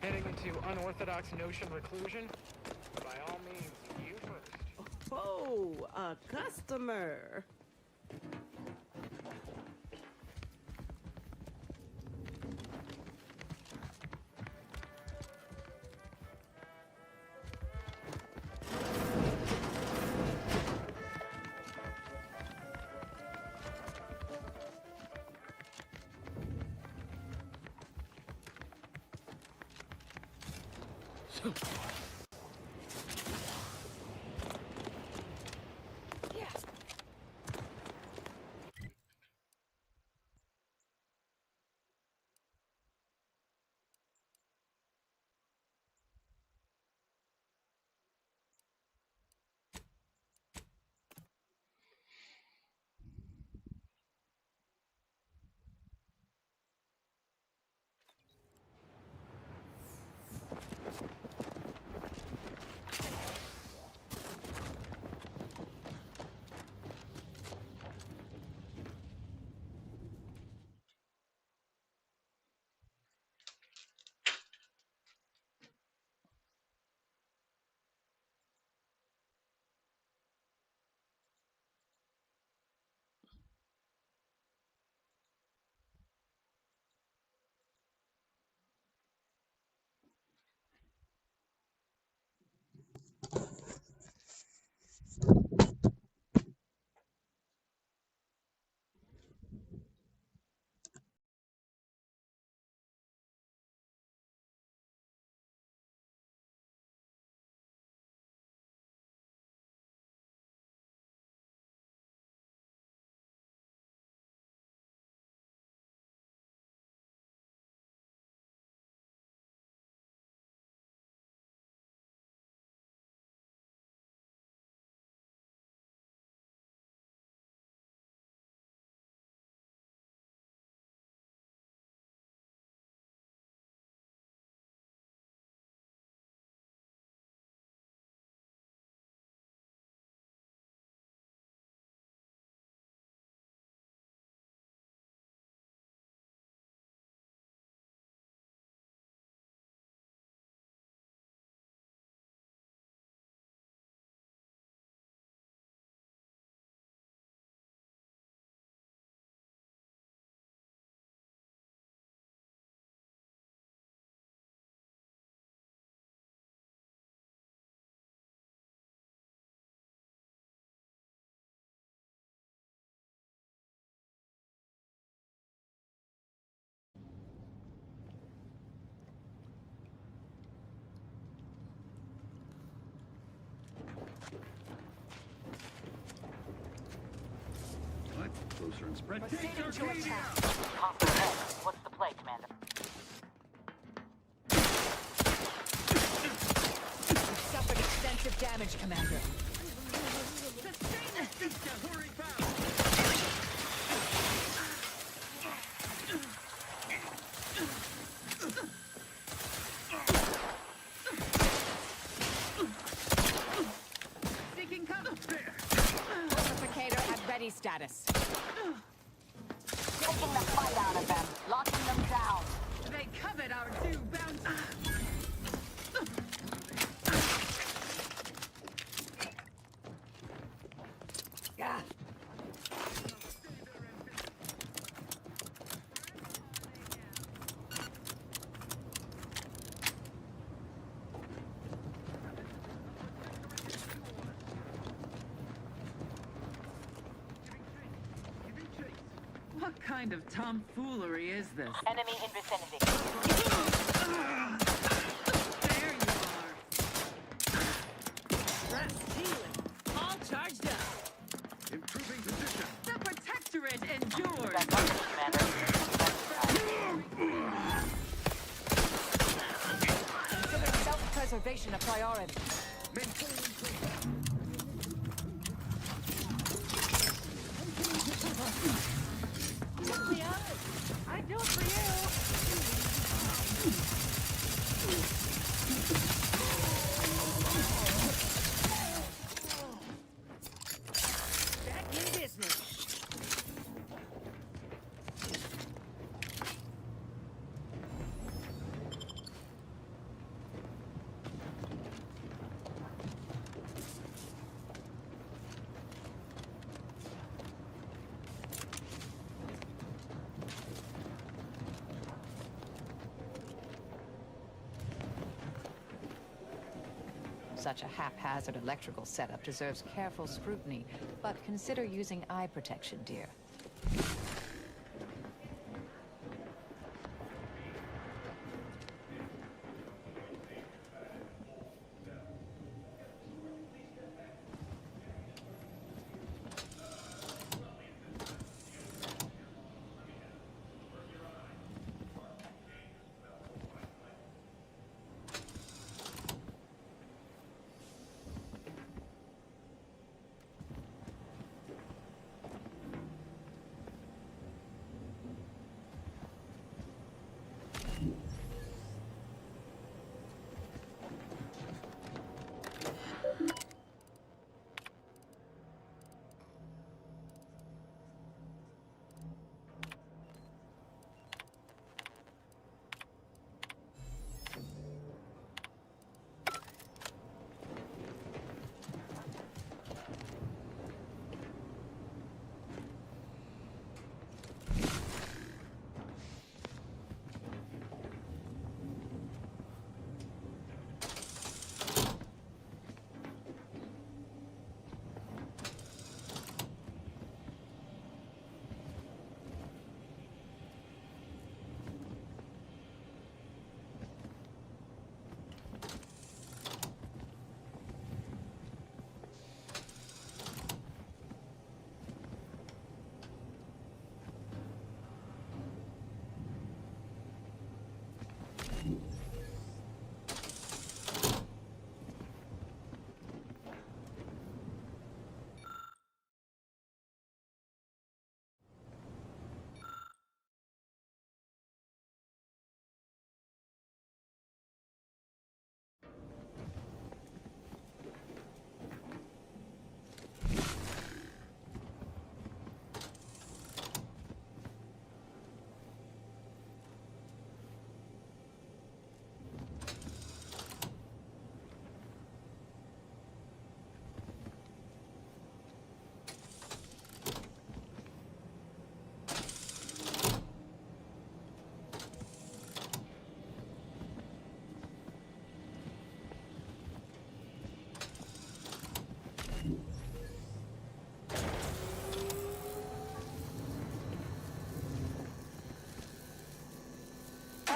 Heading into unorthodox notion reclusion? By all means, you first. Oh, a customer. Proceeding to attack. What's the play, Commander? You've suffered extensive damage, Commander. Seeking cover. Fortificator at ready status. Taking the fight out of them. Locking them down. They covered our due bounty. What kind of tomfoolery is this? Enemy in vicinity. There you are. That's healing. All charged up. Improving position. The Protectorate endures. Consider self-preservation a priority. I do it for you. Back in business. Such a haphazard electrical setup deserves careful scrutiny, but consider using eye protection, dear.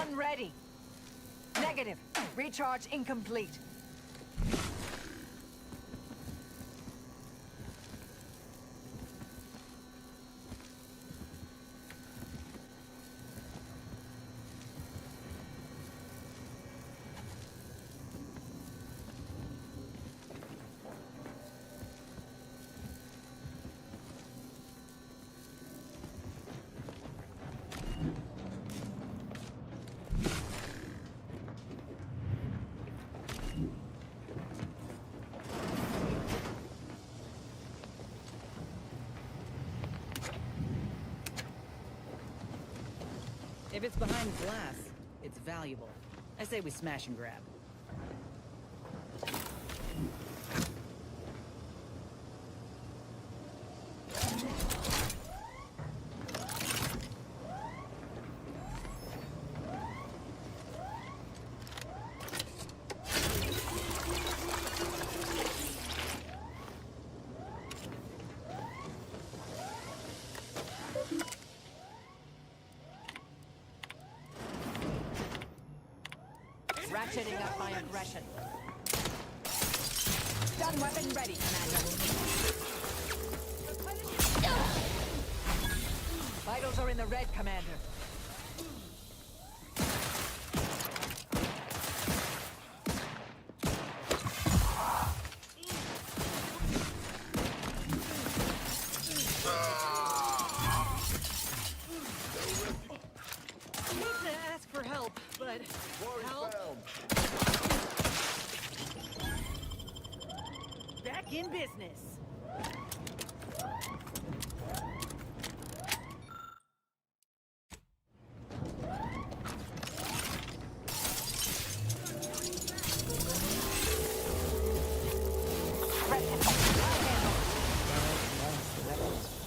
Unready. Negative. Recharge incomplete. If it's behind glass, it's valuable. I say we smash and grab. Ratcheting up my aggression. Stun weapon ready, Commander. Vitals are in the red, Commander. Ask for help, but help? Back in business.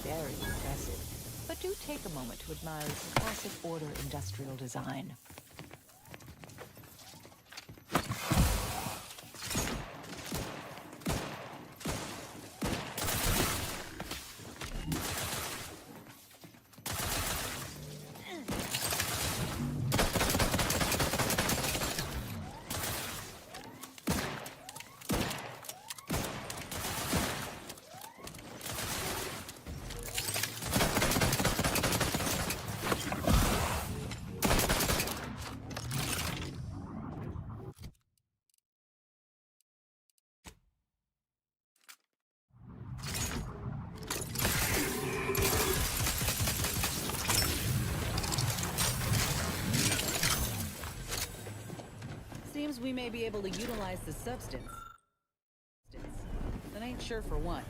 Very impressive. But do take a moment to admire its classic order industrial design. Seems we may be able to utilize the substance. That ain't sure for one.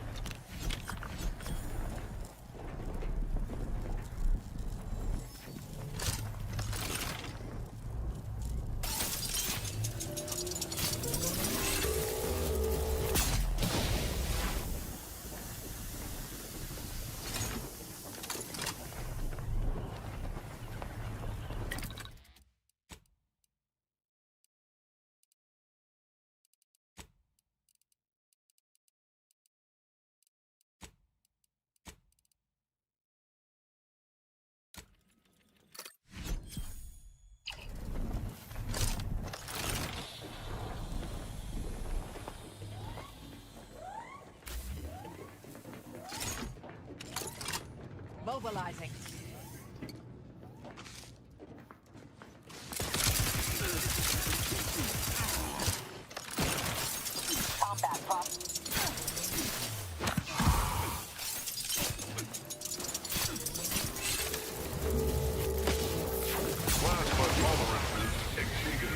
Mobilizing. Combat prop. Plasma tolerances exceeded.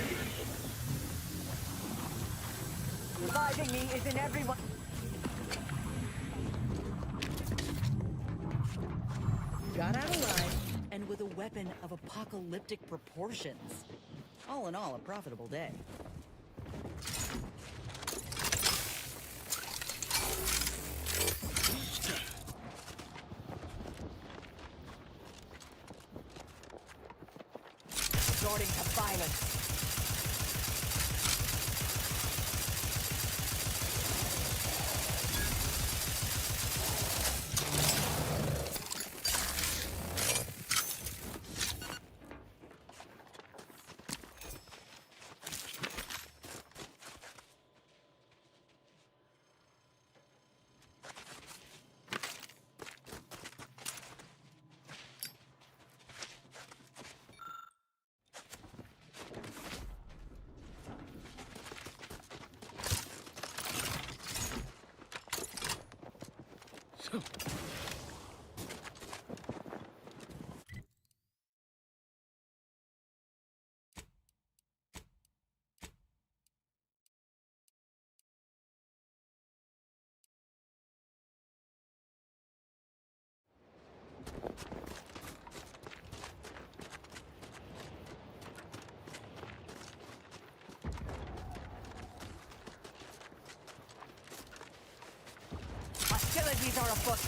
Reviving me is in everyone. Got out alive, and with a weapon of apocalyptic proportions. All in all, a profitable day. Resorting to violence. Hostilities are afoot.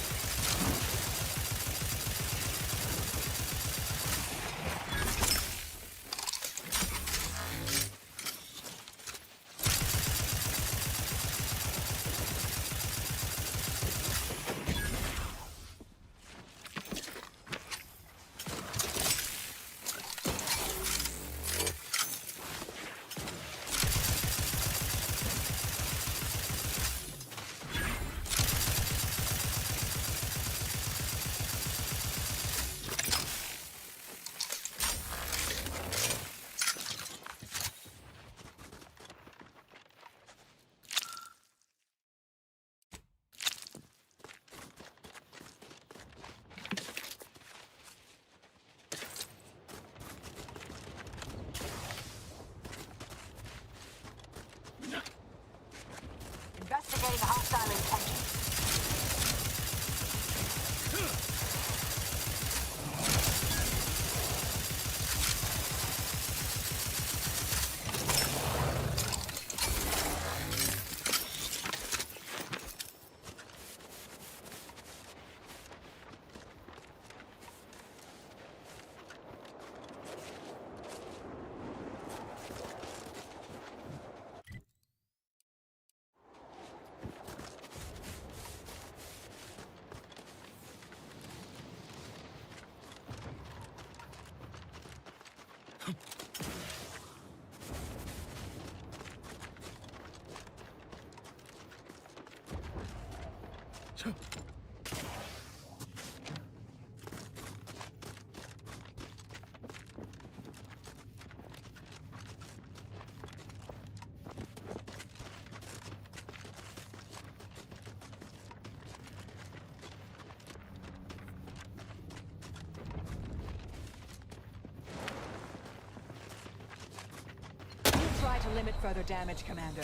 Investigating hostile intentions. Try to limit further damage, Commander.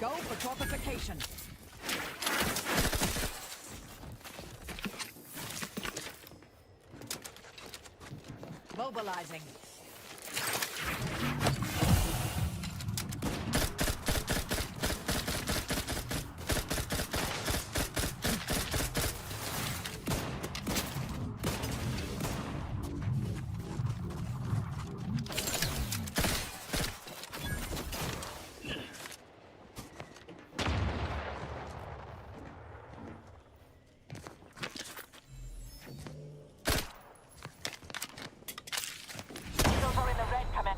Go for torpification. Mobilizing. Silver in the red, come in.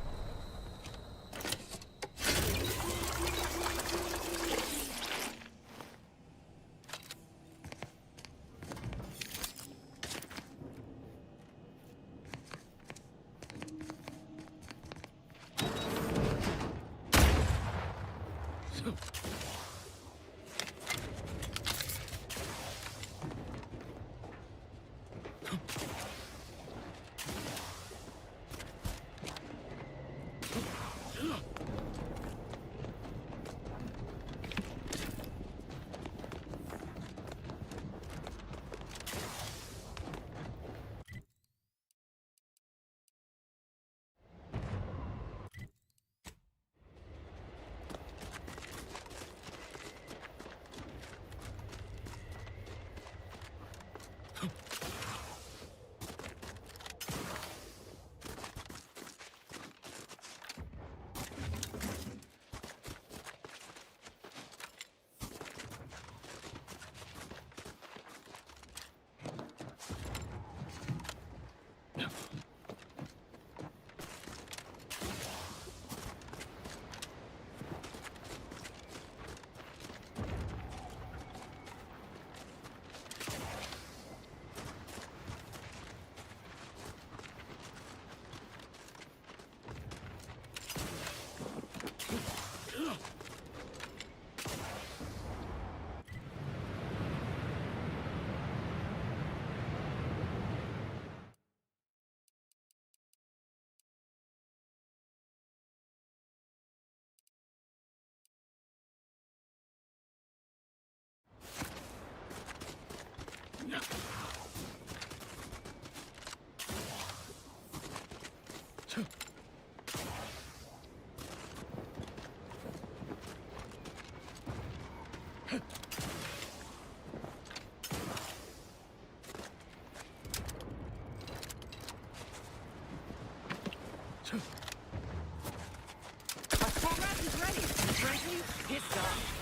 Comrade is ready. Frankly, pissed off.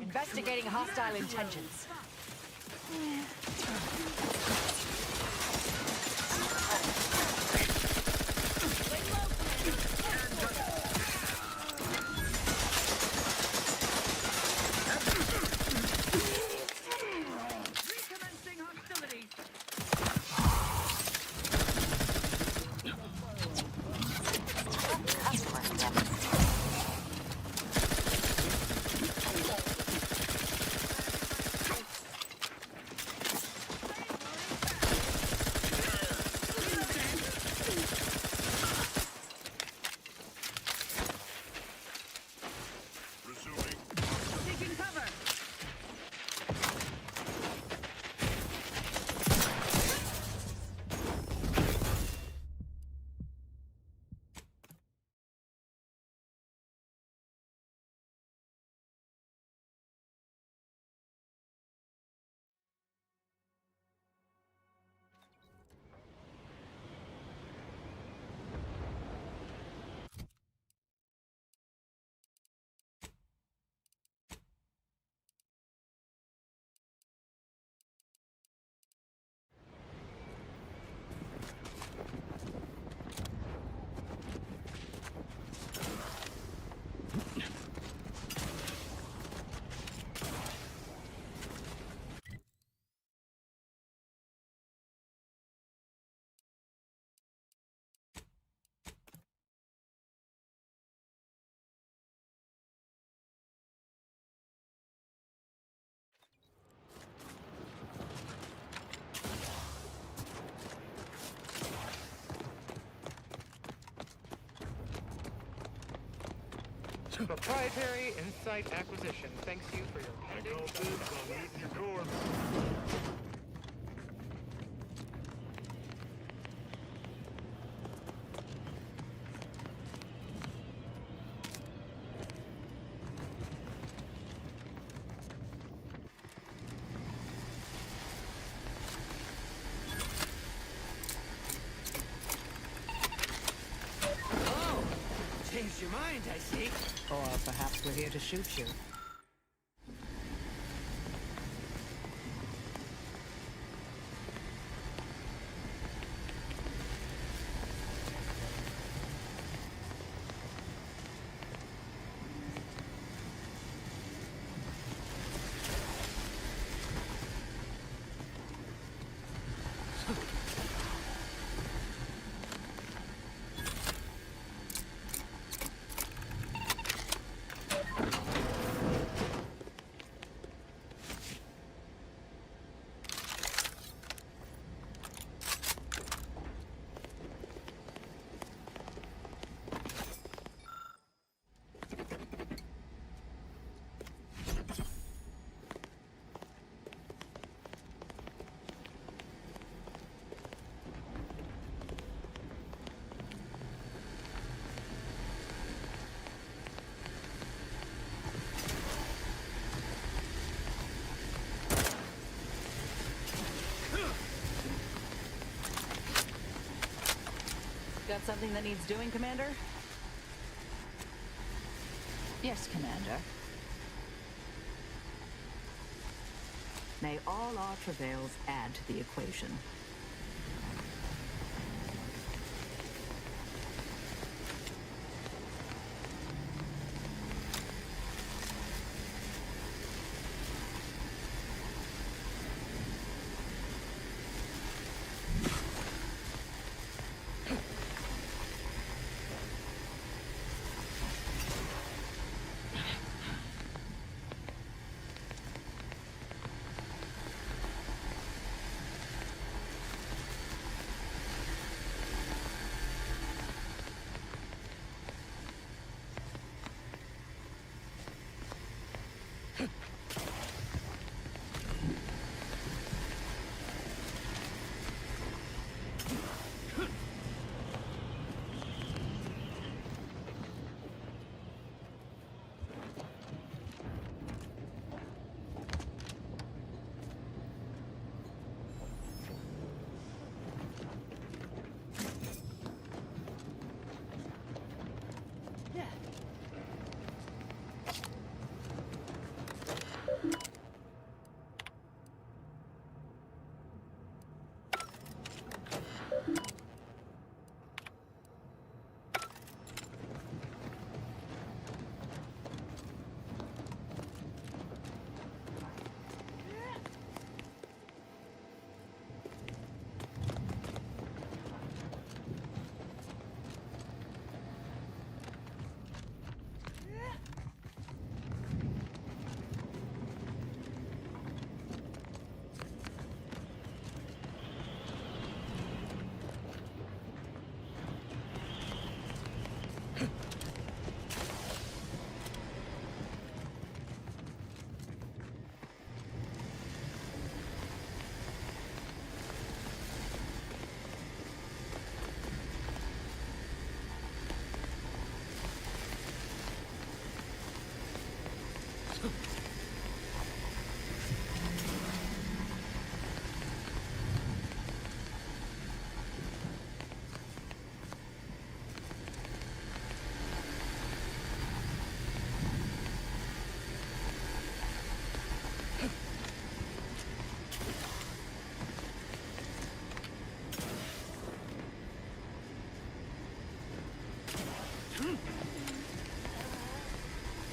Investigating hostile intentions. Recommencing hostilities. Proprietary insight acquisition. Thanks you for your candid. Changed your mind, I see. Or perhaps we're here to shoot you. Got something that needs doing, Commander? Yes, Commander. May all our travails add to the equation.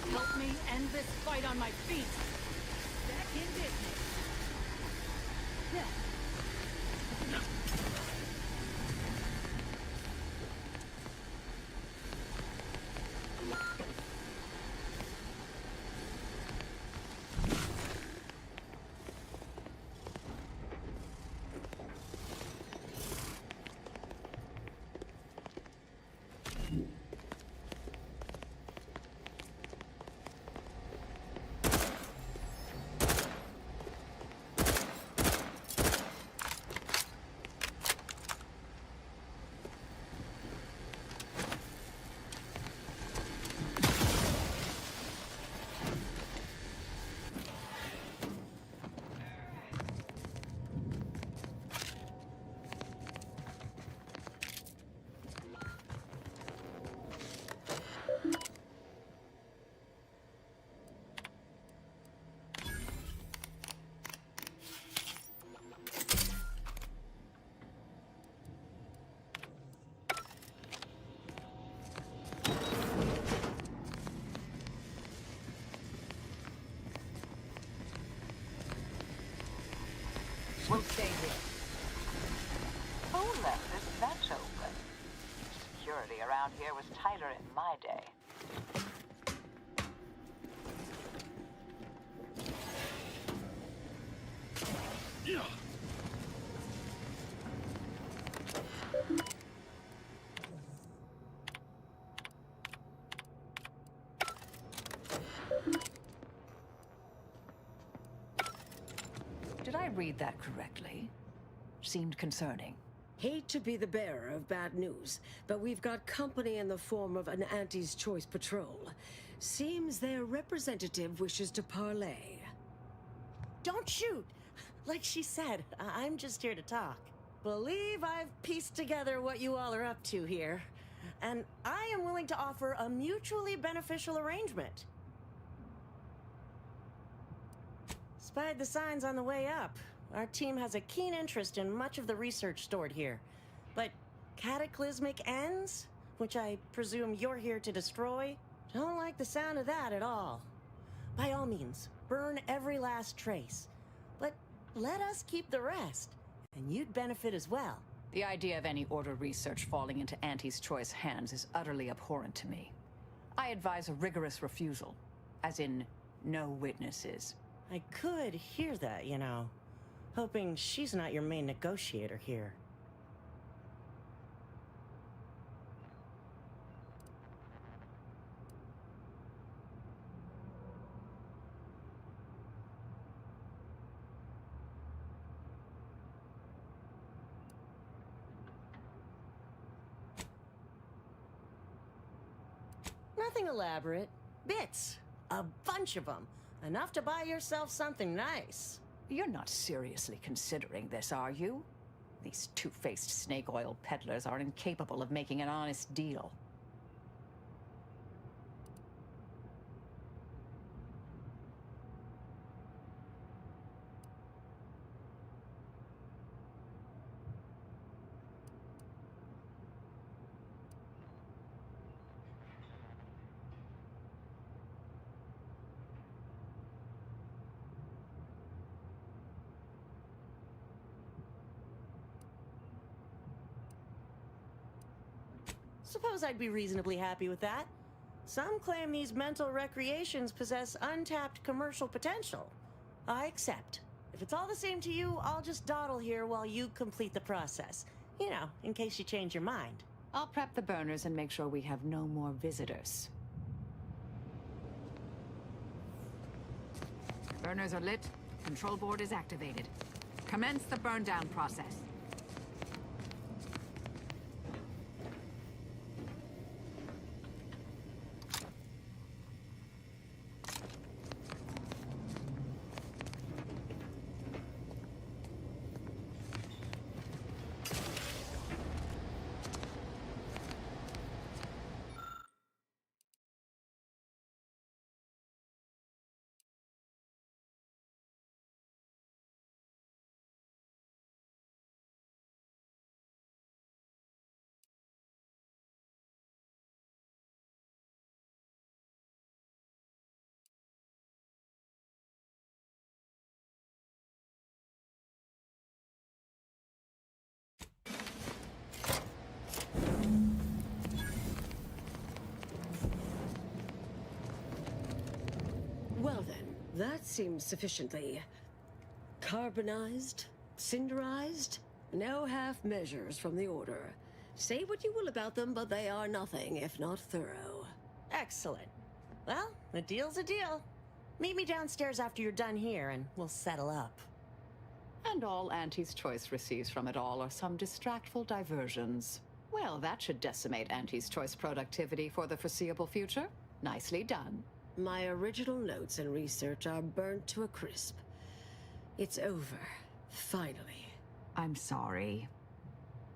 Help me end this fight on my feet. Back in business. We'll stay here. Who left this vent open? Security around here was tighter in my day. Did I read that correctly? Seemed concerning. Hate to be the bearer of bad news, but we've got company in the form of an Auntie's Choice patrol. Seems their representative wishes to parley. Don't shoot! Like she said, I'm just here to talk. Believe I've pieced together what you all are up to here. And I am willing to offer a mutually beneficial arrangement. Spied the signs on the way up. Our team has a keen interest in much of the research stored here. But cataclysmic ends, which I presume you're here to destroy, don't like the sound of that at all. By all means, burn every last trace. But let us keep the rest, and you'd benefit as well. The idea of any Order research falling into Auntie's Choice hands is utterly abhorrent to me. I advise a rigorous refusal, as in no witnesses. I could hear that, you know. Hoping she's not your main negotiator here. Nothing elaborate. Bits. A bunch of them. Enough to buy yourself something nice. You're not seriously considering this, are you? These two-faced snake oil peddlers are incapable of making an honest deal. Suppose I'd be reasonably happy with that. Some claim these mental recreations possess untapped commercial potential. I accept. If it's all the same to you, I'll just dawdle here while you complete the process. You know, in case you change your mind. I'll prep the burners and make sure we have no more visitors. Burners are lit. Control board is activated. Commence the burn down process. Well then, that seems sufficiently carbonized, cinderized. No half measures from the Order. Say what you will about them, but they are nothing if not thorough. Excellent. Well, a deal's a deal. Meet me downstairs after you're done here, and we'll settle up. And all Auntie's Choice receives from it all are some distractful diversions. Well, that should decimate Auntie's Choice productivity for the foreseeable future. Nicely done. My original notes and research are burnt to a crisp. It's over. Finally. I'm sorry,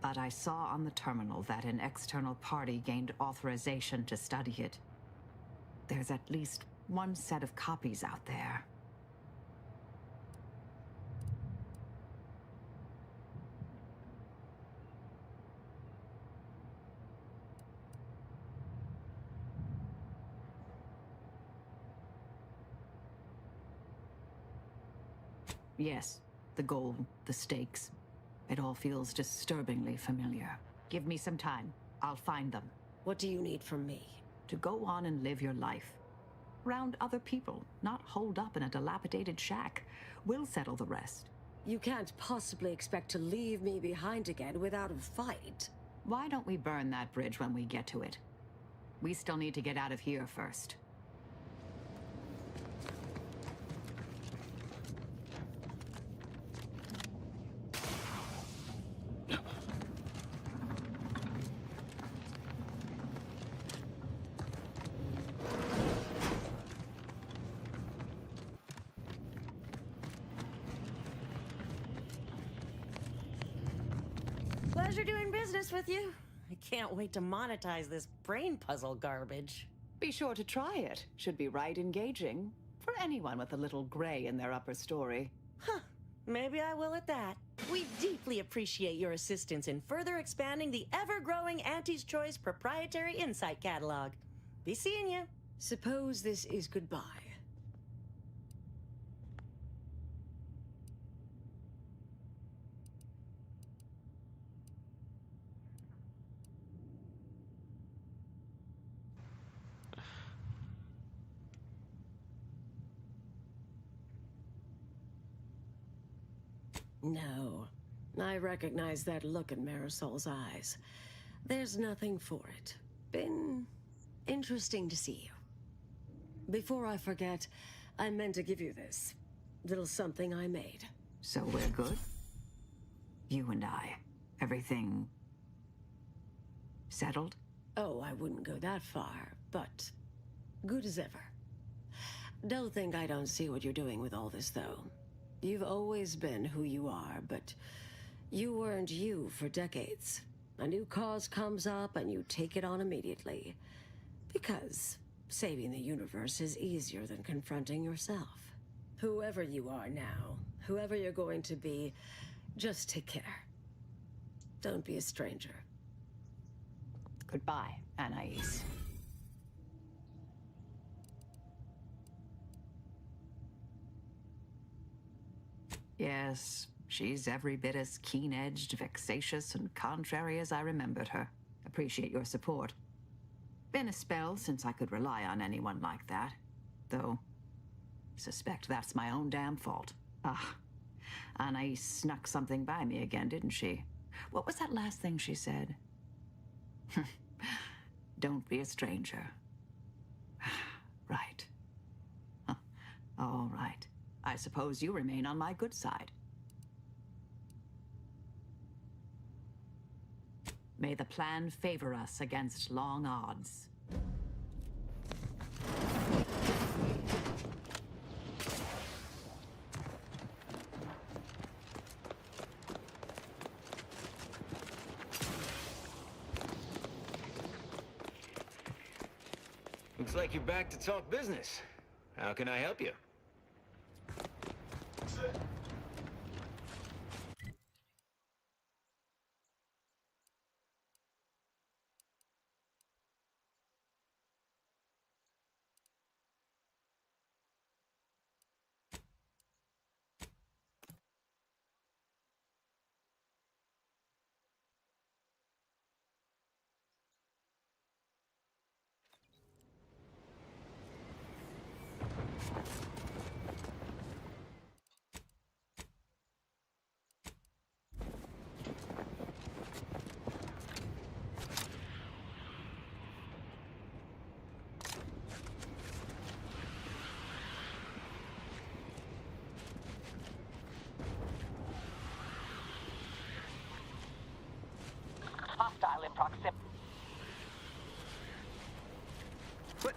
but I saw on the terminal that an external party gained authorization to study it. There's at least one set of copies out there. Yes, The goal, the stakes. It all feels disturbingly familiar. Give me some time. I'll find them. What do you need from me? To go on and live your life. Around other people, not holed up in a dilapidated shack. We'll settle the rest. You can't possibly expect to leave me behind again without a fight. Why don't we burn that bridge when we get to it? We still need to get out of here first. Pleasure doing business with you. I can't wait to monetize this brain puzzle garbage. Be sure to try it. Should be right engaging. For anyone with a little gray in their upper story. Huh. Maybe I will at that. We deeply appreciate your assistance in further expanding the ever-growing Auntie's Choice proprietary insight catalog. Be seeing you. Suppose this is goodbye. No. I recognize that look in Marisol's eyes. There's nothing for it. Been interesting to see you. Before I forget, I meant to give you this. Little something I made. So we're good? You and I. Everything... settled? Oh, I wouldn't go that far, but good as ever. Don't think I don't see what you're doing with all this, though. You've always been who you are, but you weren't you for decades. A new cause comes up and you take it on immediately. Because saving the universe is easier than confronting yourself. Whoever you are now, whoever you're going to be, just take care. Don't be a stranger. Goodbye, Anais. Yes, she's every bit as keen-edged, vexatious, and contrary as I remembered her. Appreciate your support. Been a spell since I could rely on anyone like that. Though, suspect that's my own damn fault. Ah, Anais snuck something by me again, didn't she? What was that last thing she said? Don't be a stranger. Right. Huh. All right. I suppose you remain on my good side. May the plan favor us against long odds. Looks like you're back to talk business. How can I help you? Hostile in proximity. What?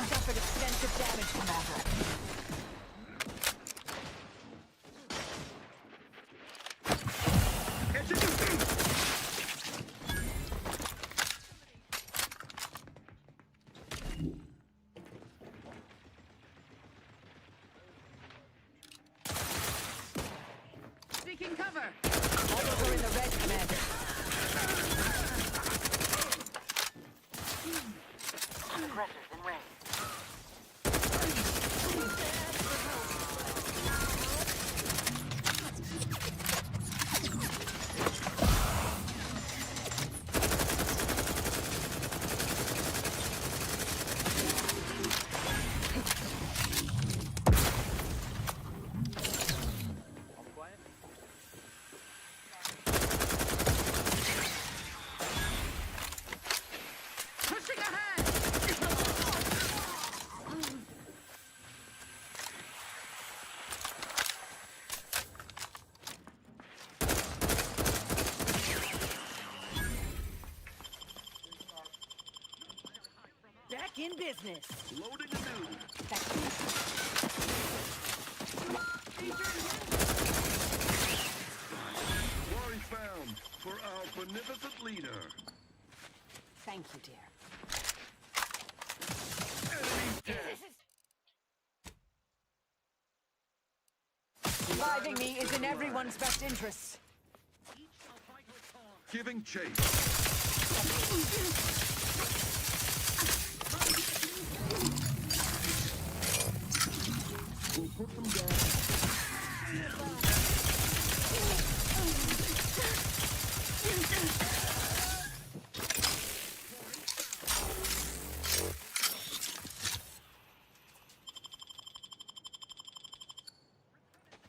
Suffered extensive damage, Commander. Seeking cover. We're in the red, Commander. Aggressors in range. in business. Loading anew. Quarry found for our beneficent leader. Thank you, dear. Enemy dead. Reviving me is in everyone's best interests. Giving chase. We'll put them down.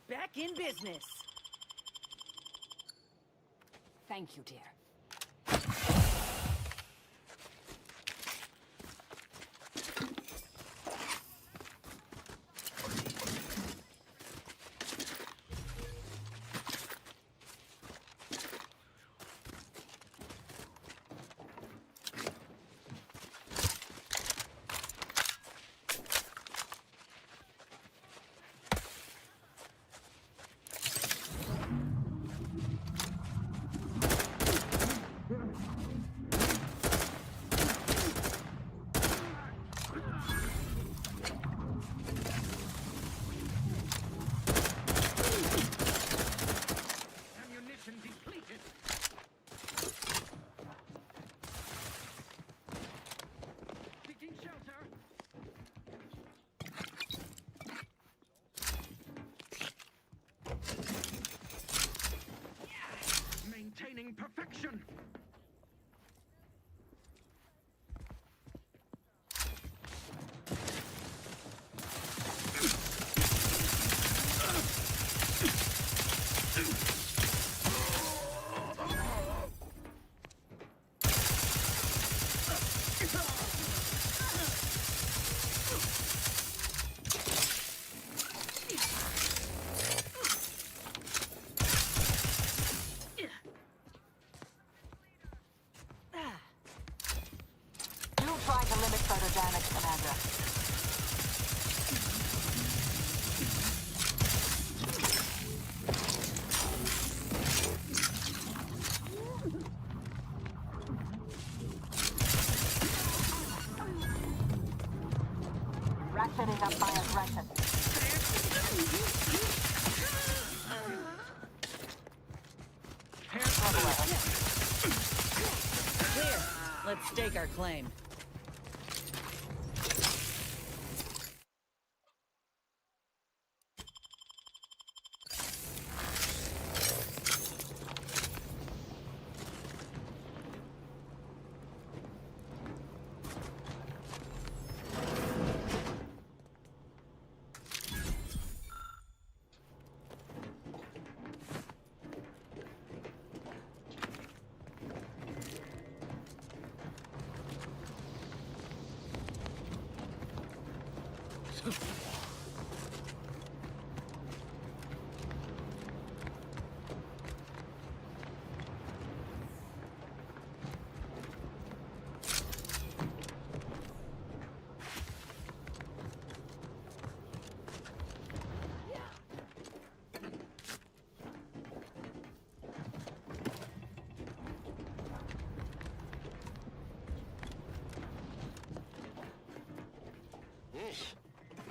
Back in business. Thank you, dear. Ammunition depleted. Seeking shelter. Maintaining perfection. Do try to limit further damage, Commander. Ratcheting up my aggression. Clear. Let's stake our claim.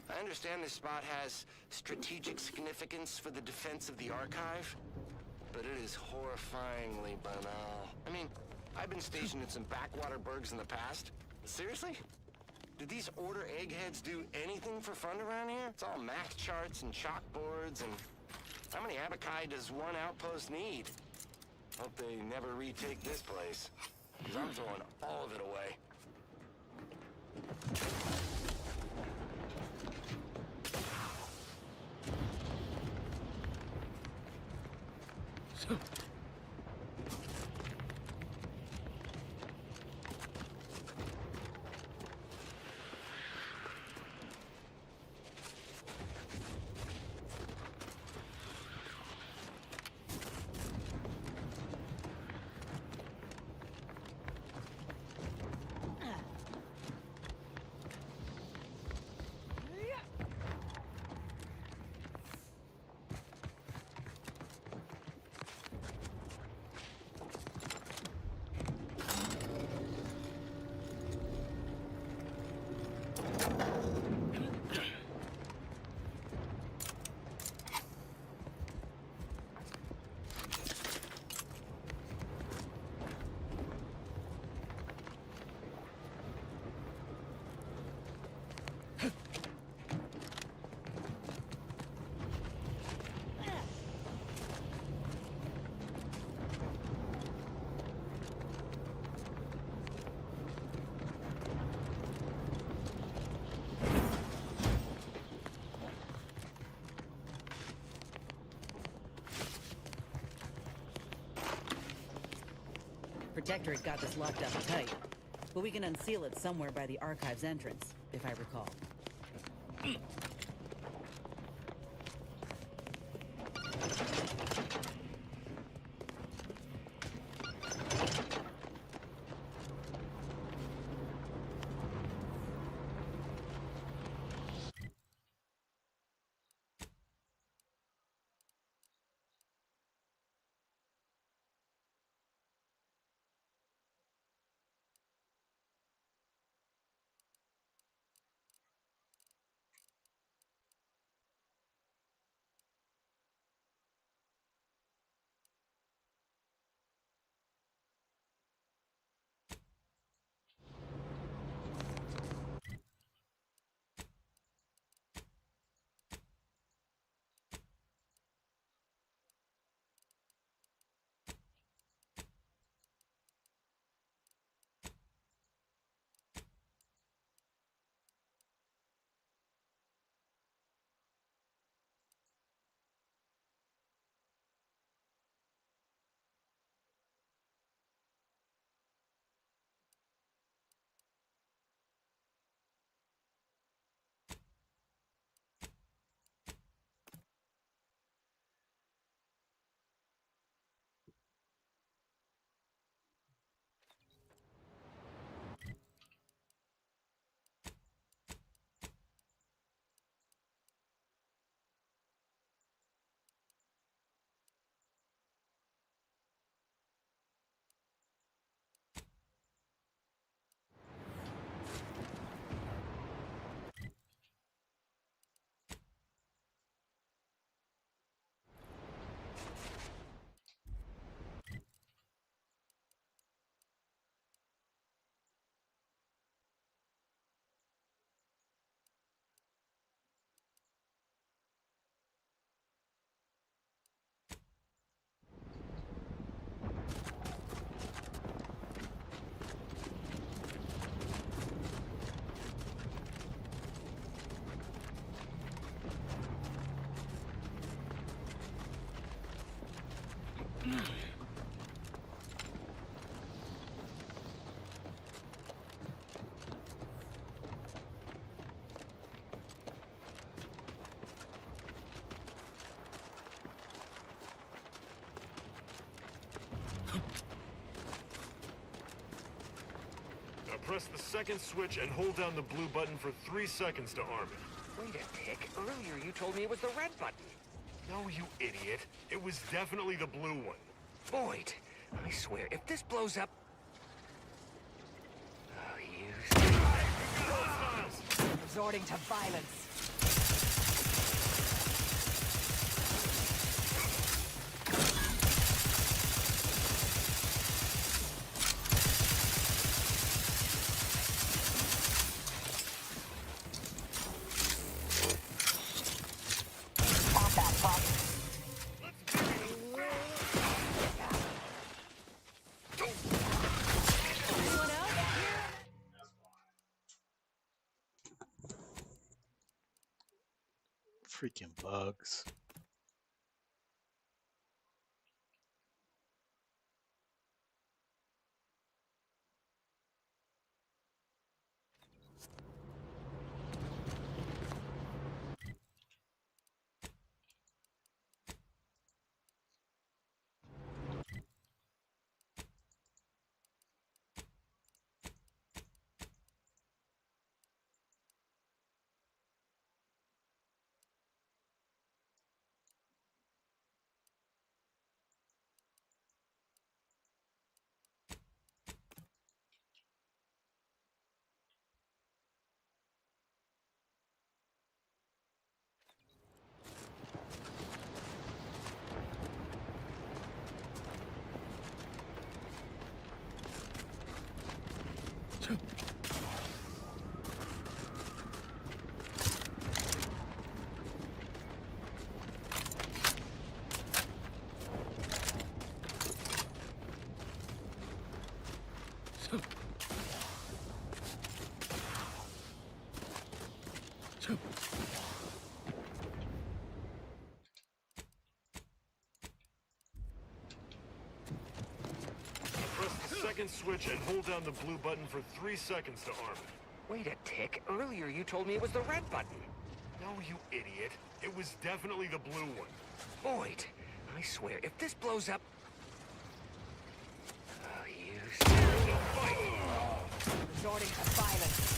I understand this spot has strategic significance for the defense of the archive, but it is horrifyingly banal. I mean, I've been stationed in some backwater burgs in the past. Seriously? Do these Order eggheads do anything for fun around here? It's all map charts and chalkboards, and how many abakai does one outpost need? Hope they never retake this place, because I'm throwing all of it away. Protectorate got this locked up tight, but we can unseal it somewhere by the archive's entrance, if I recall. Press the second switch and hold down the blue button for 3 seconds to arm it. Wait a tick. Earlier you told me it was the red button. No, you idiot. It was definitely the blue one. Boyd, I swear, if this blows up... Oh, you... Resorting to violence. Freaking bugs. second switch and hold down the blue button for 3 seconds to arm it. Wait a tick. Earlier you told me it was the red button. No, you idiot. It was definitely the blue one. Boyd, I swear, if this blows up... Oh, you seriously fight! Resorting to violence.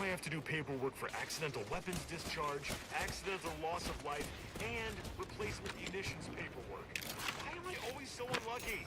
I have to do paperwork for accidental weapons discharge, accidental loss of life, and replacement munitions paperwork. Why am I always so unlucky?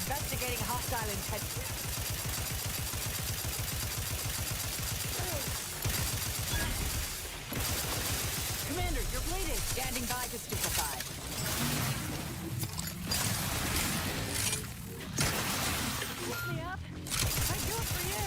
Investigating hostile intent. Commander, you're bleeding. Standing by to stupefy. Lift me up. I'd do it for you.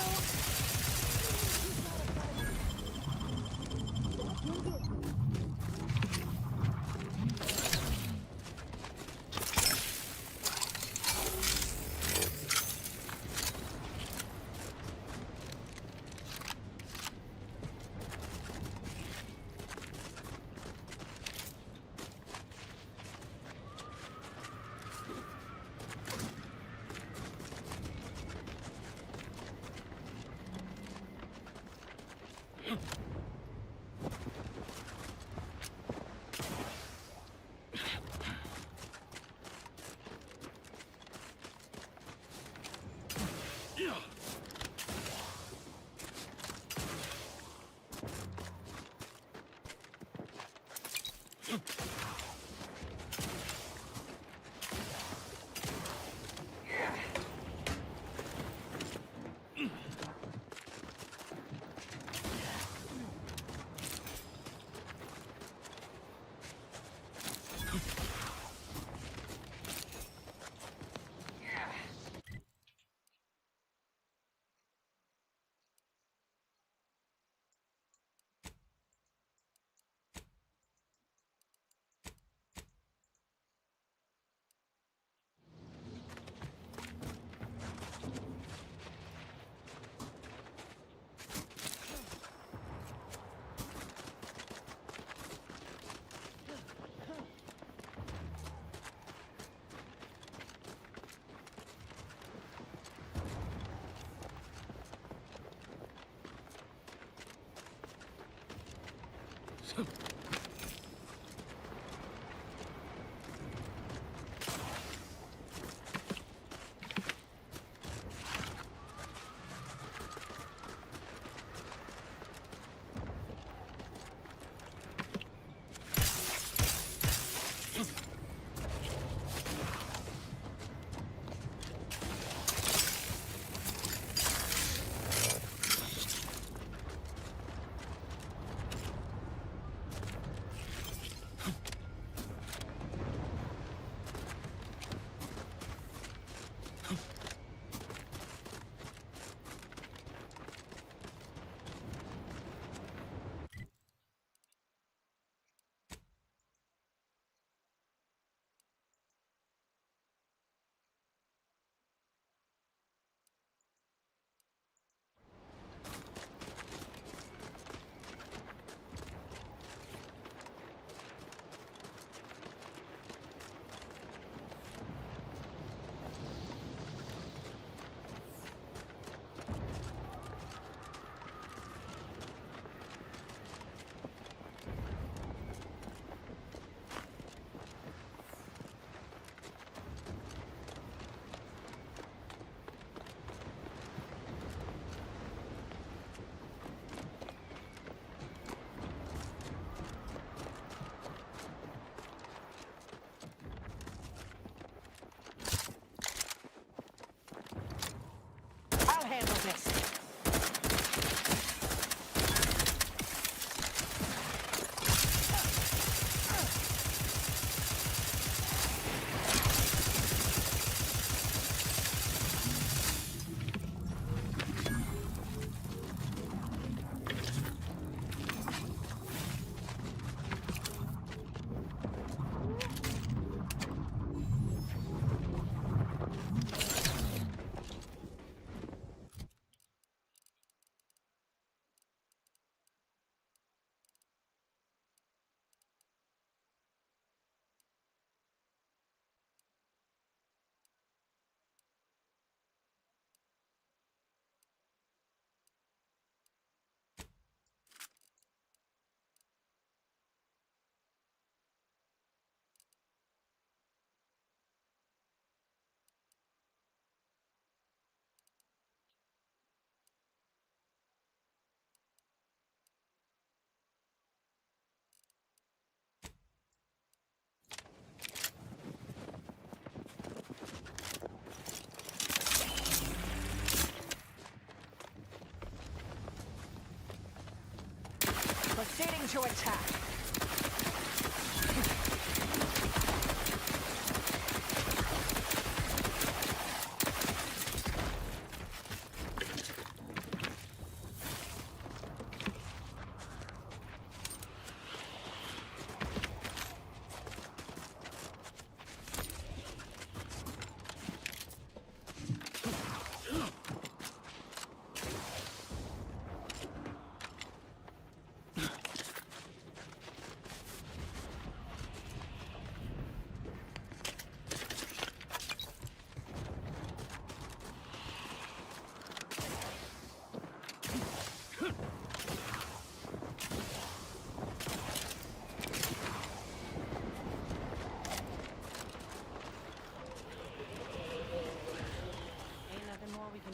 Proceeding to attack.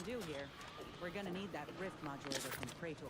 Do here. We're gonna need that rift modulator from Praetor.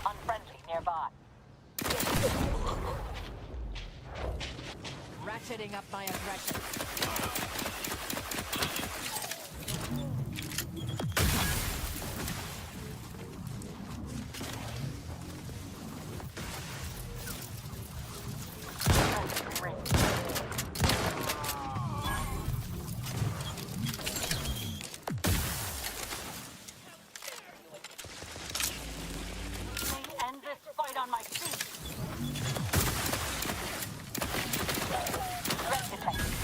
Unfriendly nearby. Ratcheting up my aggression. End this fight on my feet. Threat detected.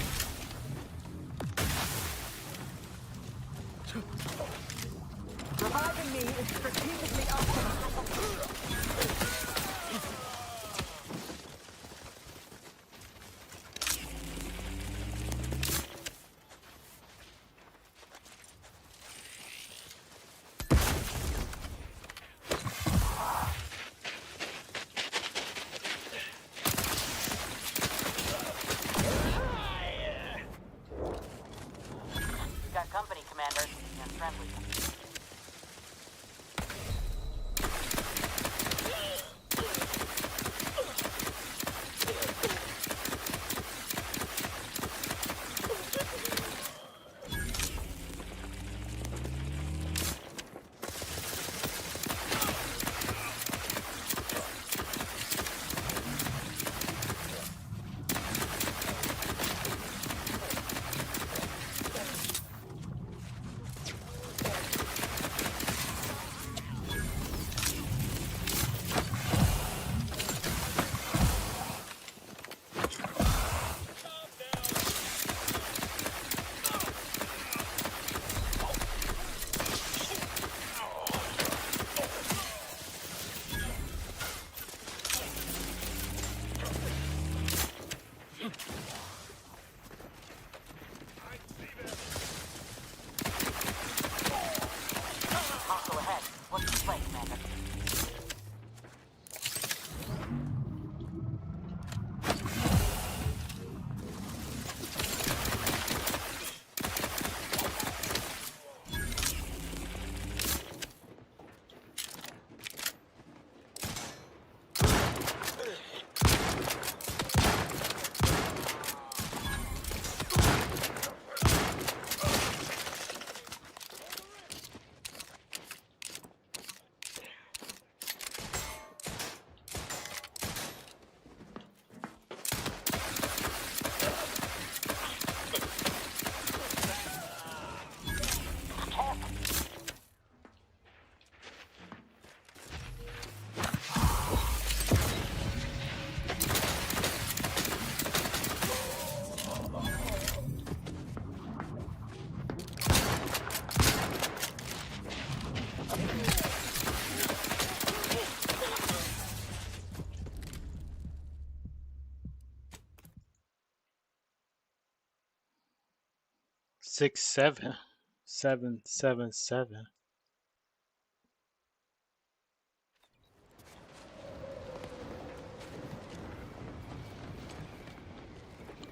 67777.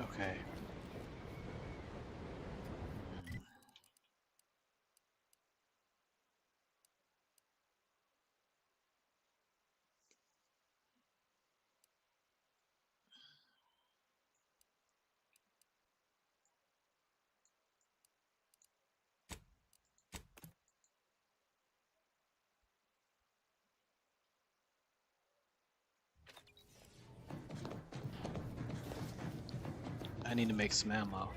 Okay. I need to make some ammo.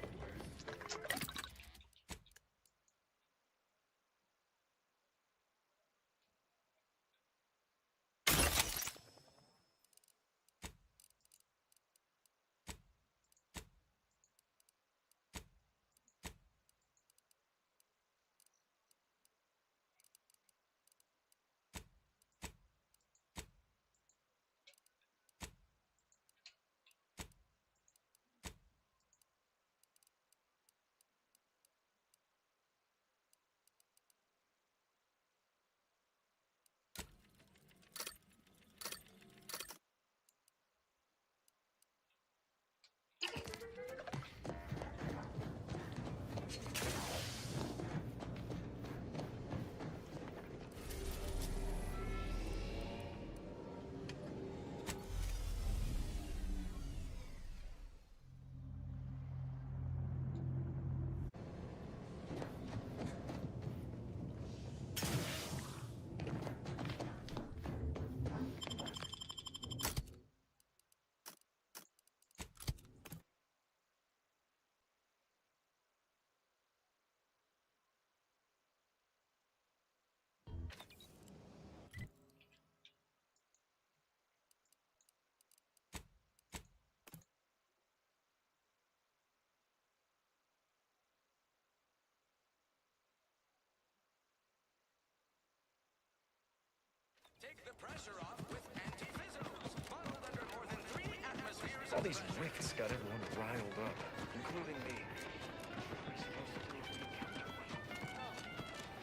Take the pressure off with anti-fizzles. Bottled under more than 3 atmospheres. All these rifts got everyone riled up, including me.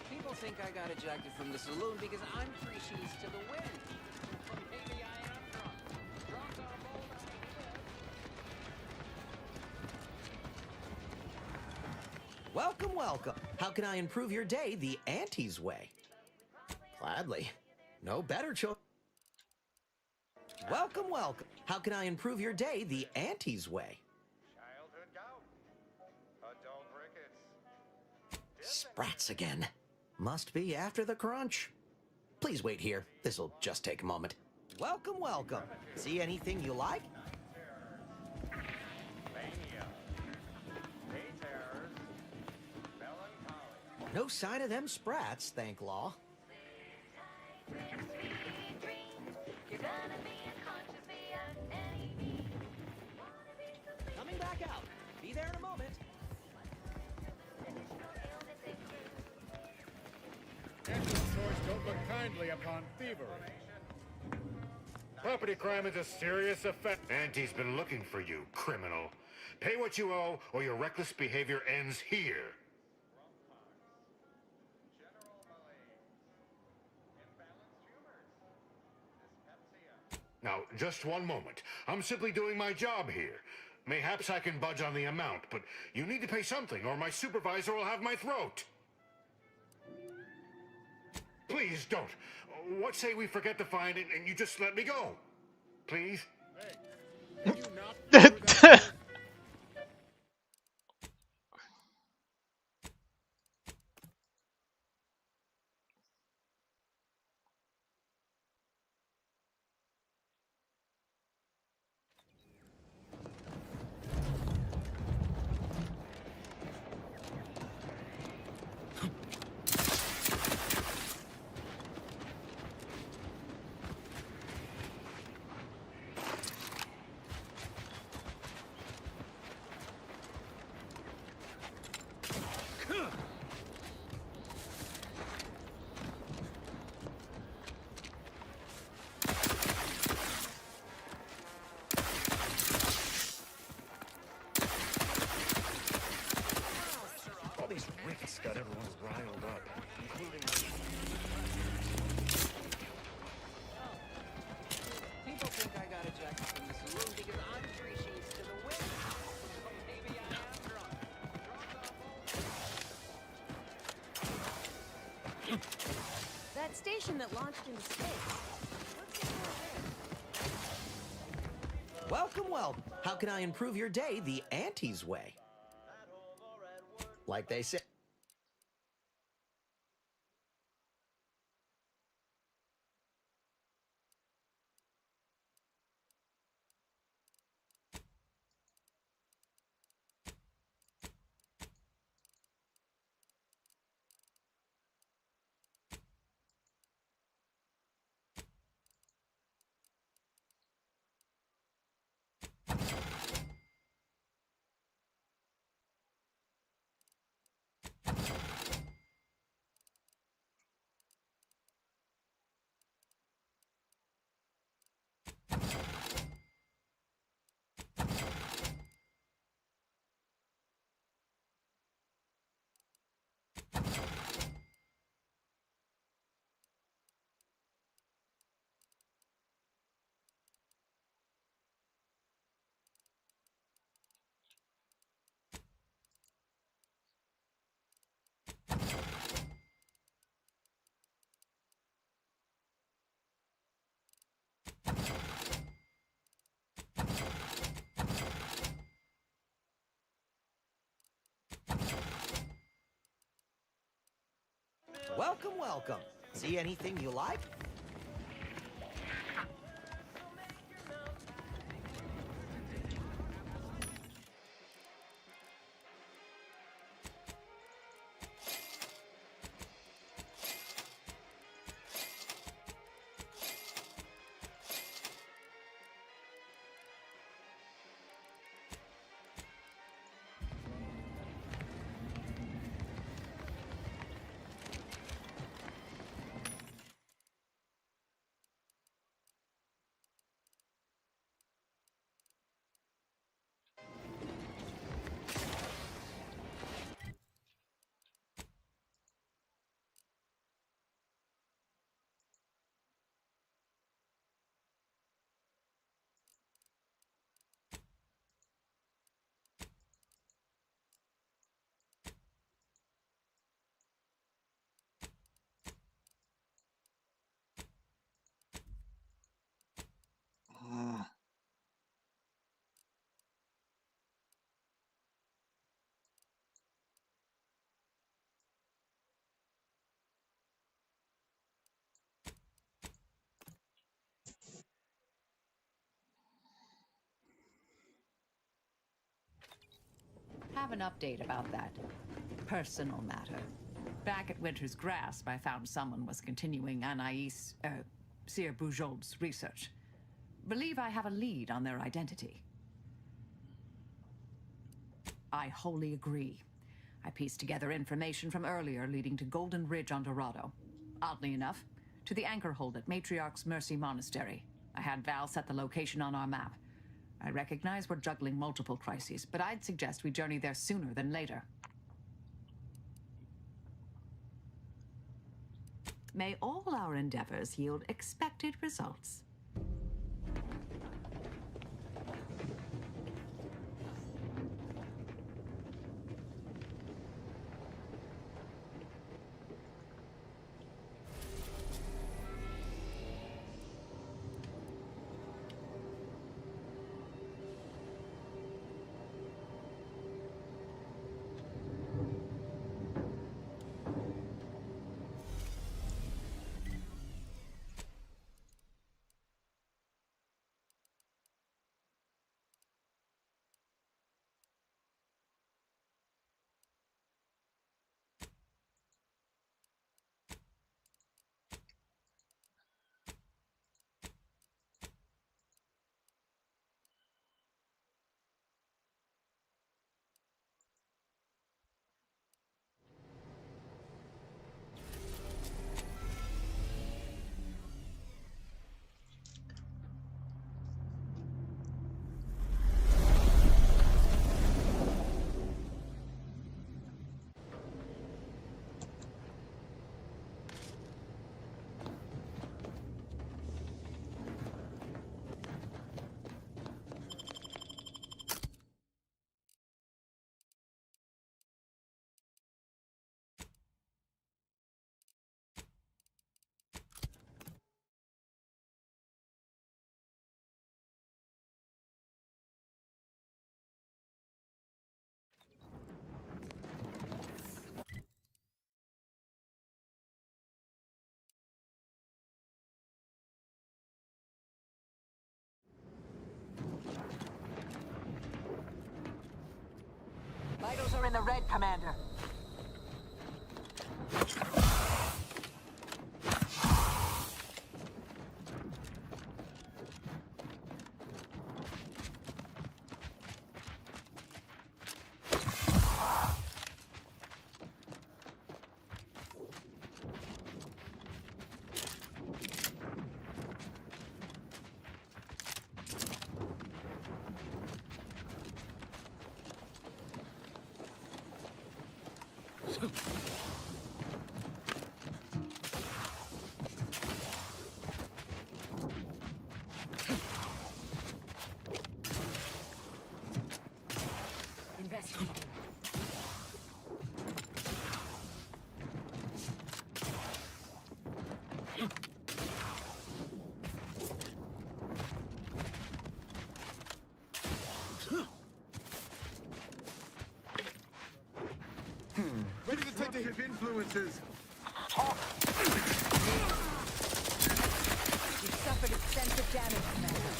People think I got ejected from the saloon because I'm 3 sheets to the wind. But maybe I am drunk. Drunk on a bold idea. Welcome, welcome. How can I improve your day the Auntie's way? Gladly. No better choice. Welcome, welcome. How can I improve your day the Auntie's way? Childhood gout. Adult rickets. Sprats again. Must be after the crunch. Please wait here. This'll just take a moment. Welcome, welcome. See anything you like? Mania. Day terrors. Melancholy. No sign of them sprats, thank law. Coming back out. Be there in a moment. Andy's choice don't look kindly upon thievery. Property crime is a serious offense. Auntie's been looking for you, criminal. Pay what you owe, or your reckless behavior ends here. Now, just one moment. I'm simply doing my job here. Mayhaps I can budge on the amount, but you need to pay something, or my supervisor will have my throat. Please don't. What say we forget the fine and you just let me go? Please? Hey, can you not do that? launched into space. What's in there? Welcome, welcome. How can I improve your day the Auntie's way? Like they say. Welcome, welcome. See anything you like? Have an update about that personal matter. Back at Winter's Grasp, I found someone was continuing Anais, Sir Bujold's research. Believe I have a lead on their identity. I wholly agree. I pieced together information from earlier leading to Golden Ridge on Dorado. Oddly enough, to the anchor hold at Matriarch's Mercy Monastery. I had Val set the location on our map. I recognize we're juggling multiple crises, but I'd suggest we journey there sooner than later. May all our endeavors yield expected results. ahead, Commander. Investigating. Ready detective influences. You suffered extensive damage, Commander.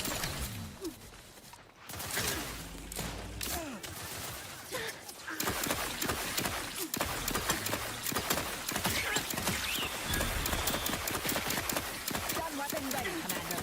Stun weapon ready, Commander.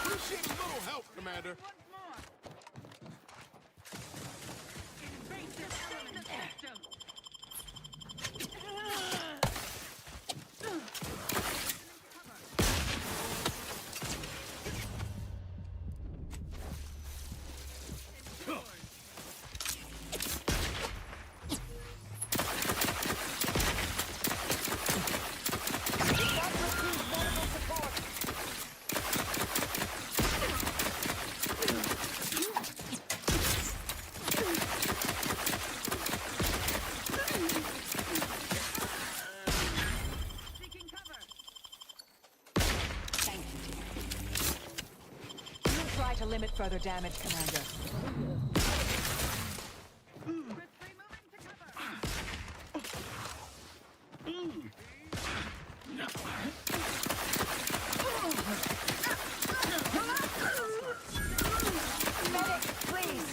Appreciate a little help, Commander. Try to limit further damage, Commander. Medic, please.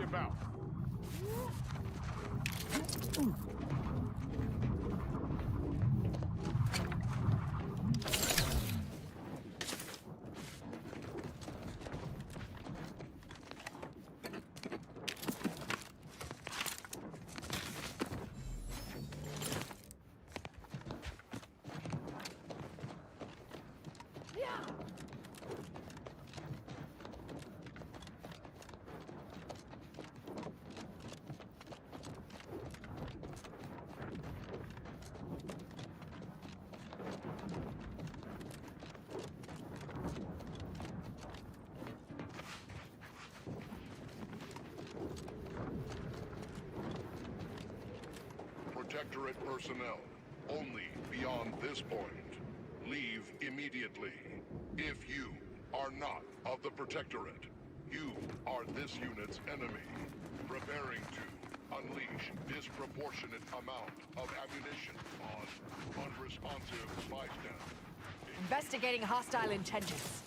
ship out. Protectorate personnel, only beyond this point. Leave immediately. If you are not of the Protectorate, you are this unit's enemy, preparing to unleash disproportionate amount of ammunition on unresponsive bystanders. Investigating hostile intentions.